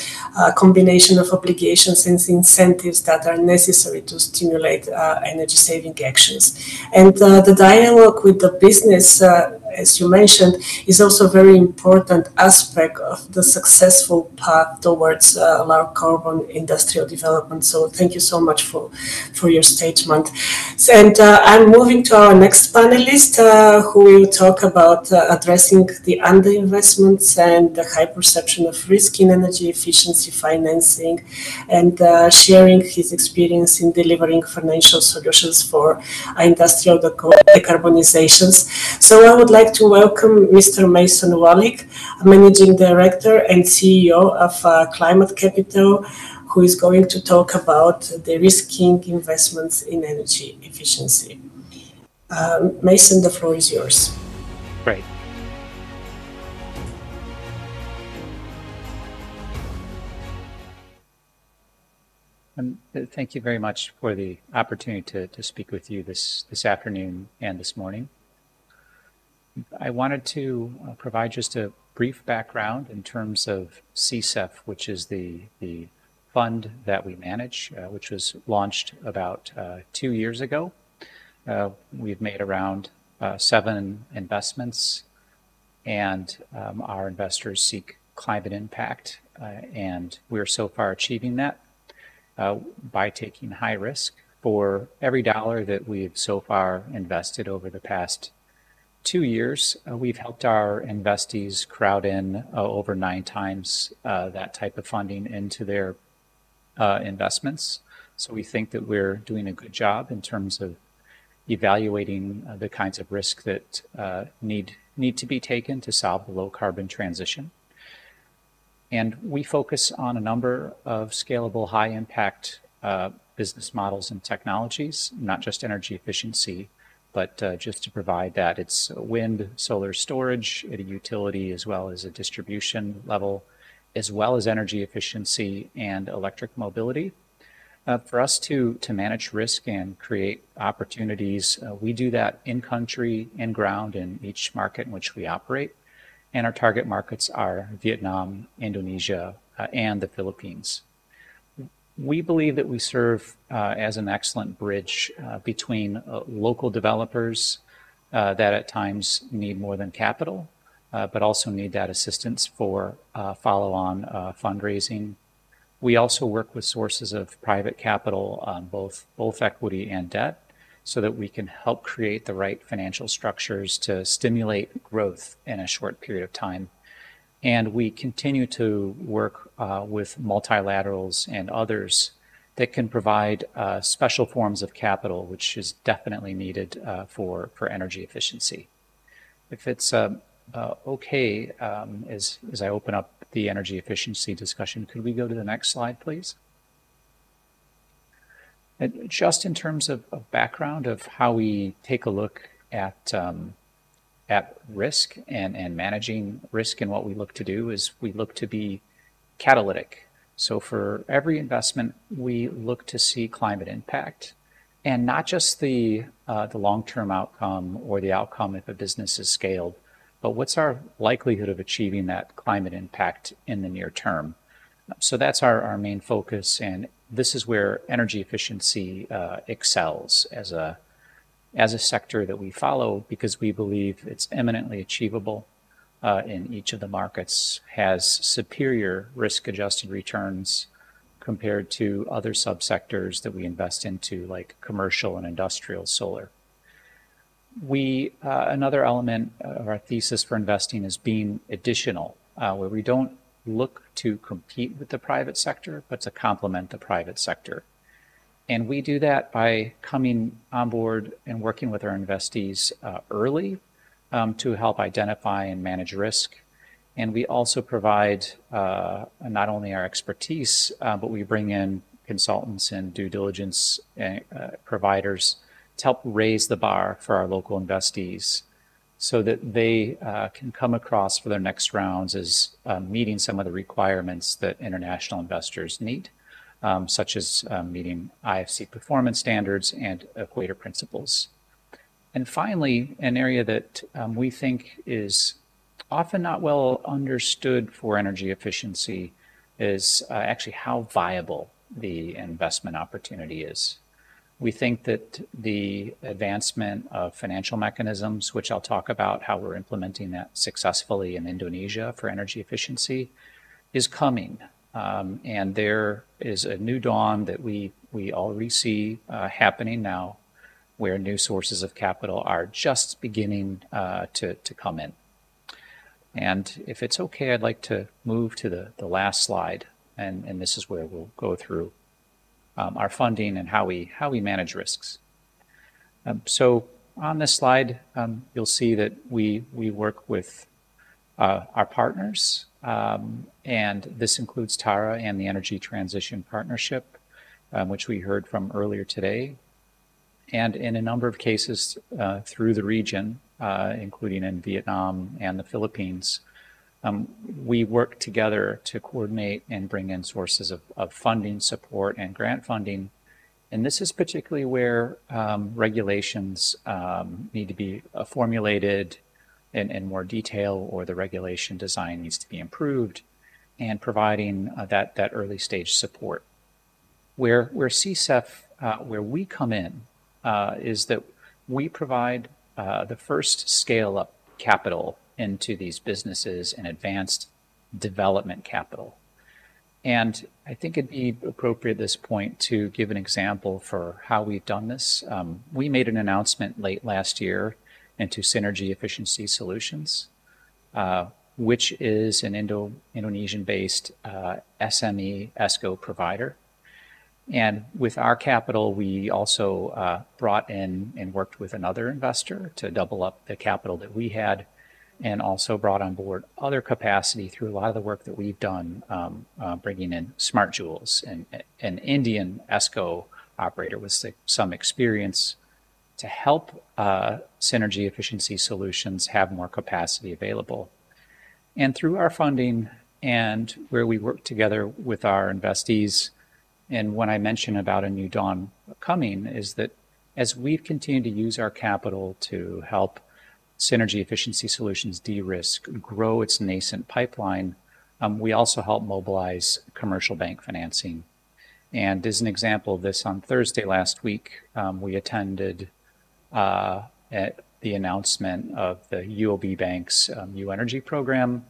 combination of obligations and incentives that are necessary to stimulate energy saving actions. And the dialogue with the business as you mentioned, is also a very important aspect of the successful path towards low carbon industrial development. So thank you so much for your statement. And I'm moving to our next panelist, who will talk about addressing the underinvestments and the high perception of risk in energy efficiency financing, and sharing his experience in delivering financial solutions for industrial decarbonizations. So I would like to welcome Mr. Mason Wallick, Managing Director and CEO of Climate Capital, who is going to talk about the risking investments in energy efficiency. Mason, the floor is yours. Great. Thank you very much for the opportunity to speak with you this afternoon and this morning. I wanted to provide just a brief background in terms of CCEF, which is the fund that we manage, which was launched about 2 years ago. We've made around 7 investments, and our investors seek climate impact, and we're so far achieving that by taking high risk. For every dollar that we've so far invested over the past 2 years, we've helped our investees crowd in over 9 times that type of funding into their investments. So we think that we're doing a good job in terms of evaluating the kinds of risk that need to be taken to solve the low carbon transition. And we focus on a number of scalable, high impact business models and technologies, not just energy efficiency, but just to provide that. It's wind, solar storage at a utility, as well as a distribution level, as well as energy efficiency and electric mobility. For us to manage risk and create opportunities, we do that in country, in ground, in each market in which we operate. And our target markets are Vietnam, Indonesia, and the Philippines. We believe that we serve as an excellent bridge between local developers that at times need more than capital, but also need that assistance for follow-on fundraising. We also work with sources of private capital on both equity and debt, so that we can help create the right financial structures to stimulate growth in a short period of time. And we continue to work with multilaterals and others that can provide special forms of capital, which is definitely needed for energy efficiency. If it's okay, as I open up the energy efficiency discussion, could we go to the next slide, please? And just in terms of background of how we take a look at risk and managing risk, and what we look to do is we look to be catalytic. So for every investment, we look to see climate impact, and not just the long-term outcome or the outcome if a business is scaled, but what's our likelihood of achieving that climate impact in the near term. So that's our main focus, and this is where energy efficiency excels as a sector that we follow, because we believe it's eminently achievable in each of the markets, has superior risk-adjusted returns compared to other subsectors that we invest into, like commercial and industrial solar. Another element of our thesis for investing is being additional, where we don't look to compete with the private sector, but to complement the private sector. And we do that by coming on board and working with our investees early to help identify and manage risk. And we also provide not only our expertise, but we bring in consultants and due diligence providers to help raise the bar for our local investees, so that they can come across for their next rounds as meeting some of the requirements that international investors need, such as meeting IFC performance standards and equator principles. And finally, an area that we think is often not well understood for energy efficiency is actually how viable the investment opportunity is. We think that the advancement of financial mechanisms, which I'll talk about how we're implementing that successfully in Indonesia for energy efficiency, is coming. And there is a new dawn that we already see happening now, where new sources of capital are just beginning to come in. And if it's okay, I'd like to move to the last slide, and this is where we'll go through our funding and how we manage risks. So on this slide, you'll see that we work with our partners, and this includes TARA and the Energy Transition Partnership, which we heard from earlier today, and in a number of cases through the region, including in Vietnam and the Philippines. We work together to coordinate and bring in sources of funding, support, and grant funding. And this is particularly where regulations need to be formulated in more detail, or the regulation design needs to be improved, and providing that early stage support. Where CSEF, where we come in, is that we provide the first scale-up capital into these businesses and advanced development capital. And I think it'd be appropriate at this point to give an example for how we've done this. We made an announcement late last year into Synergy Efficiency Solutions, which is an Indonesian-based SME ESCO provider. And with our capital, we also brought in and worked with another investor to double up the capital that we had, and also brought on board other capacity through a lot of the work that we've done, bringing in Smart Joules, an Indian ESCO operator with some experience to help Synergy Efficiency Solutions have more capacity available. And through our funding and where we work together with our investees, and when I mention about a new dawn coming, is that as we've continued to use our capital to help Synergy Efficiency Solutions de-risk, grow its nascent pipeline, we also help mobilize commercial bank financing. And as an example of this, on Thursday last week, we attended at the announcement of the UOB Bank's U Energy program,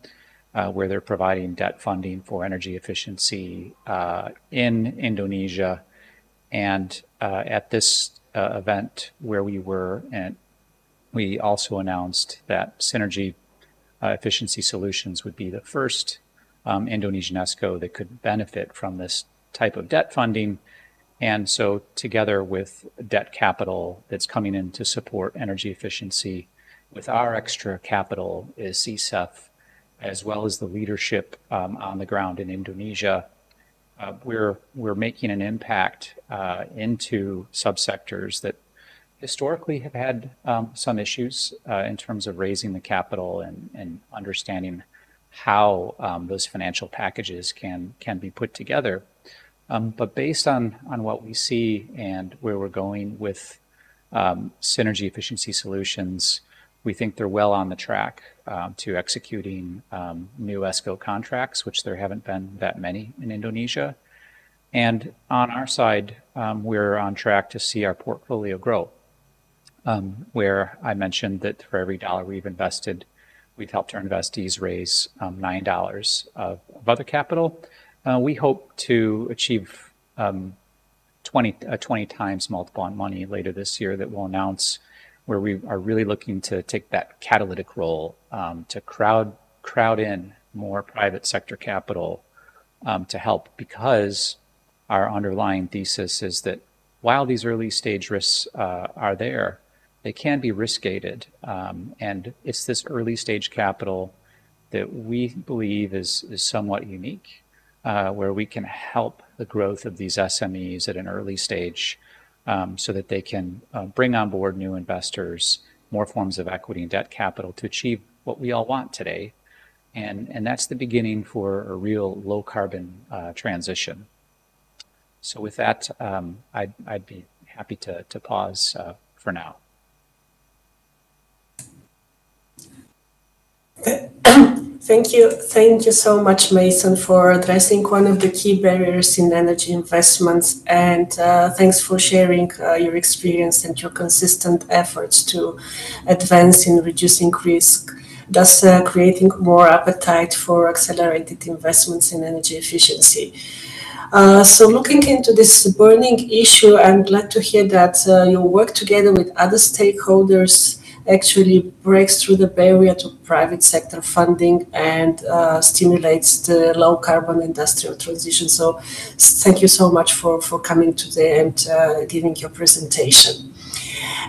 where they're providing debt funding for energy efficiency in Indonesia. And at this event where we were, and we also announced that Synergy Efficiency Solutions would be the first Indonesian ESCO that could benefit from this type of debt funding. And so together with debt capital that's coming in to support energy efficiency, with our extra capital is CSEF, as well as the leadership on the ground in Indonesia. We're making an impact into subsectors that historically have had some issues in terms of raising the capital and understanding how those financial packages can be put together. But based on what we see and where we're going with Synergy Efficiency Solutions, we think they're well on the track to executing new ESCO contracts, which there haven't been that many in Indonesia. And on our side, we're on track to see our portfolio grow, where I mentioned that for every dollar we've invested, we've helped our investees raise $9 of other capital. We hope to achieve 20 times multiple on money later this year that we'll announce, where we are really looking to take that catalytic role to crowd in more private sector capital to help, because our underlying thesis is that while these early stage risks are there, they can be risk gated. And it's this early stage capital that we believe is somewhat unique, where we can help the growth of these SMEs at an early stage so that they can bring on board new investors, more forms of equity and debt capital to achieve what we all want today. And that's the beginning for a real low carbon transition. So with that, I'd be happy to pause for now. Thank you so much, Mason, for addressing one of the key barriers in energy investments, and thanks for sharing your experience and your consistent efforts to advance in reducing risk, thus creating more appetite for accelerated investments in energy efficiency. So looking into this burning issue, I'm glad to hear that your work together with other stakeholders actually breaks through the barrier to private sector funding and stimulates the low carbon industrial transition. So thank you so much for coming today and giving your presentation.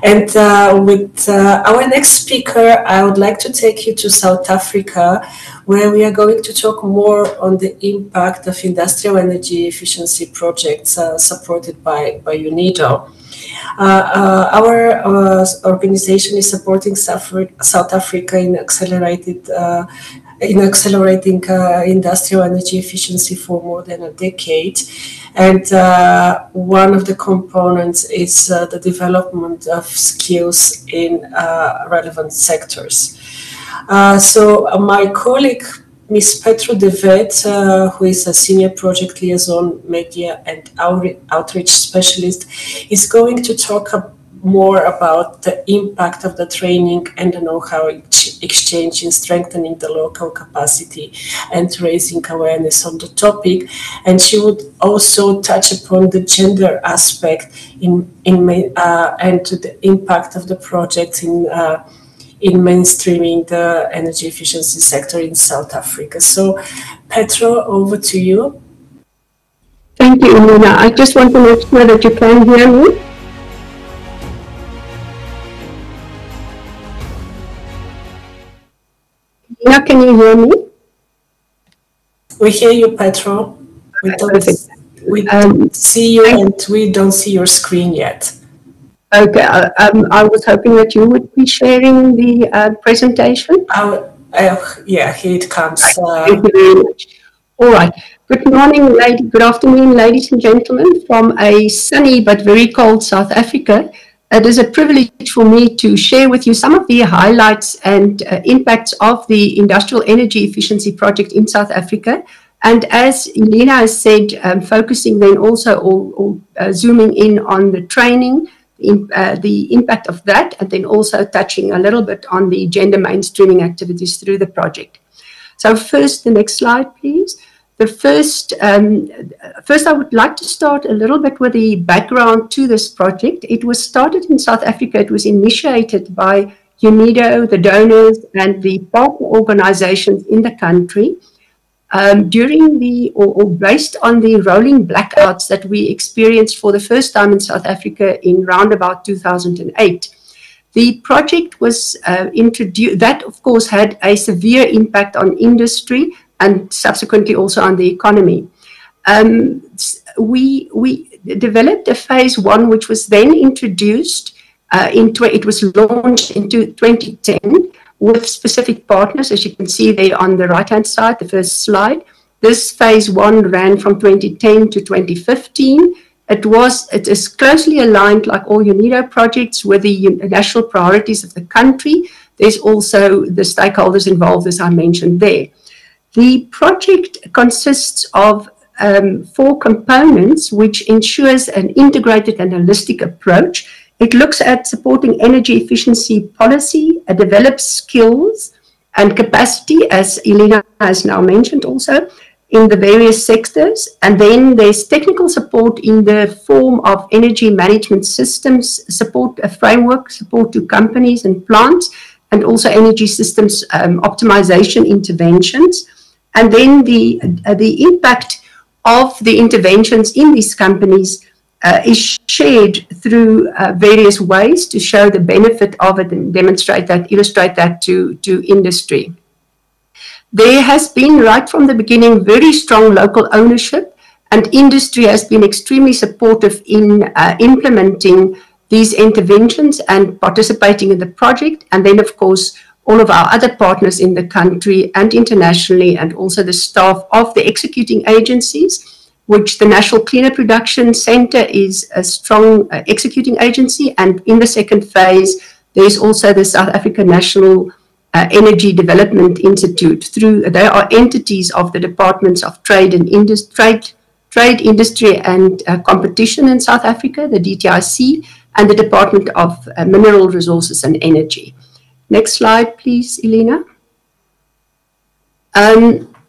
And with our next speaker, I would like to take you to South Africa, where we are going to talk more on the impact of industrial energy efficiency projects supported by UNIDO. Our organization is supporting South Africa in accelerating industrial energy efficiency for more than a decade. And one of the components is the development of skills in relevant sectors. So my colleague, Ms. Petro de Vet, who is a senior project liaison, media and outreach specialist, is going to talk more about the impact of the training and the know-how exchange in strengthening the local capacity and raising awareness on the topic. And she would also touch upon the gender aspect and the impact of the project in mainstreaming the energy efficiency sector in South Africa. So, Petro, over to you. Thank you, Elena. I just want to make sure that you can hear me. Elena, can you hear me? We hear you, Petro. We don't see you and we don't see your screen yet. Okay, I was hoping that you would be sharing the presentation. Yeah, here it comes. Thank you very much. All right. Good morning, good afternoon, ladies and gentlemen, from a sunny but very cold South Africa. It is a privilege for me to share with you some of the highlights and impacts of the industrial energy efficiency project in South Africa. And as Elena has said, focusing then also or zooming in on the training, the impact of that, and then also touching a little bit on the gender mainstreaming activities through the project. So first, the next slide, please. The first I would like to start a little bit with the background to this project. It was started in South Africa. It was initiated by UNIDO, the donors, and the partner organizations in the country. During based on the rolling blackouts that we experienced for the first time in South Africa in round about 2008. The project was introduced, that of course had a severe impact on industry and subsequently also on the economy. We developed a phase one, which was then introduced, it was launched in 2010, with specific partners, as you can see there on the right-hand side, the first slide. This phase one ran from 2010 to 2015. It is closely aligned, like all UNIDO projects, with the national priorities of the country. There's also the stakeholders involved, as I mentioned there. The project consists of 4 components, which ensures an integrated and holistic approach. It looks at supporting energy efficiency policy, develops skills and capacity, as Elena has now mentioned also, in the various sectors. And then there's technical support in the form of energy management systems, support, a framework, support to companies and plants, and also energy systems optimization interventions. And then the impact of the interventions in these companies is shared through various ways to show the benefit of it and demonstrate that, illustrate that to industry. There has been, right from the beginning, very strong local ownership, and industry has been extremely supportive in implementing these interventions and participating in the project. And then, of course, all of our other partners in the country and internationally, and also the staff of the executing agencies, which the National Cleaner Production Center is a strong executing agency. And in the second phase, there's also the South African National Energy Development Institute. They are entities of the Departments of Trade, Industry and Competition in South Africa, the DTIC, and the Department of Mineral Resources and Energy. Next slide, please, Elena.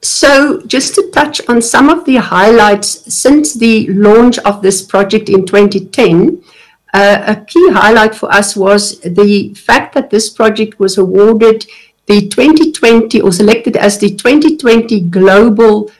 So just to touch on some of the highlights since the launch of this project in 2010, a key highlight for us was the fact that this project was awarded the 2020 or selected as the 2020 Global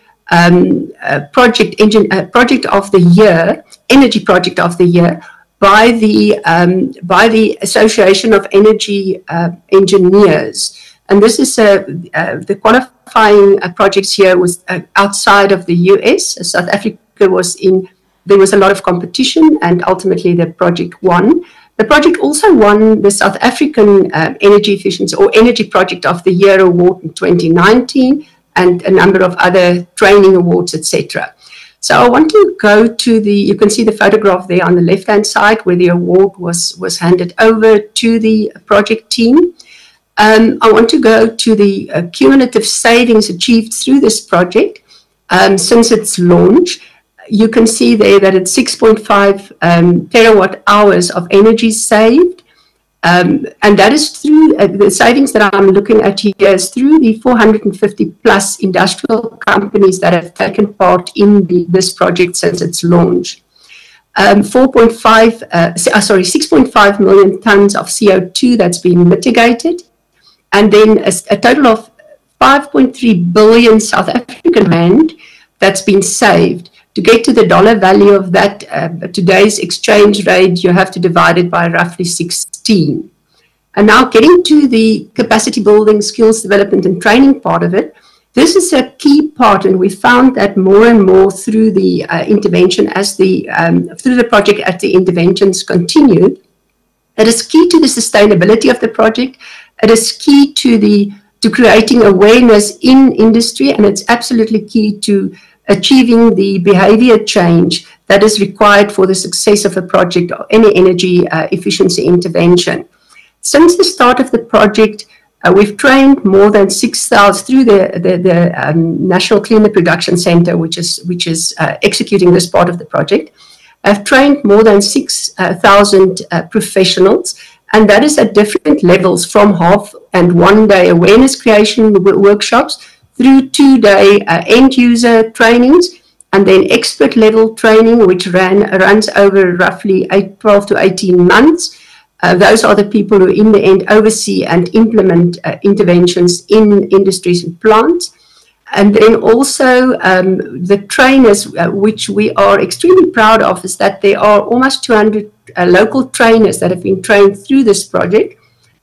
Project of the Year, Energy Project of the Year by the Association of Energy Engineers. And this is the qualifying projects here was outside of the US. South Africa was there was a lot of competition, and ultimately the project won. The project also won the South African Energy Efficiency or Energy Project of the Year award in 2019, and a number of other training awards, etc. So I want to go to you can see the photograph there on the left-hand side where the award was handed over to the project team. I want to go to the cumulative savings achieved through this project since its launch. You can see there that it's 6.5 terawatt hours of energy saved. And that is through the savings that I'm looking at here is through the 450 plus industrial companies that have taken part in this project since its launch. 6.5 million tons of CO2 that's been mitigated. And then a total of 5.3 billion South African rand that's been saved. To get to the dollar value of that, today's exchange rate, you have to divide it by roughly 16. And now getting to the capacity building, skills development and training part of it, this is a key part, and we found that more and more through the intervention through the project as the interventions continued. It is key to the sustainability of the project. It is key to creating awareness in industry, and it's absolutely key to achieving the behavior change that is required for the success of a project or any energy efficiency intervention. Since the start of the project, we've trained more than 6,000 through the National Cleaner Production Center, which is executing this part of the project. I've trained more than 6,000 professionals, and that is at different levels, from half and 1 day awareness creation workshops through 2-day end user trainings, and then expert level training, which runs over roughly 12 to 18 months. Those are the people who in the end oversee and implement interventions in industries and plants. And then also the trainers, which we are extremely proud of, is that there are almost 200 local trainers that have been trained through this project.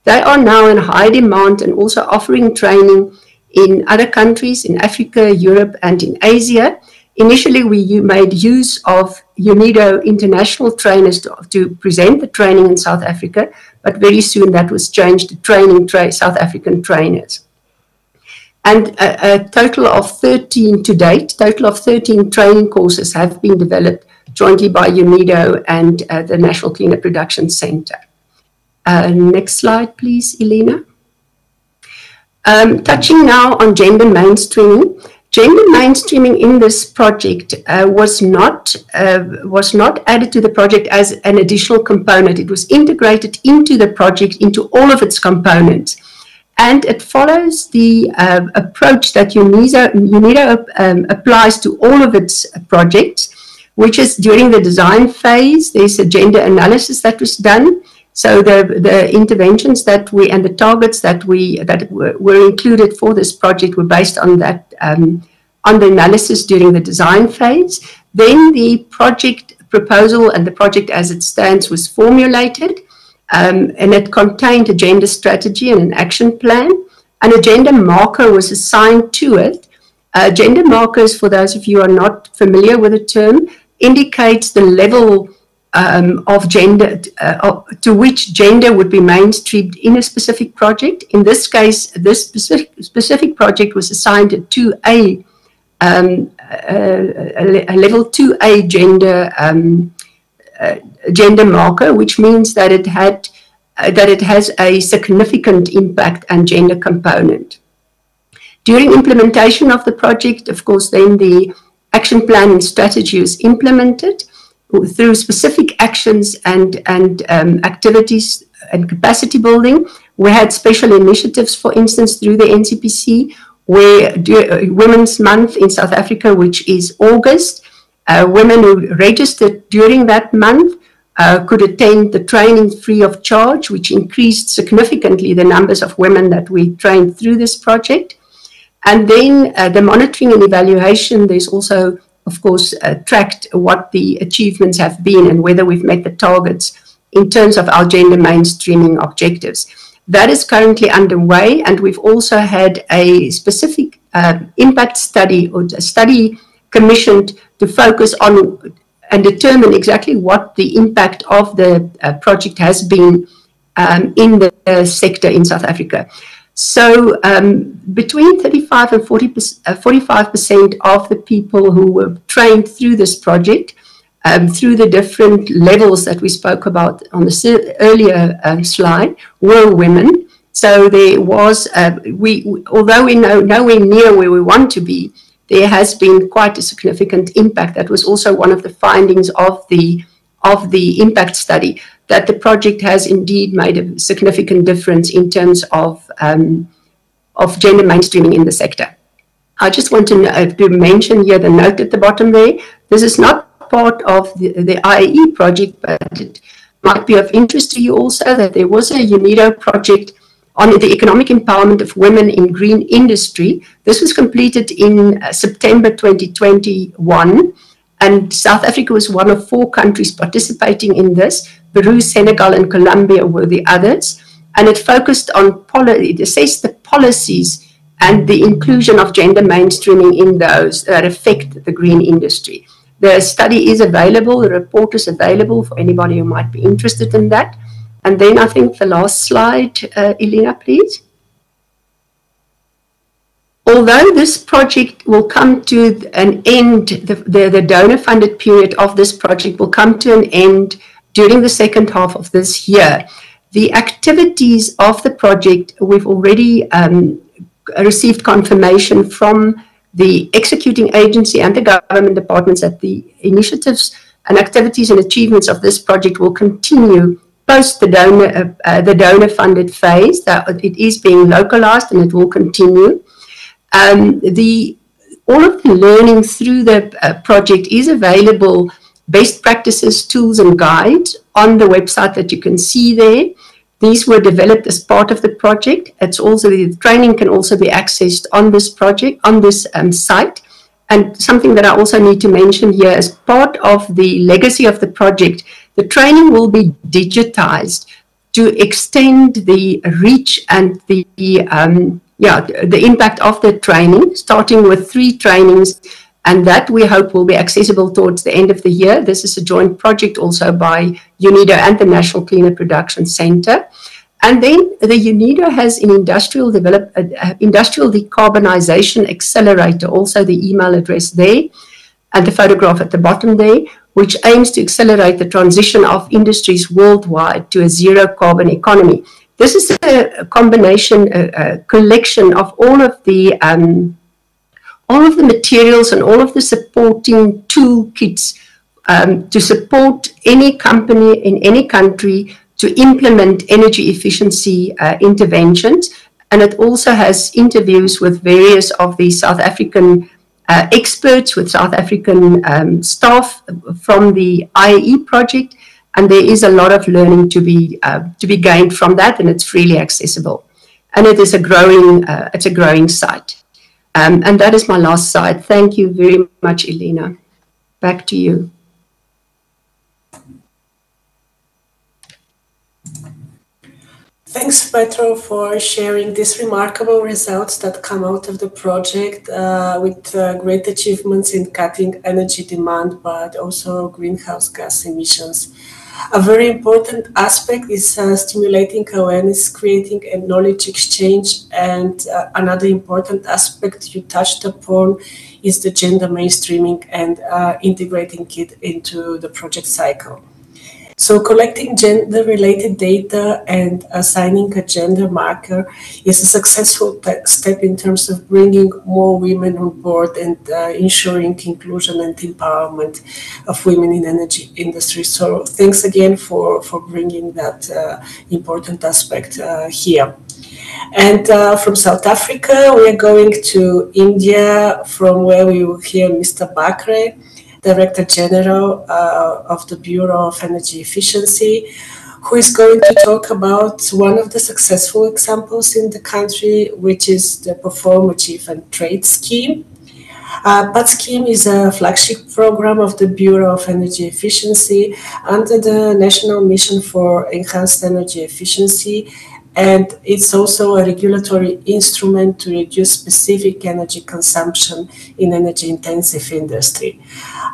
They are now in high demand and also offering training in other countries, in Africa, Europe, and in Asia. Initially, we made use of UNIDO international trainers to present the training in South Africa, but very soon that was changed to training South African trainers. And a total of 13 to date, total of 13 training courses have been developed jointly by UNIDO and the National Cleaner Production Center. Next slide, please, Elena. Touching now on gender mainstreaming. Gender mainstreaming in this project was not added to the project as an additional component. It was integrated into the project, into all of its components. And it follows the approach that UNIDO applies to all of its projects, which is during the design phase, there's a gender analysis that was done. So the interventions and the targets that were included for this project were based on that, on the analysis during the design phase. Then the project proposal and the project as it stands was formulated, and it contained a gender strategy and an action plan, and a gender marker was assigned to it. Gender markers, for those of you who are not familiar with the term, indicates the level of gender, to which gender would be mainstreamed in a specific project. In this case, this specific project was assigned a 2A, a level 2A gender marker, which means that it had that it has a significant impact and gender component. During implementation of the project, of course, then the action plan and strategy is implemented through specific actions and activities and capacity building. We had special initiatives, for instance, through the NCPC, where Women's Month in South Africa, which is August, women who registered during that month could attend the training free of charge, which increased significantly the numbers of women that we trained through this project. And then the monitoring and evaluation, there's also, of course, tracked what the achievements have been and whether we've met the targets in terms of our gender mainstreaming objectives. That is currently underway, and we've also had a specific impact study or a study commissioned to focus on and determine exactly what the impact of the project has been in the sector in South Africa. So between 35 and 45% of the people who were trained through this project, through the different levels that we spoke about on the earlier slide, were women. So there was, although we're nowhere near where we want to be, there has been quite a significant impact. That was also one of the findings of the impact study, that the project has indeed made a significant difference in terms of gender mainstreaming in the sector. I just want to mention here the note at the bottom there. This is not part of the IAE project, but it might be of interest to you also that there was a UNIDO project on the economic empowerment of women in green industry. This was completed in September 2021, and South Africa was one of 4 countries participating in this. Peru, Senegal, and Colombia were the others, and it focused on it assessed the policies and the inclusion of gender mainstreaming in those that affect the green industry. The study is available, the report is available for anybody who might be interested in that. And then I think the last slide, Elena, please. Although this project will come to an end, the donor-funded period of this project will come to an end during the second half of this year, the activities of the project, we've already received confirmation from the executing agency and the government departments that the initiatives and activities and achievements of this project will continue post the donor-funded phase, that it is being localized and it will continue. All of the learning through the project is available, best practices, tools and guides on the website that you can see there. These were developed as part of the project. It's also, the training can also be accessed on this project, on this site. And something that I also need to mention here, as part of the legacy of the project, the training will be digitized to extend the reach and the impact of the training, starting with 3 trainings, and that we hope will be accessible towards the end of the year. This is a joint project also by UNIDO and the National Cleaner Production Center. And then the UNIDO has an industrial decarbonization accelerator, also the email address there, and the photograph at the bottom there, which aims to accelerate the transition of industries worldwide to a zero carbon economy. This is a combination, a collection of all of the materials and all of the supporting toolkits to support any company in any country to implement energy efficiency interventions. And it also has interviews with various of the South African experts, with South African staff from the IAE project, and there is a lot of learning to be gained from that, and it's freely accessible. And it is a growing site. And that is my last slide. Thank you very much, Elena. Back to you. Thanks, Petro, for sharing these remarkable results that come out of the project with great achievements in cutting energy demand, but also greenhouse gas emissions. A very important aspect is stimulating awareness, creating a knowledge exchange, and another important aspect you touched upon is the gender mainstreaming and integrating it into the project cycle. So collecting gender-related data and assigning a gender marker is a successful step in terms of bringing more women on board and ensuring inclusion and empowerment of women in energy industry. So thanks again for bringing that important aspect here. And from South Africa, we are going to India, from where we will hear Mr. Bakre, Director General of the Bureau of Energy Efficiency, who is going to talk about one of the successful examples in the country, which is the Perform, Achieve and Trade scheme. PAT scheme is a flagship program of the Bureau of Energy Efficiency under the National Mission for Enhanced Energy Efficiency, and it's also a regulatory instrument to reduce specific energy consumption in energy-intensive industry.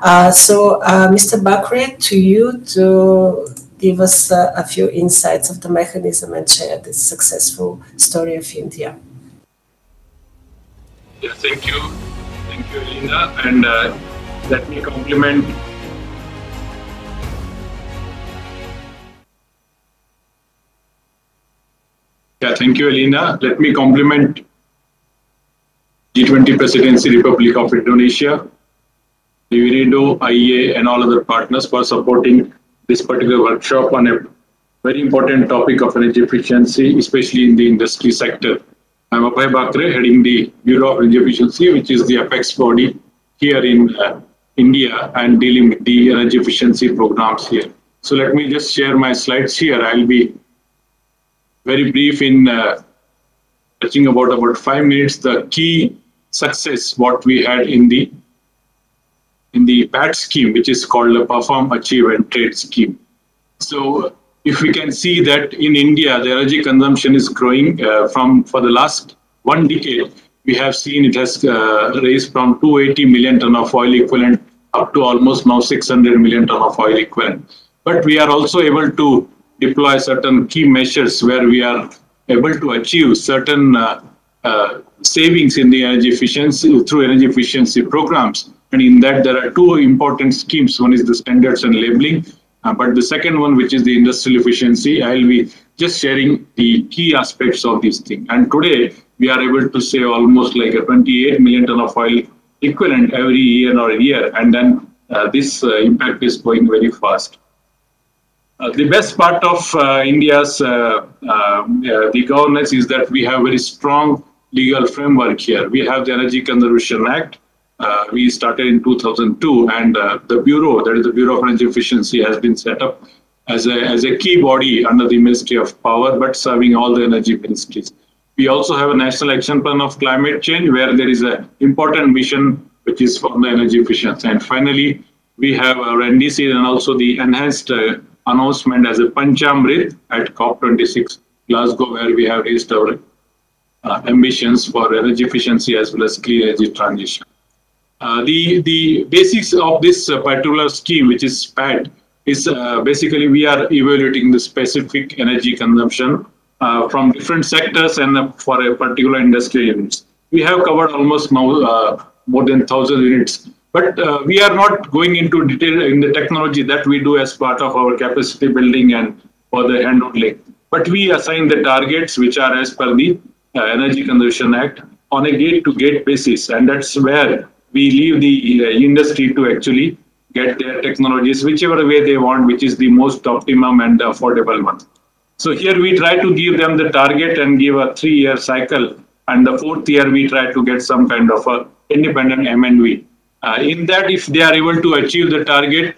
Mr. Bakre, to you to give us a few insights of the mechanism and share the successful story of India. Yeah, thank you. Thank you, Elena. And let me compliment thank you, Elena. Let me compliment G20 Presidency Republic of Indonesia, Virido, IEA, and all other partners for supporting this particular workshop on a very important topic of energy efficiency, especially in the industry sector. I'm Abhay Bakre, heading the Bureau of Energy Efficiency, which is the apex body here in India and dealing with the energy efficiency programs here. So let me just share my slides here. I'll be very brief in touching about 5 minutes the key success what we had in the PAT scheme, which is called the Perform, Achieve and Trade scheme. So if we can see that in India the energy consumption is growing for the last 1 decade, we have seen it has raised from 280 million ton of oil equivalent up to almost now 600 million ton of oil equivalent. But we are also able to deploy certain key measures where we are able to achieve certain savings in the energy efficiency through energy efficiency programs. And in that, there are 2 important schemes. One is the standards and labeling, but the second one, which is the industrial efficiency, I will be just sharing the key aspects of this thing. And today, we are able to save almost like a 28 million ton of oil equivalent every year or a year. And then this impact is going very fast. The best part of India's the governance is that we have very strong legal framework here. We have the Energy Conservation Act. We started in 2002, and the Bureau, that is the Bureau of Energy Efficiency, has been set up as a key body under the Ministry of Power, but serving all the energy ministries. We also have a National Action Plan of Climate Change, where there is an important mission which is for the energy efficiency. And finally, we have our NDC and also the enhanced announcement as a Panchamrit at COP26 Glasgow, where we have raised our ambitions for energy efficiency as well as clean energy transition. The basics of this particular scheme, which is PAT, is basically we are evaluating the specific energy consumption from different sectors and for a particular industry units. We have covered almost now more than 1,000 units. But we are not going into detail in the technology that we do as part of our capacity building and for the handholding. But we assign the targets which are as per the Energy Conservation Act on a gate-to-gate basis. And that's where we leave the industry to actually get their technologies whichever way they want, which is the most optimum and affordable one. So here we try to give them the target and give a 3-year cycle. And the 4th year, we try to get some kind of a independent MNV. In that, if they are able to achieve the target,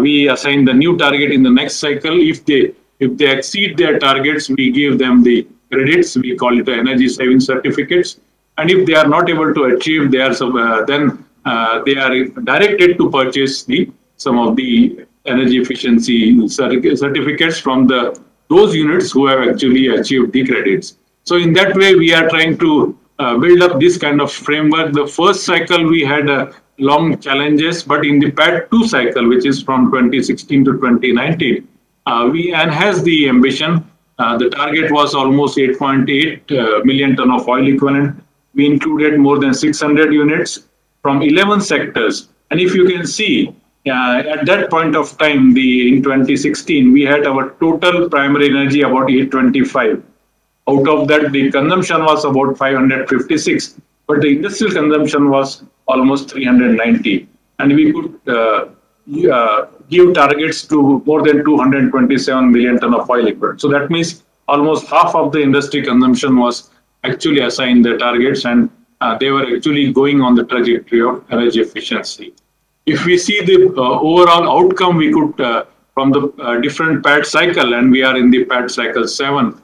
we assign the new target in the next cycle. If they exceed their targets, we give them the credits. We call it the energy saving certificates. And if they are not able to achieve theirs, then they are directed to purchase some of the energy efficiency certificates from those units who have actually achieved the credits. So in that way, we are trying to build up this kind of framework. The first cycle we had long challenges, but in the PAT 2 cycle, which is from 2016 to 2019, we enhanced the ambition. The target was almost 8.8 million ton of oil equivalent. We included more than 600 units from 11 sectors. And if you can see, At that point of time, in 2016, we had our total primary energy about 825. Out of that, the consumption was about 556, but the industrial consumption was almost 390. And we could give targets to more than 227 million ton of oil equivalent. So that means almost half of the industry consumption was actually assigned the targets, and they were actually going on the trajectory of energy efficiency. If we see the overall outcome, we could, from the different PAT cycle, and we are in the PAT cycle 7,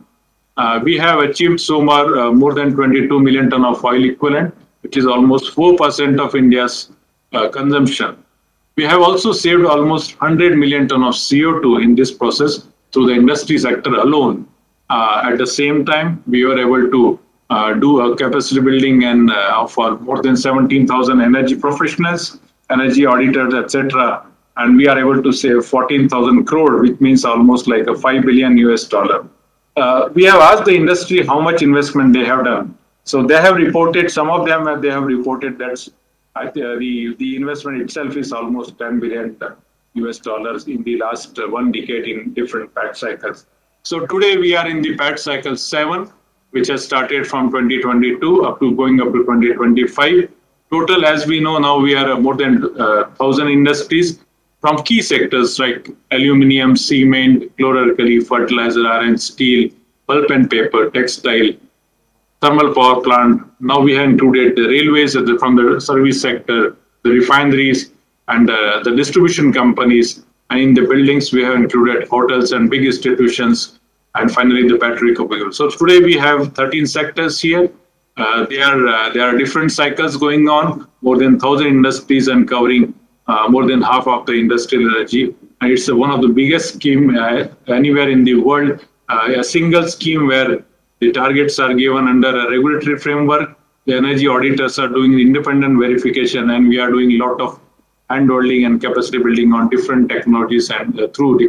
we have achieved so far more than 22 million ton of oil equivalent, which is almost 4% of India's consumption. We have also saved almost 100 million ton of CO2 in this process through the industry sector alone. At the same time, we were able to do a capacity building and for more than 17,000 energy professionals, energy auditors, etc. And we are able to save 14,000 crore, which means almost like a $5 billion US. We have asked the industry how much investment they have done. So they have reported, some of them they have reported that the investment itself is almost $10 billion US in the last 1 decade in different PAT cycles. So today we are in the PAT cycle 7, which has started from 2022 up to 2025. Total, as we know now, we are more than 1,000 industries from key sectors like aluminium, cement, chlor-alkali, fertilizer, iron, steel, pulp and paper, textile, thermal power plant. Now we have included the railways from the service sector, the refineries, and the distribution companies. And in the buildings, we have included hotels and big institutions, and finally the battery company. So today we have 13 sectors here. There are different cycles going on, more than 1,000 industries and covering more than half of the industrial energy. And it's one of the biggest scheme anywhere in the world, a single scheme where the targets are given under a regulatory framework. The energy auditors are doing independent verification, and we are doing a lot of hand-holding and capacity building on different technologies and through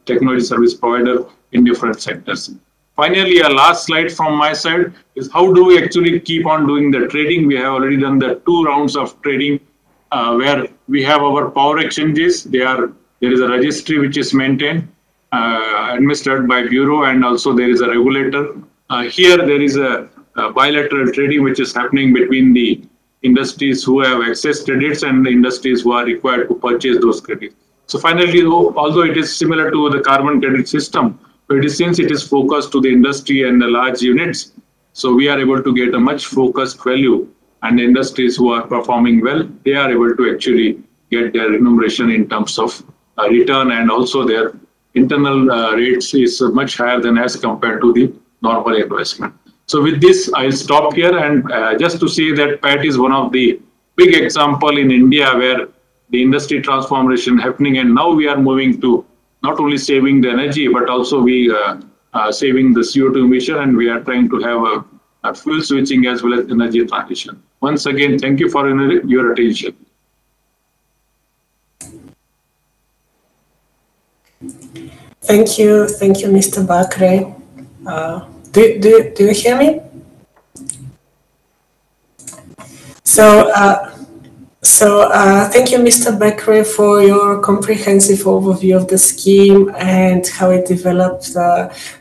technology service provider in different sectors. Finally, a last slide from my side is how do we actually keep on doing the trading? We have already done the 2 rounds of trading where we have our power exchanges. There is a registry which is maintained, administered by Bureau, and also there is a regulator. Here there is a bilateral trading which is happening between the industries who have excess credits and the industries who are required to purchase those credits. So finally, although it is similar to the carbon credit system, but since it is focused to the industry and the large units, so we are able to get a much focused value, and the industries who are performing well, they are able to actually get their remuneration in terms of return, and also their internal rates is much higher than as compared to the normal investment. So with this, I'll stop here, and just to say that PAT is one of the big example in India where the industry transformation happening, and now we are moving to not only saving the energy, but also we saving the CO2 emission, and we are trying to have a fuel switching as well as energy transition. Once again, thank you for your attention. Thank you, Mr. Bakre. Do you hear me? So thank you, Mr. Bakre, for your comprehensive overview of the scheme and how it developed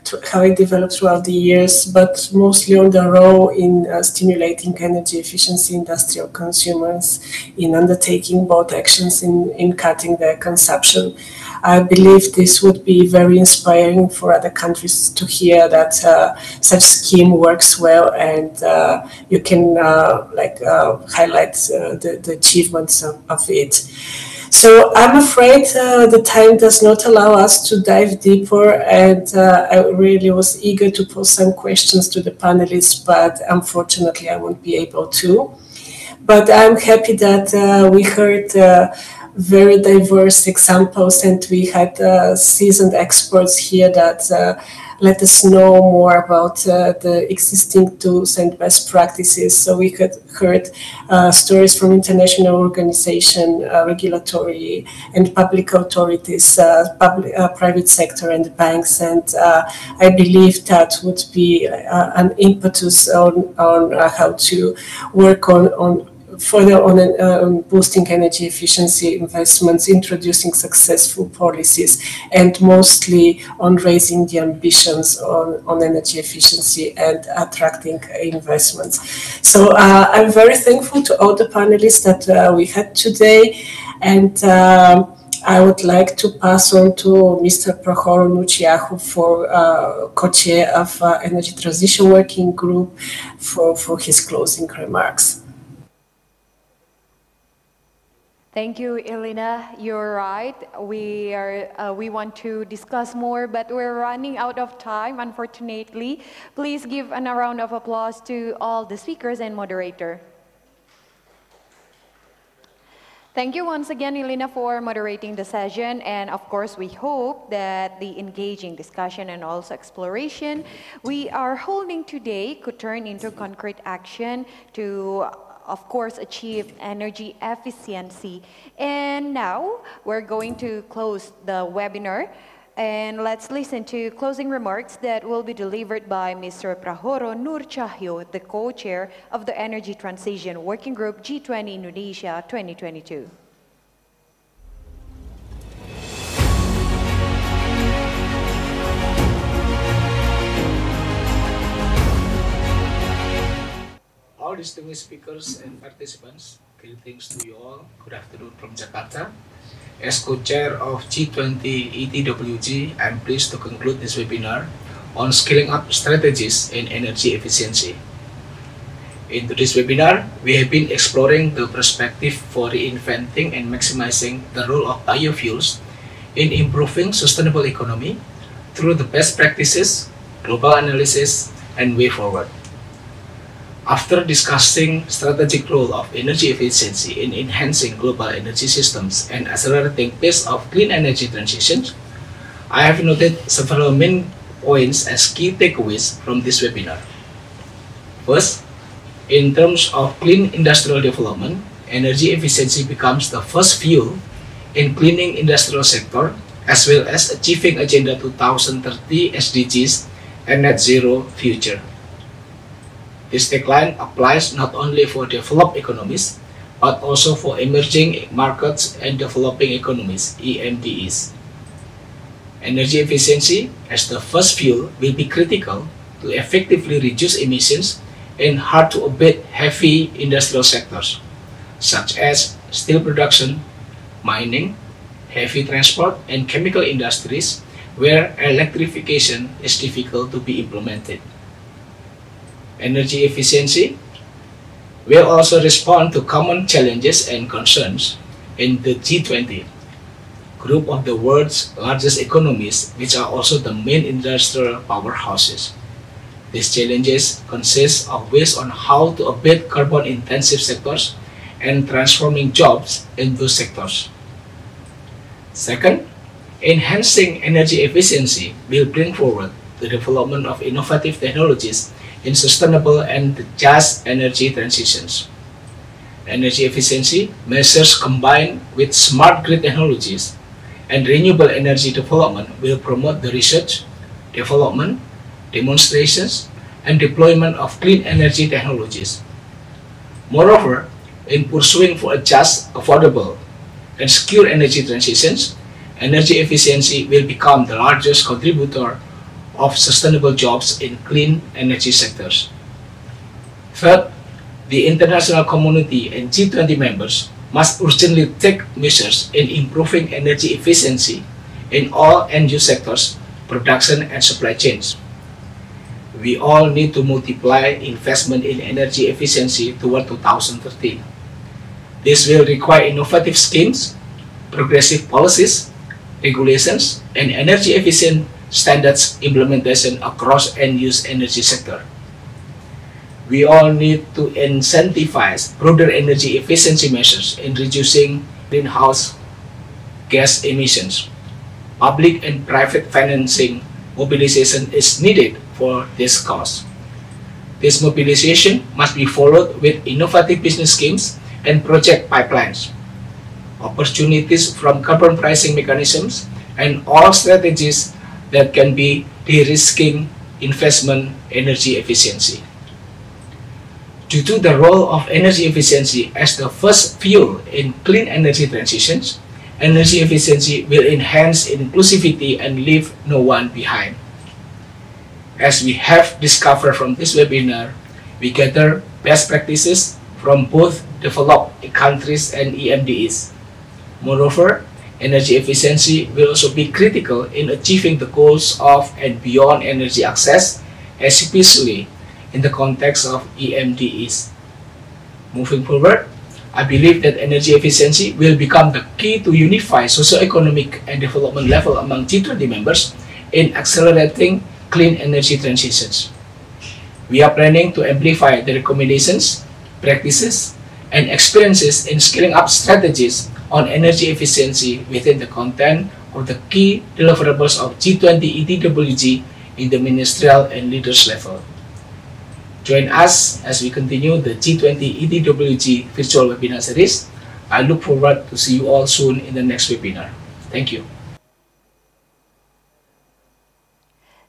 throughout the years, but mostly on the role in stimulating energy efficiency industrial consumers in undertaking both actions in cutting their consumption. I believe this would be very inspiring for other countries to hear that such scheme works well, and you can highlight the achievements of it. So I'm afraid the time does not allow us to dive deeper, and I really was eager to pose some questions to the panelists, but unfortunately I won't be able to. But I'm happy that we heard very diverse examples, and we had seasoned experts here that let us know more about the existing tools and best practices. So we had heard stories from international organizations, regulatory and public authorities, private sector and banks, and I believe that would be an impetus on how to work on further on boosting energy efficiency investments, introducing successful policies, and mostly on raising the ambitions on energy efficiency and attracting investments. So I'm very thankful to all the panelists that we had today, and I would like to pass on to Mr. Prahoro Nuciahu for co-chair of Energy Transition Working Group for his closing remarks. Thank you, Elena. You're right. We want to discuss more, but we're running out of time, unfortunately. Please give a round of applause to all the speakers and moderator. Thank you once again, Elena, for moderating the session. And of course, we hope that the engaging discussion and also exploration we are holding today could turn into concrete action to, of course, achieve energy efficiency. And now we're going to close the webinar. And let's listen to closing remarks that will be delivered by Mr. Prahoro Nuciahu, the co-chair of the Energy Transition Working Group G20 Indonesia 2022. All distinguished speakers and participants, greetings to you all. Good afternoon from Jakarta. As co-chair of G20 ETWG, I'm pleased to conclude this webinar on scaling up strategies in energy efficiency. In today's webinar, we have been exploring the perspective for reinventing and maximizing the role of biofuels in improving sustainable economy through the best practices, global analysis, and way forward. After discussing strategic role of energy efficiency in enhancing global energy systems and accelerating pace of clean energy transitions, I have noted several main points as key takeaways from this webinar. First, in terms of clean industrial development, energy efficiency becomes the first fuel in cleaning industrial sector as well as achieving Agenda 2030 SDGs and net zero future. This tagline applies not only for developed economies, but also for emerging markets and developing economies, EMDEs. Energy efficiency as the first fuel will be critical to effectively reduce emissions in hard-to-abate heavy industrial sectors, such as steel production, mining, heavy transport, and chemical industries, where electrification is difficult to be implemented. Energy efficiency will also respond to common challenges and concerns in the G20, group of the world's largest economies, which are also the main industrial powerhouses. These challenges consist of ways on how to abate carbon-intensive sectors and transforming jobs in those sectors. Second, enhancing energy efficiency will bring forward the development of innovative technologies in sustainable and just energy transitions. Energy efficiency measures combined with smart grid technologies and renewable energy development will promote the research, development, demonstrations, and deployment of clean energy technologies. Moreover, in pursuing for a just, affordable, and secure energy transitions, energy efficiency will become the largest contributor of sustainable jobs in clean energy sectors. Third, the international community and G20 members must urgently take measures in improving energy efficiency in all end-use sectors, production and supply chains. We all need to multiply investment in energy efficiency toward 2030. This will require innovative schemes, progressive policies, regulations, and energy efficient standards implementation across end-use energy sector. We all need to incentivize broader energy efficiency measures in reducing greenhouse gas emissions. Public and private financing mobilization is needed for this cause. This mobilization must be followed with innovative business schemes and project pipelines, opportunities from carbon pricing mechanisms, and all strategies that can be de-risking investment energy efficiency. Due to the role of energy efficiency as the first fuel in clean energy transitions, energy efficiency will enhance inclusivity and leave no one behind. As we have discovered from this webinar, we gather best practices from both developed countries and EMDEs. Moreover, energy efficiency will also be critical in achieving the goals of and beyond energy access, especially in the context of EMDEs. Moving forward, I believe that energy efficiency will become the key to unify socio-economic and development level among G20 members in accelerating clean energy transitions. We are planning to amplify the recommendations, practices, and experiences in scaling up strategies on energy efficiency within the content of the key deliverables of G20 ETWG in the ministerial and leaders level. Join us as we continue the G20 ETWG virtual webinar series. I look forward to see you all soon in the next webinar. Thank you.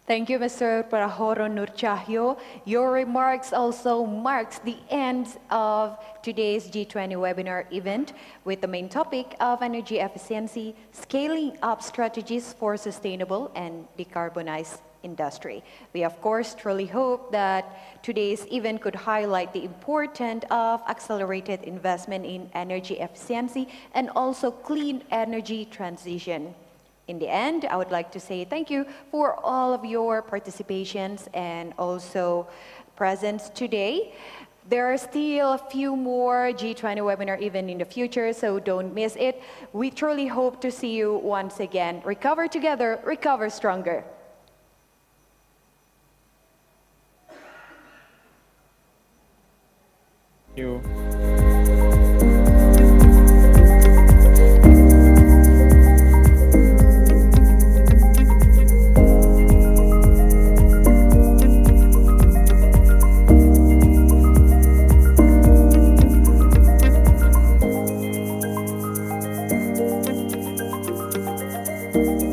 Thank you, Mr. Prahoro Nurcahyo. Your remarks also marks the end of today's G20 webinar event with the main topic of energy efficiency, scaling up strategies for sustainable and decarbonized industry. We of course truly hope that today's event could highlight the importance of accelerated investment in energy efficiency and also clean energy transition. In the end, I would like to say thank you for all of your participations and also presence today. There are still a few more G20 webinar even in the future, so don't miss it. We truly hope to see you once again. Recover together, recover stronger. Thank you. Thank you.